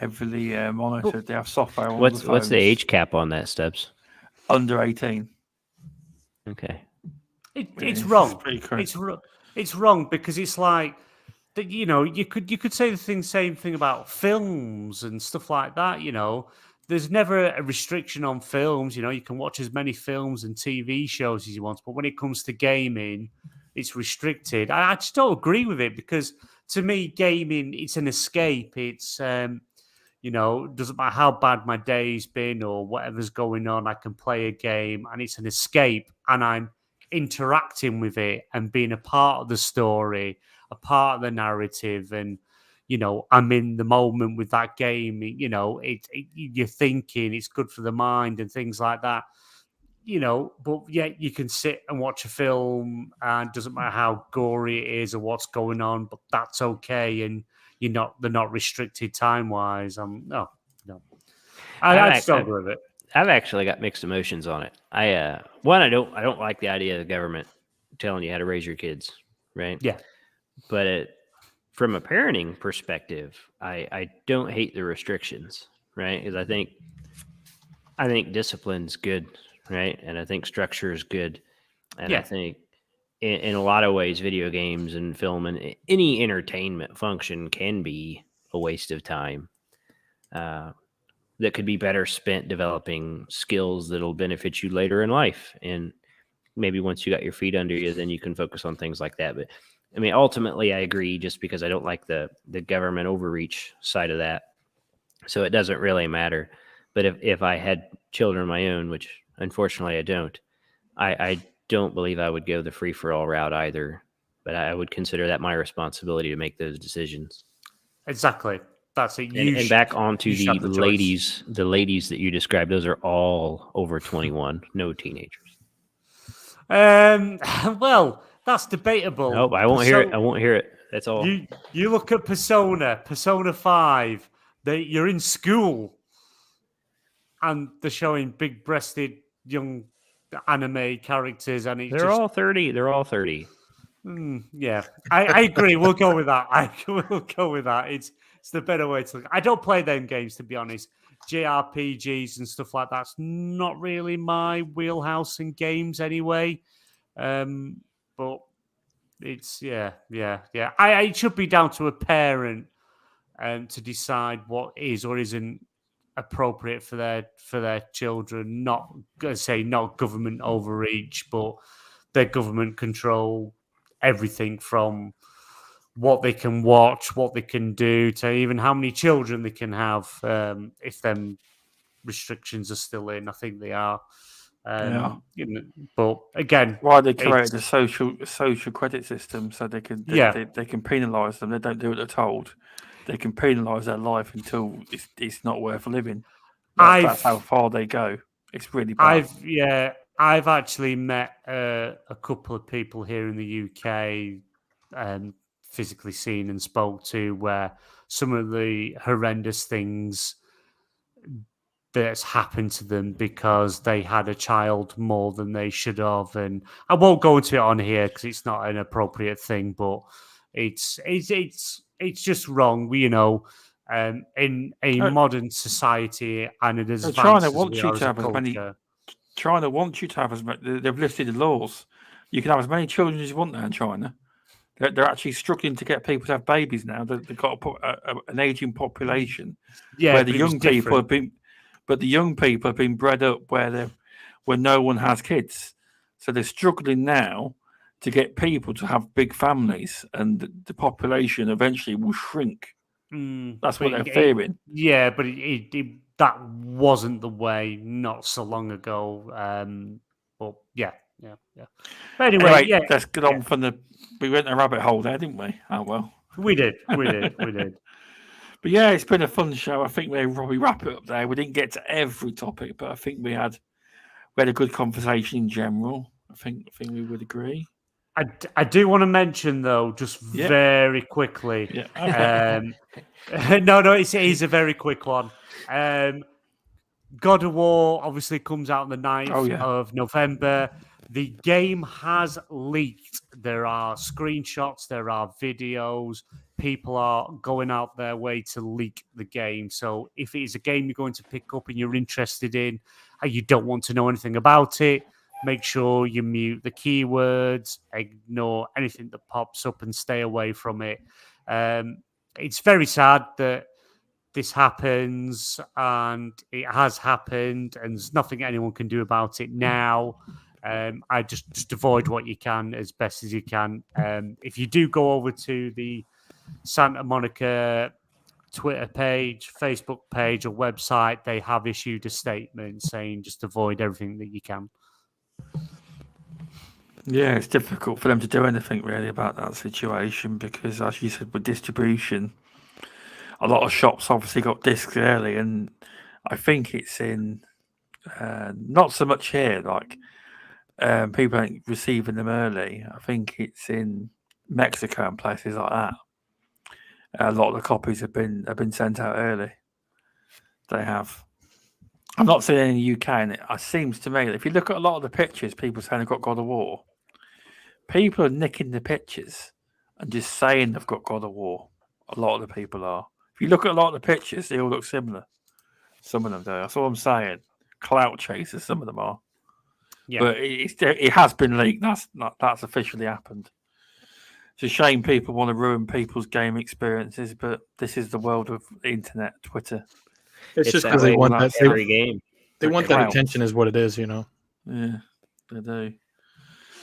monitored. They have software on the What's phones. the age cap on that, Stubz? Under 18. Okay. It's wrong. pretty crazy. It's wrong because it's like that. You know, you could say the same thing about films and stuff like that. You know, there's never a restriction on films. You know, you can watch as many films and TV shows as you want, but when it comes to gaming, it's restricted. I just don't agree with it because to me, gaming it's an escape. It's you know, doesn't matter how bad my day's been or whatever's going on, I can play a game and it's an escape, and I'm interacting with it and being a part of the story, a part of the narrative, and you know, I'm in the moment with that game. You know, you're thinking, it's good for the mind and things like that. You know, but yet you can sit and watch a film, and it doesn't matter how gory it is or what's going on, but that's okay, and they're not restricted time wise. No, I just don't agree with it. I've actually got mixed emotions on it. I don't like the idea of the government telling you how to raise your kids, right? Yeah. But from a parenting perspective, I don't hate the restrictions, right? Because I think discipline's good, right? And I think structure is good. And Yeah. I think in a lot of ways, video games and film and any entertainment function can be a waste of time. That could be better spent developing skills that'll benefit you later in life. And maybe once you got your feet under you, then you can focus on things like that. But I mean, ultimately, I agree just because I don't like the government overreach side of that. So it doesn't really matter. But if I had children of my own, which unfortunately I don't, I don't believe I would go the free-for-all route either. But I would consider that my responsibility to make those decisions. Exactly. That's it. And back onto the ladies that you described, those are all over 21, no teenagers. Well, that's debatable. Nope, I won't hear it. I won't hear it. That's all. You look at Persona 5. You're in school, and they're showing big-breasted young anime characters, and They're all 30. They're all 30. Yeah, I agree. We'll go with that. We'll go with that. It's the better way to look. I don't play them games, to be honest. JRPGs and stuff like that's not really my wheelhouse in games anyway. But it's yeah. It should be down to a parent to decide what is or isn't appropriate for their children. Not not government overreach, but their government control everything from what they can watch, what they can do, to even how many children they can have. If them restrictions are still in, I think they are. Yeah. You know, but again, Why they created a social credit system so they can they can penalise them. They don't do what they're told. They can penalise their life until it's not worth living. That's how far they go. It's really bad. I've actually met a couple of people here in the UK, physically seen and spoke to, where some of the horrendous things that's happened to them because they had a child more than they should have. And I won't go into it on here because it's not an appropriate thing, but it's just wrong. You know, in a modern society and it is China wants you to have as many. China wants you to have as many. They've lifted the laws. You can have as many children as you want now in China. They're actually struggling to get people to have babies now. They've got an aging population where the young people have been, but the young people have been bred up where no one has kids. So they're struggling now to get people to have big families, and the population eventually will shrink. That's what they're fearing. But that wasn't the way not so long ago. But yeah. But anyway, let's get on from we went a rabbit hole there, didn't we? Oh well, we did. But yeah, it's been a fun show. I think we'll probably wrap it up there. We didn't get to every topic, but I think we had a good conversation in general. I think we would agree. I do want to mention though, just Yeah. very quickly. Yeah. Okay. No, it is a very quick one. God of War obviously comes out on the 9th of November. The game has leaked. There are screenshots, there are videos. People are going out their way to leak the game. So if it is a game you're going to pick up and you're interested in, and you don't want to know anything about it, make sure you mute the keywords, ignore anything that pops up and stay away from it. It's very sad that this happens, and it has happened, and there's nothing anyone can do about it now. I just avoid what you can as best as you can. If you do go over to the Santa Monica Twitter page, Facebook page, or website, they have issued a statement saying just avoid everything that you can. Yeah, it's difficult for them to do anything really about that situation because, as you said, with distribution, a lot of shops obviously got discs early, and I think it's in not so much here, like people ain't receiving them early. I think it's in Mexico and places like that. A lot of the copies have been sent out early. They have. I'm not seeing it in the UK, and it seems to me that if you look at a lot of the pictures, people saying they've got God of War. People are nicking the pictures and just saying they've got God of War. A lot of the people are. If you look at a lot of the pictures, they all look similar. Some of them do. That's all I'm saying. Clout chasers, some of them are. Yeah. But it has been leaked. That's officially happened. It's a shame people want to ruin people's game experiences, but this is the world of the internet, Twitter. It's just because they want that every game. They want that attention, is what it is, you know. Yeah, they do.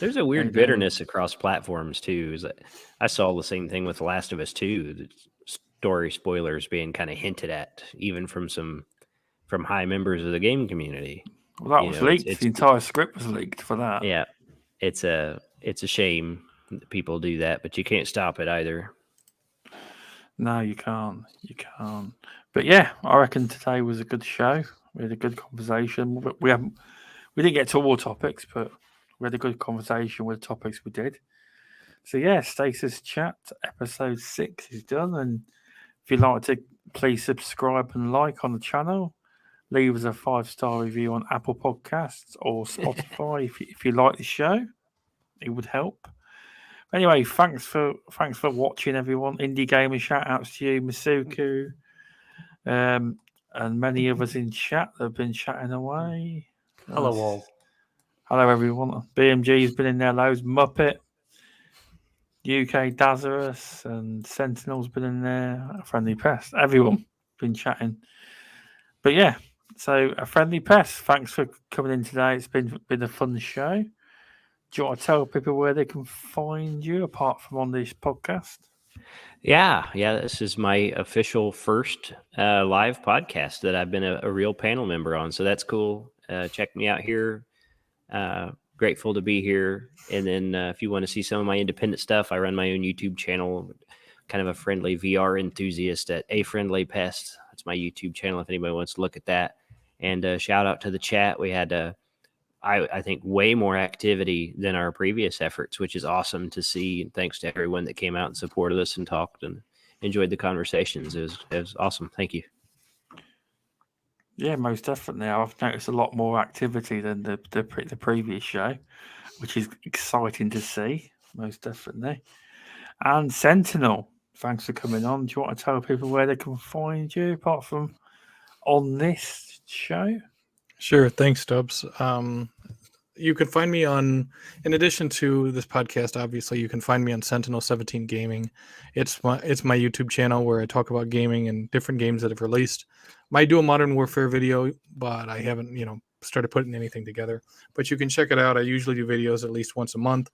There's a weird bitterness across platforms too. I saw the same thing with The Last of Us 2. The story spoilers being kind of hinted at, even from high members of the game community. Well, that was leaked. The entire script was leaked for that. Yeah, it's a shame that people do that, but you can't stop it either. No, you can't. You can't. But yeah, I reckon today was a good show. We had a good conversation. We didn't get to all topics, but we had a good conversation with the topics we did. So yeah, Stasis Chat episode 6 is done, and if you'd like to, please subscribe and like on the channel. Leave us a 5-star review on Apple Podcasts or Spotify if you like the show. It would help. Anyway, thanks for watching, everyone. Indie Gamer, shout outs to you, Masuku, and many of us in chat that have been chatting away. Hello all. Hello everyone. BMG's been in there loads. Muppet, UK Dazarus, and Sentinel's been in there. Friendly Pest. Everyone been chatting. But yeah, so a Friendly Pest. Thanks for coming in today. It's been a fun show. Do you want to tell people where they can find you apart from on this podcast? Yeah. This is my official first live podcast that I've been a real panel member on. So that's cool. Check me out here. Grateful to be here. And then if you want to see some of my independent stuff, I run my own YouTube channel, kind of a friendly VR enthusiast at A Friendly Pest. That's my YouTube channel if anybody wants to look at that. And shout out to the chat. We had I think way more activity than our previous efforts, which is awesome to see. And thanks to everyone that came out and supported us and talked and enjoyed the conversations. It was awesome. Thank you. Yeah, most definitely. I've noticed a lot more activity than the previous show, which is exciting to see. Most definitely. And Sentinel, thanks for coming on. Do you want to tell people where they can find you apart from on this show? Sure. Thanks, Stubz. You can find me in addition to this podcast, obviously, you can find me on Sentinel 17 Gaming. It's my YouTube channel where I talk about gaming and different games that have released. Might do a Modern Warfare video, but I haven't, started putting anything together. But you can check it out. I usually do videos at least once a month.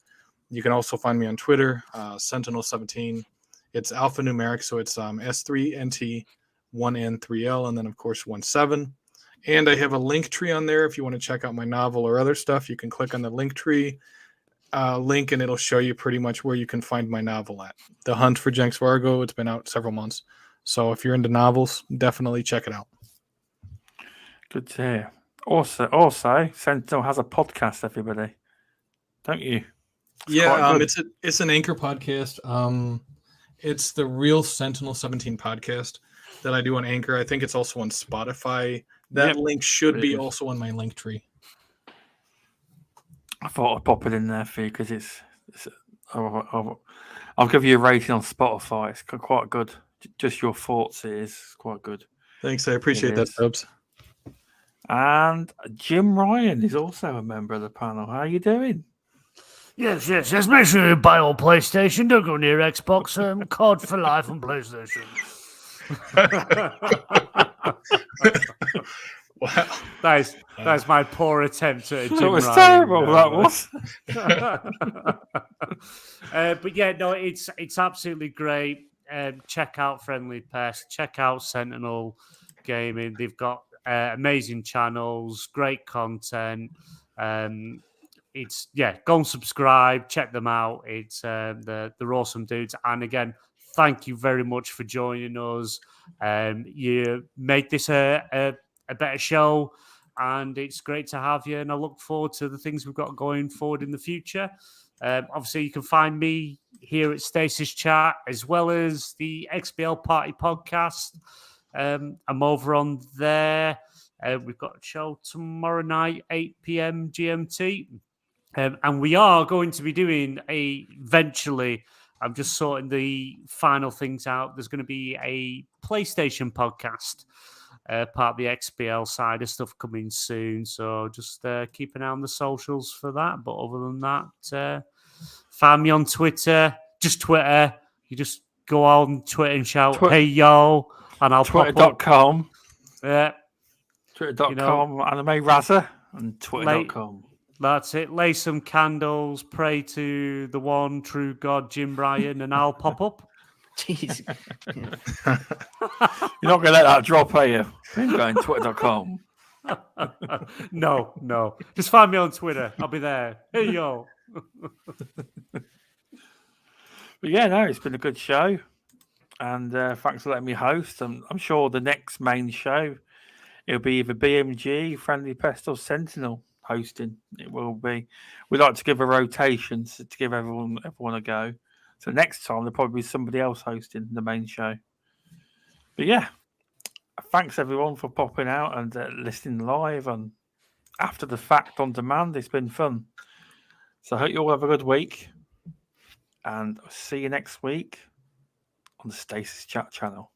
You can also find me on Twitter, Sentinel 17. It's alphanumeric, so it's S3NT1N3L, and then, of course, 17. And I have a link tree on there. If you want to check out my novel or other stuff, you can click on the link tree link, and it'll show you pretty much where you can find my novel at. The Hunt for Jenks Vargo, it's been out several months. So if you're into novels, definitely check it out. Good to hear. Also, Sentinel has a podcast, everybody. Don't you? Quite good. It's an Anchor podcast. It's the Real Sentinel 17 podcast that I do on Anchor. I think it's also on Spotify. That link should be also on my link tree. I thought I'd pop it in there for you because I'll give you a rating on Spotify. It's quite good. Just your thoughts is quite good. Thanks, I appreciate that, Stubz. And Jim Ryan is also a member of the panel. How are you doing? Yes. Make sure you buy all PlayStation. Don't go near Xbox. COD for life on PlayStation. Wow. That's my poor attempt at a Jim That was Ryan, terrible, that was. But yeah, no, it's absolutely great. Check out Friendly Pest. Check out Sentinel Gaming. They've got amazing channels, great content. Go and subscribe. Check them out. It's they're awesome dudes. And again, thank you very much for joining us. You make this a better show, and it's great to have you. And I look forward to the things we've got going forward in the future. Obviously, you can find me here at Stasis Chat as well as the XBL Party podcast. I'm over on there. We've got a show tomorrow night, 8 p.m. GMT. And we are going to be doing eventually, I'm just sorting the final things out. There's going to be a PlayStation podcast, part of the XBL side of stuff coming soon. So just keep an eye on the socials for that. But other than that, find me on Twitter, just Twitter. You just go on Twitter and shout, hey, yo, and I'll Twitter.com. Yeah. Twitter.com, Anime Razza, and Twitter.com. That's it. Lay some candles, pray to the one true God, Jim Ryan, and I'll pop up. Jeez. You're not going to let that drop, are you? You're going Twitter.com. No. Just find me on Twitter. I'll be there. Hey, yo. But yeah, no, it's been a good show. And thanks for letting me host. I'm sure the next main show, it'll be either BMG, Friendly Pest, or Sentinel hosting. It will be. We like to give a rotation to give everyone a go. So next time there'll probably be somebody else hosting the main show. But yeah, thanks everyone for popping out and listening live and after the fact on demand. It's been fun. So I hope you all have a good week, and I'll see you next week on the Stasis Chat channel.